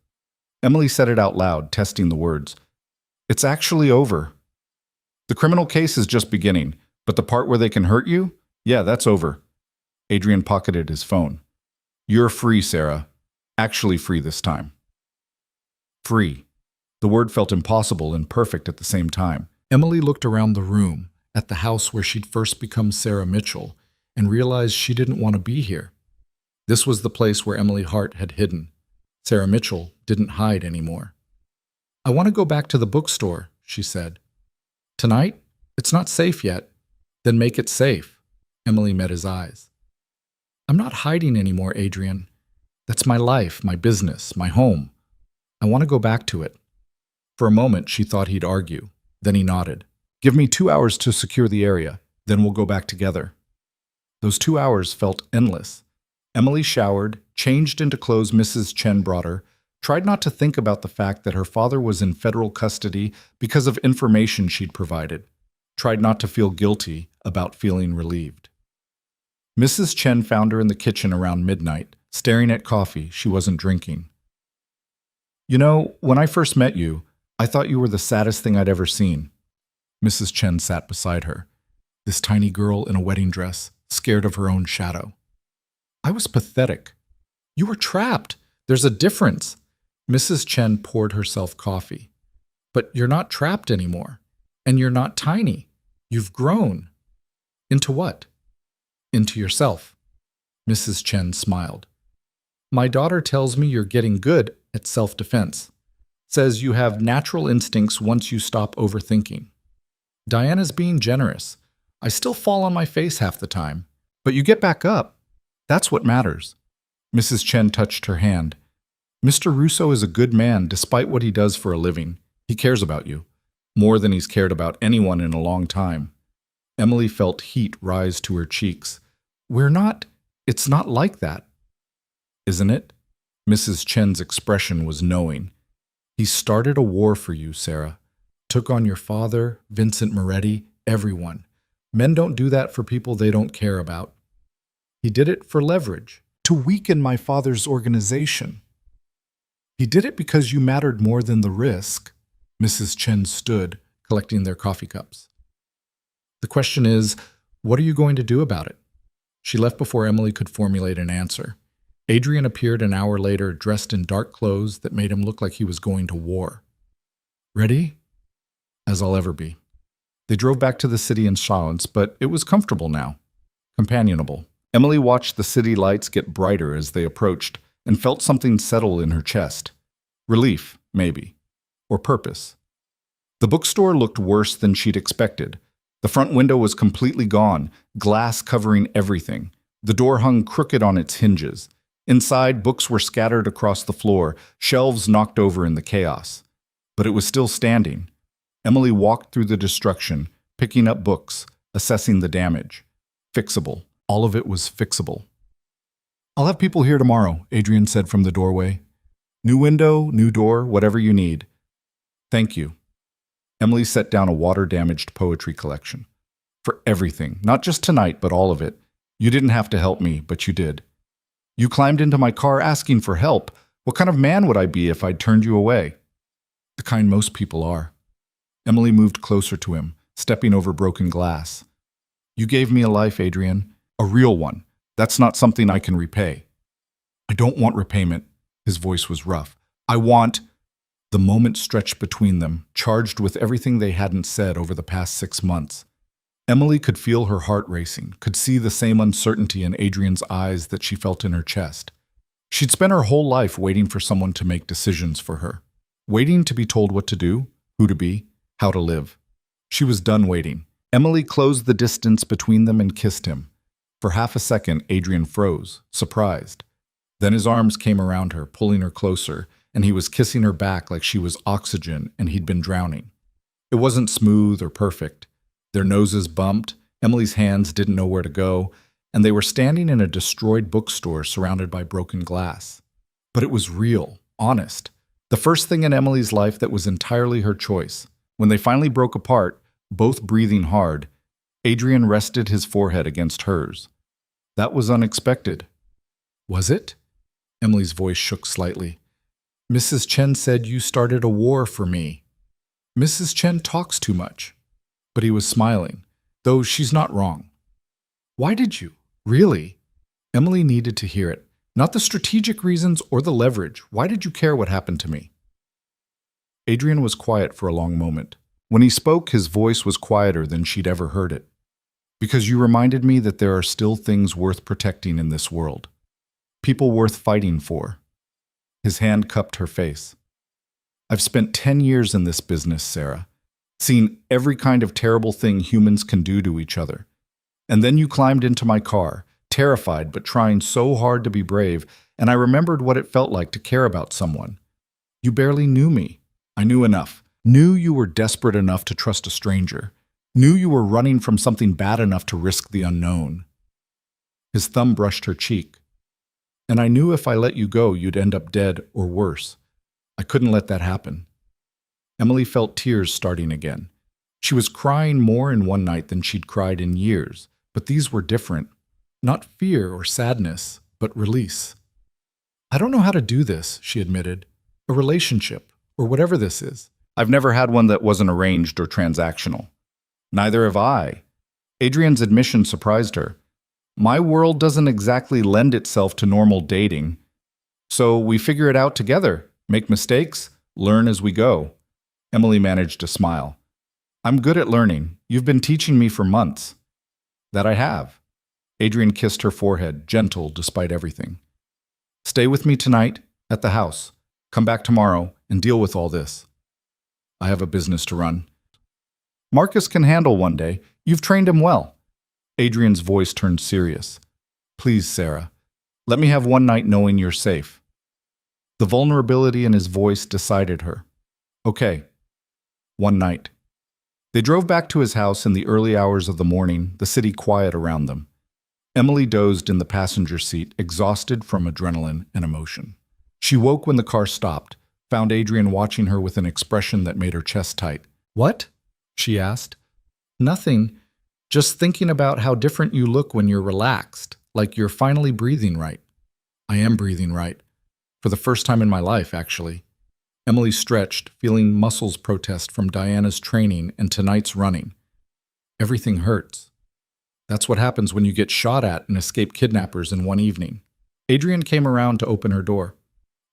Emily said it out loud, testing the words. It's actually over. The criminal case is just beginning, but the part where they can hurt you? Yeah, that's over. Adrian pocketed his phone. You're free, Sarah. Actually free this time. Free. The word felt impossible and perfect at the same time. Emily looked around the room, at the house where she'd first become Sarah Mitchell, and realized she didn't want to be here. This was the place where Emily Hart had hidden. Sarah Mitchell didn't hide anymore. I want to go back to the bookstore, she said. Tonight? It's not safe yet. Then make it safe. Emily met his eyes. I'm not hiding anymore, Adrian. That's my life, my business, my home. I want to go back to it. For a moment, she thought he'd argue. Then he nodded. Give me 2 hours to secure the area. Then we'll go back together. Those 2 hours felt endless. Emily showered, changed into clothes Mrs. Chen brought her, tried not to think about the fact that her father was in federal custody because of information she'd provided, tried not to feel guilty about feeling relieved. Mrs. Chen found her in the kitchen around midnight, staring at coffee she wasn't drinking. You know, when I first met you, I thought you were the saddest thing I'd ever seen. Mrs. Chen sat beside her, this tiny girl in a wedding dress, scared of her own shadow. I was pathetic. You were trapped. There's a difference. Mrs. Chen poured herself coffee. But you're not trapped anymore. And you're not tiny. You've grown. Into what? Into yourself. Mrs. Chen smiled. My daughter tells me you're getting good at self-defense. Says you have natural instincts once you stop overthinking. Diana's being generous. I still fall on my face half the time. But you get back up. That's what matters. Mrs. Chen touched her hand. Mr. Russo is a good man despite what he does for a living. He cares about you. More than he's cared about anyone in a long time. Emily felt heat rise to her cheeks. It's not like that. Isn't it? Mrs. Chen's expression was knowing. He started a war for you, Sarah. Took on your father, Vincent Moretti, everyone. Men don't do that for people they don't care about. He did it for leverage. to weaken my father's organization. He did it because you mattered more than the risk. Mrs. Chen stood, collecting their coffee cups. The question is, what are you going to do about it? She left before Emily could formulate an answer. Adrian appeared an hour later, dressed in dark clothes that made him look like he was going to war. Ready? As I'll ever be. They drove back to the city in silence, but it was comfortable now. Companionable. Emily watched the city lights get brighter as they approached and felt something settle in her chest. Relief, maybe. Or purpose. The bookstore looked worse than she'd expected. The front window was completely gone, glass covering everything. The door hung crooked on its hinges. Inside, books were scattered across the floor, shelves knocked over in the chaos. But it was still standing. Emily walked through the destruction, picking up books, assessing the damage. Fixable. All of it was fixable. I'll have people here tomorrow, Adrian said from the doorway. New window, new door, whatever you need. Thank you. Emily set down a water-damaged poetry collection. For everything, not just tonight, but all of it. You didn't have to help me, but you did. You climbed into my car asking for help. What kind of man would I be if I'd turned you away? The kind most people are. Emily moved closer to him, stepping over broken glass. You gave me a life, Adrian. A real one. That's not something I can repay. I don't want repayment. His voice was rough. I want... The moment stretched between them, charged with everything they hadn't said over the past 6 months. Emily could feel her heart racing, could see the same uncertainty in Adrian's eyes that she felt in her chest. She'd spent her whole life waiting for someone to make decisions for her. Waiting to be told what to do, who to be, how to live. She was done waiting. Emily closed the distance between them and kissed him. For half a second, Adrian froze, surprised. Then his arms came around her, pulling her closer, and he was kissing her back like she was oxygen and he'd been drowning. It wasn't smooth or perfect. Their noses bumped, Emily's hands didn't know where to go, and they were standing in a destroyed bookstore surrounded by broken glass. But it was real, honest. The first thing in Emily's life that was entirely her choice. When they finally broke apart, both breathing hard, Adrian rested his forehead against hers. That was unexpected. Was it? Emily's voice shook slightly. Mrs. Chen said you started a war for me. Mrs. Chen talks too much. But he was smiling, though she's not wrong. Why did you? Really? Emily needed to hear it. Not the strategic reasons or the leverage. Why did you care what happened to me? Adrian was quiet for a long moment. When he spoke, his voice was quieter than she'd ever heard it. Because you reminded me that there are still things worth protecting in this world. People worth fighting for. His hand cupped her face. I've spent 10 years in this business, Sarah. Seen every kind of terrible thing humans can do to each other. And then you climbed into my car, terrified but trying so hard to be brave, and I remembered what it felt like to care about someone. You barely knew me. I knew enough. Knew you were desperate enough to trust a stranger. Knew you were running from something bad enough to risk the unknown. His thumb brushed her cheek. And I knew if I let you go, you'd end up dead or worse. I couldn't let that happen. Emily felt tears starting again. She was crying more in one night than she'd cried in years, but these were different. Not fear or sadness, but release. I don't know how to do this, she admitted. A relationship, or whatever this is. I've never had one that wasn't arranged or transactional. Neither have I. Adrian's admission surprised her. My world doesn't exactly lend itself to normal dating. So we figure it out together, make mistakes, learn as we go. Emily managed to smile. I'm good at learning. You've been teaching me for months. That I have. Adrian kissed her forehead, gentle despite everything. Stay with me tonight at the house. Come back tomorrow and deal with all this. I have a business to run. Marcus can handle one day. You've trained him well. Adrian's voice turned serious. Please, Sarah, let me have one night knowing you're safe. The vulnerability in his voice decided her. Okay, one night. They drove back to his house in the early hours of the morning, the city quiet around them. Emily dozed in the passenger seat, exhausted from adrenaline and emotion. She woke when the car stopped, found Adrian watching her with an expression that made her chest tight. What? She asked. Nothing. Just thinking about how different you look when you're relaxed, like you're finally breathing right. I am breathing right. For the first time in my life, actually. Emily stretched, feeling muscles protest from Diana's training and tonight's running. Everything hurts. That's what happens when you get shot at and escape kidnappers in one evening. Adrian came around to open her door.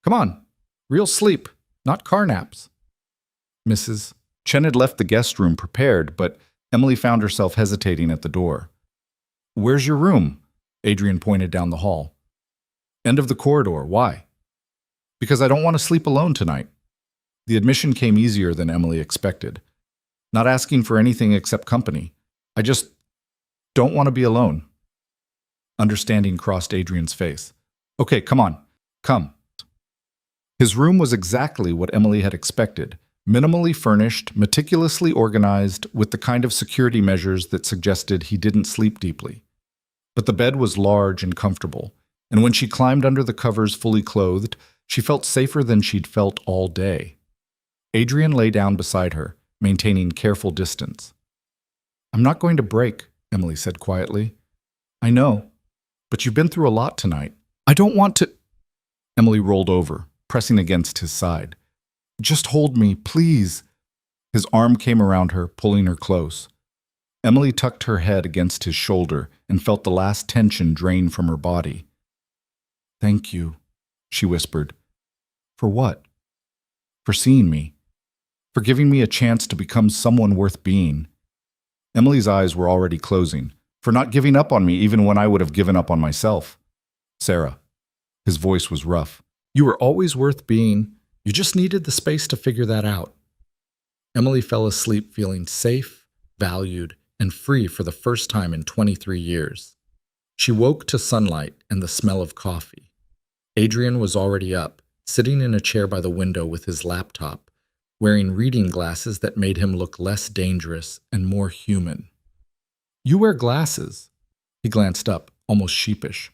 Come on, real sleep, not car naps. Mrs. Chen had left the guest room prepared, but Emily found herself hesitating at the door. Where's your room? Adrian pointed down the hall. End of the corridor. Why? Because I don't want to sleep alone tonight. The admission came easier than Emily expected. Not asking for anything except company. I just don't want to be alone. Understanding crossed Adrian's face. Okay, come on. Come. His room was exactly what Emily had expected. Minimally furnished, meticulously organized, with the kind of security measures that suggested he didn't sleep deeply. But the bed was large and comfortable, and when she climbed under the covers fully clothed, she felt safer than she'd felt all day. Adrian lay down beside her, maintaining careful distance. I'm not going to break, Emily said quietly. I know, but you've been through a lot tonight. I don't want to... Emily rolled over, pressing against his side. Just hold me, please. His arm came around her, pulling her close. Emily tucked her head against his shoulder and felt the last tension drain from her body. Thank you, she whispered. For what? For seeing me. For giving me a chance to become someone worth being. Emily's eyes were already closing. For not giving up on me even when I would have given up on myself. Sarah. His voice was rough. You were always worth being. You just needed the space to figure that out. Emily fell asleep feeling safe, valued, and free for the first time in 23 years. She woke to sunlight and the smell of coffee. Adrian was already up, sitting in a chair by the window with his laptop, wearing reading glasses that made him look less dangerous and more human. You wear glasses. He glanced up, almost sheepish.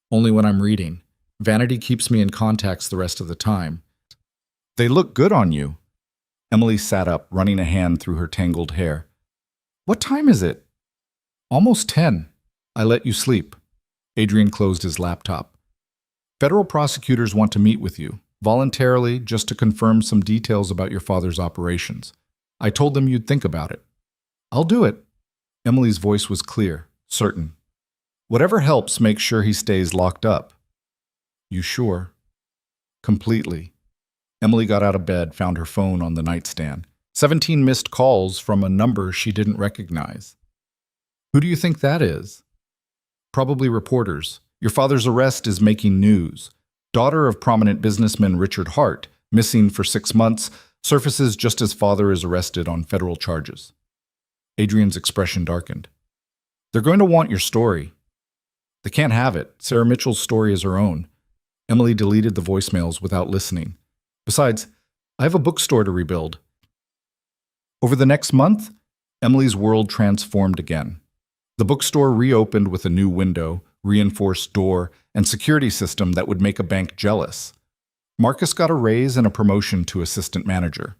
Only when I'm reading. Vanity keeps me in contacts the rest of the time. They look good on you. Emily sat up, running a hand through her tangled hair. What time is it? Almost 10. I let you sleep. Adrian closed his laptop. Federal prosecutors want to meet with you, voluntarily, just to confirm some details about your father's operations. I told them you'd think about it. I'll do it. Emily's voice was clear, certain. Whatever helps make sure he stays locked up. You sure? Completely. Emily got out of bed, found her phone on the nightstand. 17 missed calls from a number she didn't recognize. Who do you think that is? Probably reporters. Your father's arrest is making news. Daughter of prominent businessman Richard Hart, missing for 6 months, surfaces just as father is arrested on federal charges. Adrian's expression darkened. They're going to want your story. They can't have it. Sarah Mitchell's story is her own. Emily deleted the voicemails without listening. Besides, I have a bookstore to rebuild. Over the next month, Emily's world transformed again. The bookstore reopened with a new window, reinforced door, and security system that would make a bank jealous. Marcus got a raise and a promotion to assistant manager.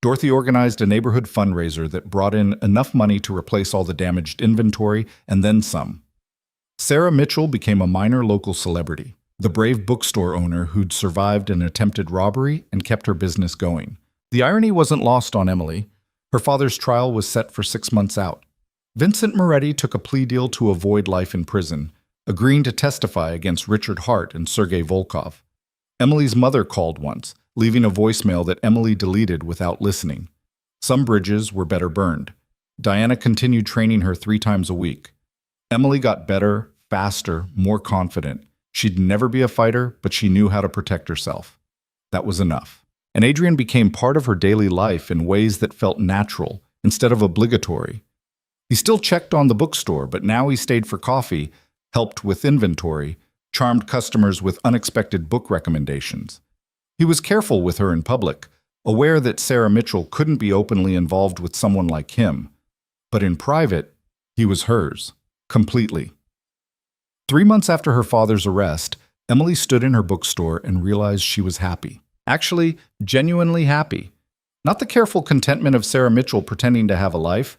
Dorothy organized a neighborhood fundraiser that brought in enough money to replace all the damaged inventory and then some. Sarah Mitchell became a minor local celebrity, the brave bookstore owner who'd survived an attempted robbery and kept her business going. The irony wasn't lost on Emily. Her father's trial was set for 6 months out. Vincent Moretti took a plea deal to avoid life in prison, agreeing to testify against Richard Hart and Sergei Volkov. Emily's mother called once, leaving a voicemail that Emily deleted without listening. Some bridges were better burned. Diana continued training her 3 times a week. Emily got better, faster, more confident. She'd never be a fighter, but she knew how to protect herself. That was enough. And Adrian became part of her daily life in ways that felt natural, instead of obligatory. He still checked on the bookstore, but now he stayed for coffee, helped with inventory, charmed customers with unexpected book recommendations. He was careful with her in public, aware that Sarah Mitchell couldn't be openly involved with someone like him. But in private, he was hers, completely. 3 months after her father's arrest, Emily stood in her bookstore and realized she was happy. Actually, genuinely happy. Not the careful contentment of Sarah Mitchell pretending to have a life,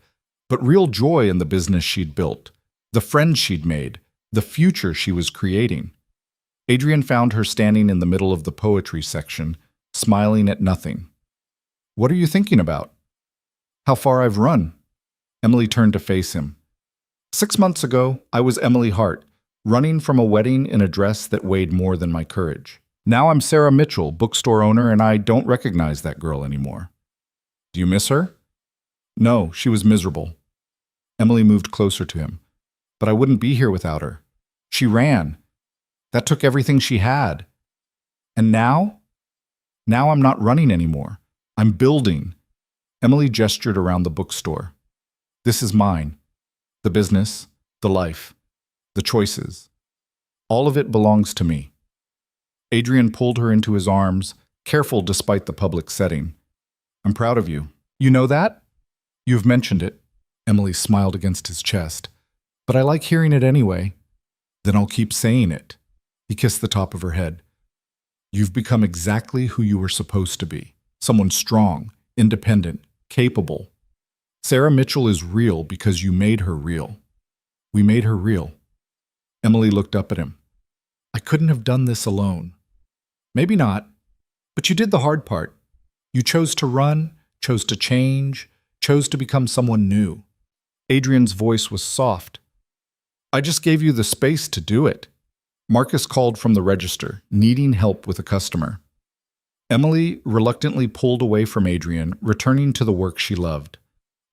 but real joy in the business she'd built, the friends she'd made, the future she was creating. Adrian found her standing in the middle of the poetry section, smiling at nothing. What are you thinking about? How far I've run. Emily turned to face him. 6 months ago, I was Emily Hart, running from a wedding in a dress that weighed more than my courage. Now I'm Sarah Mitchell, bookstore owner, and I don't recognize that girl anymore. Do you miss her? No, she was miserable. Emily moved closer to him. But I wouldn't be here without her. She ran. That took everything she had. And now? Now I'm not running anymore. I'm building. Emily gestured around the bookstore. This is mine. The business, the life, the choices. All of it belongs to me. Adrian pulled her into his arms, careful despite the public setting. I'm proud of you. You know that? You've mentioned it. Emily smiled against his chest. But I like hearing it anyway. Then I'll keep saying it. He kissed the top of her head. You've become exactly who you were supposed to be. Someone strong, independent, capable. Sarah Mitchell is real because you made her real. We made her real. Emily looked up at him. I couldn't have done this alone. Maybe not, but you did the hard part. You chose to run, chose to change, chose to become someone new. Adrian's voice was soft. I just gave you the space to do it. Marcus called from the register, needing help with a customer. Emily reluctantly pulled away from Adrian, returning to the work she loved.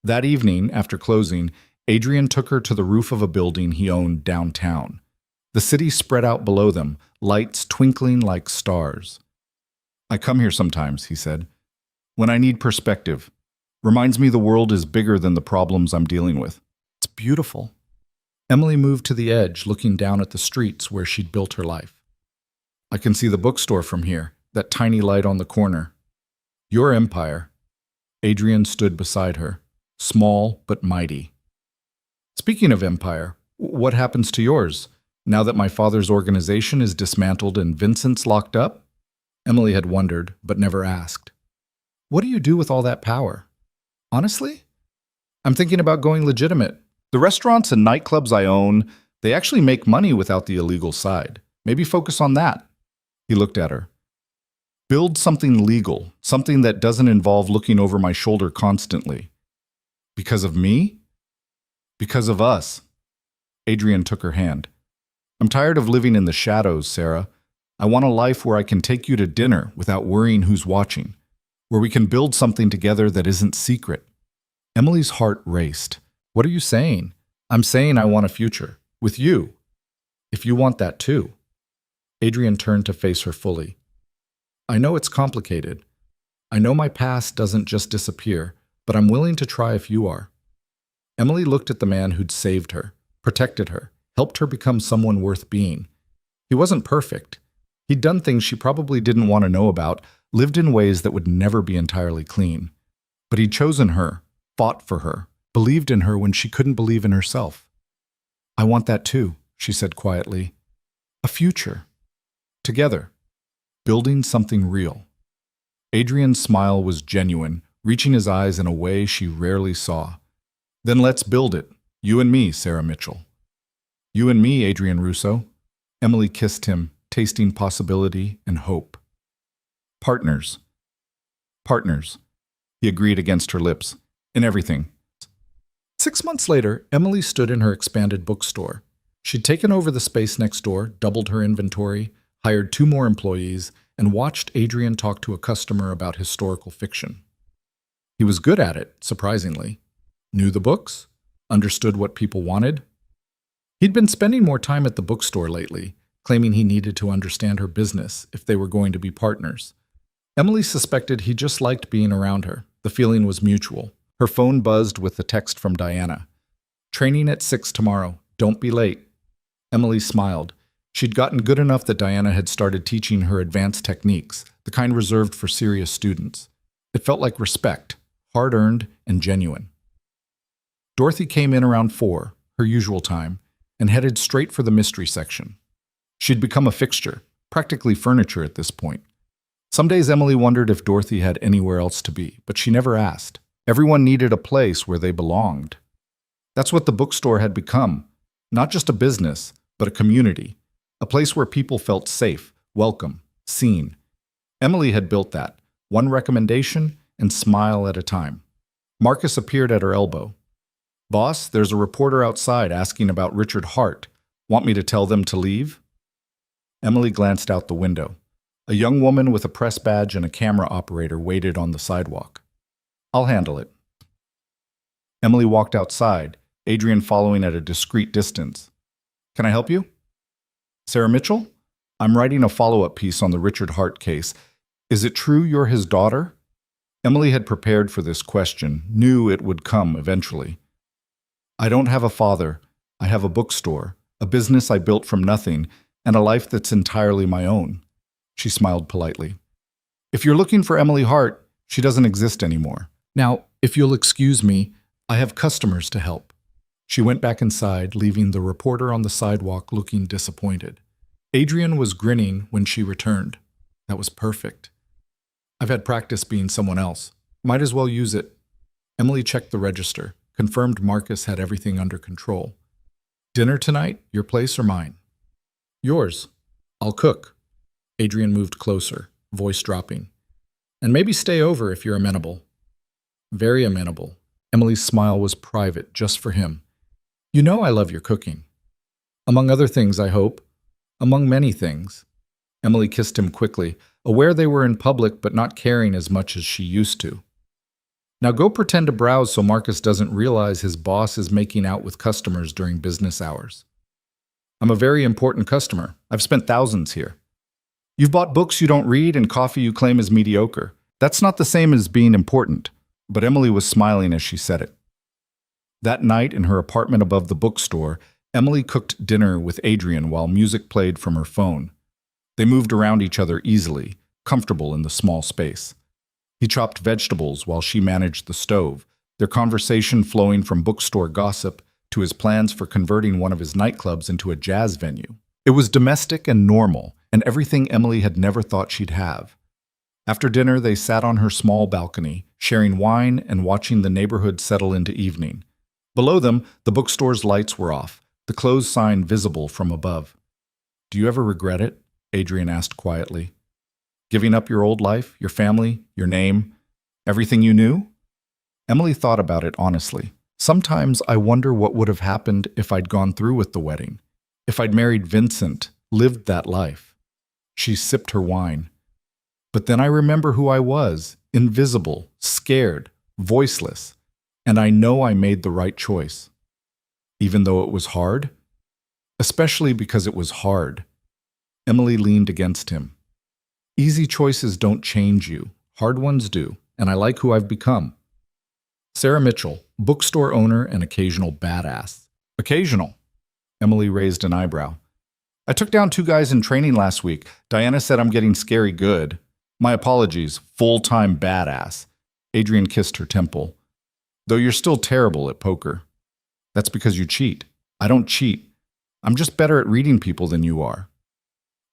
That evening, after closing, Adrian took her to the roof of a building he owned downtown. The city spread out below them, lights twinkling like stars. I come here sometimes, he said, when I need perspective. Reminds me the world is bigger than the problems I'm dealing with. It's beautiful. Emily moved to the edge, looking down at the streets where she'd built her life. I can see the bookstore from here, that tiny light on the corner. Your empire. Adrian stood beside her, small but mighty. Speaking of empire, what happens to yours, now that my father's organization is dismantled and Vincent's locked up? Emily had wondered, but never asked. What do you do with all that power? Honestly? I'm thinking about going legitimate. The restaurants and nightclubs I own, they actually make money without the illegal side. Maybe focus on that. He looked at her. Build something legal, something that doesn't involve looking over my shoulder constantly. Because of me? Because of us. Adrian took her hand. I'm tired of living in the shadows, Sarah. I want a life where I can take you to dinner without worrying who's watching, where we can build something together that isn't secret. Emily's heart raced. What are you saying? I'm saying I want a future. With you. If you want that too. Adrian turned to face her fully. I know it's complicated. I know my past doesn't just disappear, but I'm willing to try if you are. Emily looked at the man who'd saved her, protected her, helped her become someone worth being. He wasn't perfect. He'd done things she probably didn't want to know about, lived in ways that would never be entirely clean. But he'd chosen her, fought for her, believed in her when she couldn't believe in herself. I want that too, she said quietly. A future. Together. Building something real. Adrian's smile was genuine, reaching his eyes in a way she rarely saw. Then let's build it. You and me, Sarah Mitchell. You and me, Adrian Russo. Emily kissed him, tasting possibility and hope. Partners. Partners. He agreed against her lips. In everything. 6 months later, Emily stood in her expanded bookstore. She'd taken over the space next door, doubled her inventory, hired 2 more employees, and watched Adrian talk to a customer about historical fiction. He was good at it, surprisingly. Knew the books, understood what people wanted. He'd been spending more time at the bookstore lately, claiming he needed to understand her business if they were going to be partners. Emily suspected he just liked being around her. The feeling was mutual. Her phone buzzed with the text from Diana. Training at 6 tomorrow. Don't be late. Emily smiled. She'd gotten good enough that Diana had started teaching her advanced techniques, the kind reserved for serious students. It felt like respect, hard-earned and genuine. Dorothy came in around 4, her usual time, and headed straight for the mystery section. She'd become a fixture, practically furniture at this point. Some days Emily wondered if Dorothy had anywhere else to be, but she never asked. Everyone needed a place where they belonged. That's what the bookstore had become, not just a business, but a community. A place where people felt safe, welcome, seen. Emily had built that, one recommendation and smile at a time. Marcus appeared at her elbow. "Boss, there's a reporter outside asking about Richard Hart. Want me to tell them to leave?" Emily glanced out the window. A young woman with a press badge and a camera operator waited on the sidewalk. "I'll handle it." Emily walked outside, Adrian following at a discreet distance. "Can I help you?" "Sarah Mitchell? I'm writing a follow-up piece on the Richard Hart case. Is it true you're his daughter?" Emily had prepared for this question, knew it would come eventually. "I don't have a father. I have a bookstore, a business I built from nothing, and a life that's entirely my own." She smiled politely. "If you're looking for Emily Hart, she doesn't exist anymore. Now, if you'll excuse me, I have customers to help." She went back inside, leaving the reporter on the sidewalk looking disappointed. Adrian was grinning when she returned. That was perfect. "I've had practice being someone else. Might as well use it." Emily checked the register, confirmed Marcus had everything under control. "Dinner tonight, your place or mine?" "Yours. I'll cook." Adrian moved closer, voice dropping. "And maybe stay over if you're amenable." "Very amenable." Emily's smile was private, just for him. "You know I love your cooking." "Among other things, I hope." "Among many things." Emily kissed him quickly, aware they were in public but not caring as much as she used to. "Now go pretend to browse so Marcus doesn't realize his boss is making out with customers during business hours." "I'm a very important customer. I've spent thousands here." "You've bought books you don't read and coffee you claim is mediocre. That's not the same as being important." But Emily was smiling as she said it. That night in her apartment above the bookstore, Emily cooked dinner with Adrian while music played from her phone. They moved around each other easily, comfortable in the small space. He chopped vegetables while she managed the stove, their conversation flowing from bookstore gossip to his plans for converting one of his nightclubs into a jazz venue. It was domestic and normal, and everything Emily had never thought she'd have. After dinner, they sat on her small balcony, sharing wine and watching the neighborhood settle into evening. Below them, the bookstore's lights were off, the closed sign visible from above. "Do you ever regret it?" Adrian asked quietly. "Giving up your old life, your family, your name, everything you knew?" Emily thought about it honestly. "Sometimes I wonder what would have happened if I'd gone through with the wedding, if I'd married Vincent, lived that life." She sipped her wine. "But then I remember who I was, invisible, scared, voiceless, and I know I made the right choice. Even though it was hard? Especially because it was hard." Emily leaned against him. "Easy choices don't change you. Hard ones do, and I like who I've become." Sarah Mitchell, bookstore owner and occasional badass. "Occasional?" Emily raised an eyebrow. "I took down 2 guys in training last week. Diana said I'm getting scary good. My apologies, full-time badass." Adrian kissed her temple. "Though you're still terrible at poker." "That's because you cheat." "I don't cheat. I'm just better at reading people than you are."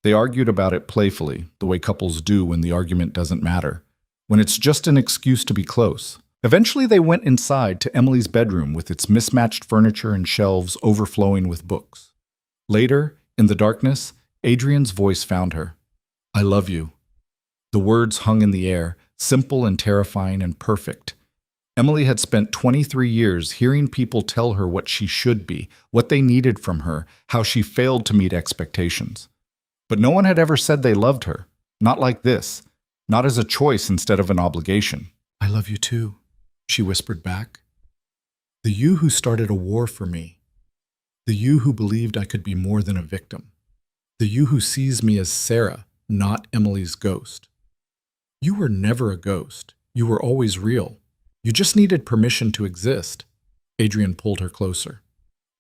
They argued about it playfully, the way couples do when the argument doesn't matter, when it's just an excuse to be close. Eventually they went inside to Emily's bedroom with its mismatched furniture and shelves overflowing with books. Later, in the darkness, Adrian's voice found her. "I love you." The words hung in the air, simple and terrifying and perfect. Emily had spent 23 years hearing people tell her what she should be, what they needed from her, how she failed to meet expectations. But no one had ever said they loved her. Not like this. Not as a choice instead of an obligation. "I love you too," she whispered back. "The you who started a war for me. The you who believed I could be more than a victim. The you who sees me as Sarah, not Emily's ghost. You were never a ghost. You were always real. You just needed permission to exist." Adrian pulled her closer.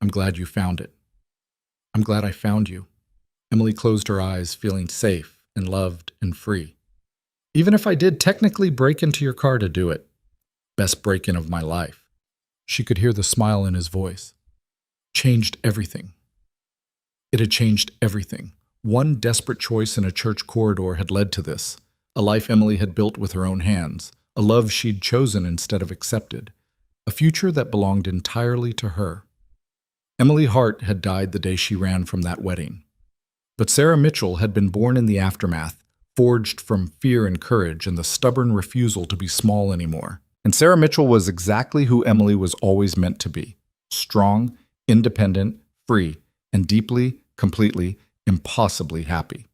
"I'm glad you found it." "I'm glad I found you." Emily closed her eyes, feeling safe and loved and free. "Even if I did technically break into your car to do it. Best break-in of my life." She could hear the smile in his voice. Changed everything. It had changed everything. One desperate choice in a church corridor had led to this. A life Emily had built with her own hands. A love she'd chosen instead of accepted. A future that belonged entirely to her. Emily Hart had died the day she ran from that wedding. But Sarah Mitchell had been born in the aftermath, forged from fear and courage and the stubborn refusal to be small anymore. And Sarah Mitchell was exactly who Emily was always meant to be: strong, independent, free, and deeply, completely, impossibly happy.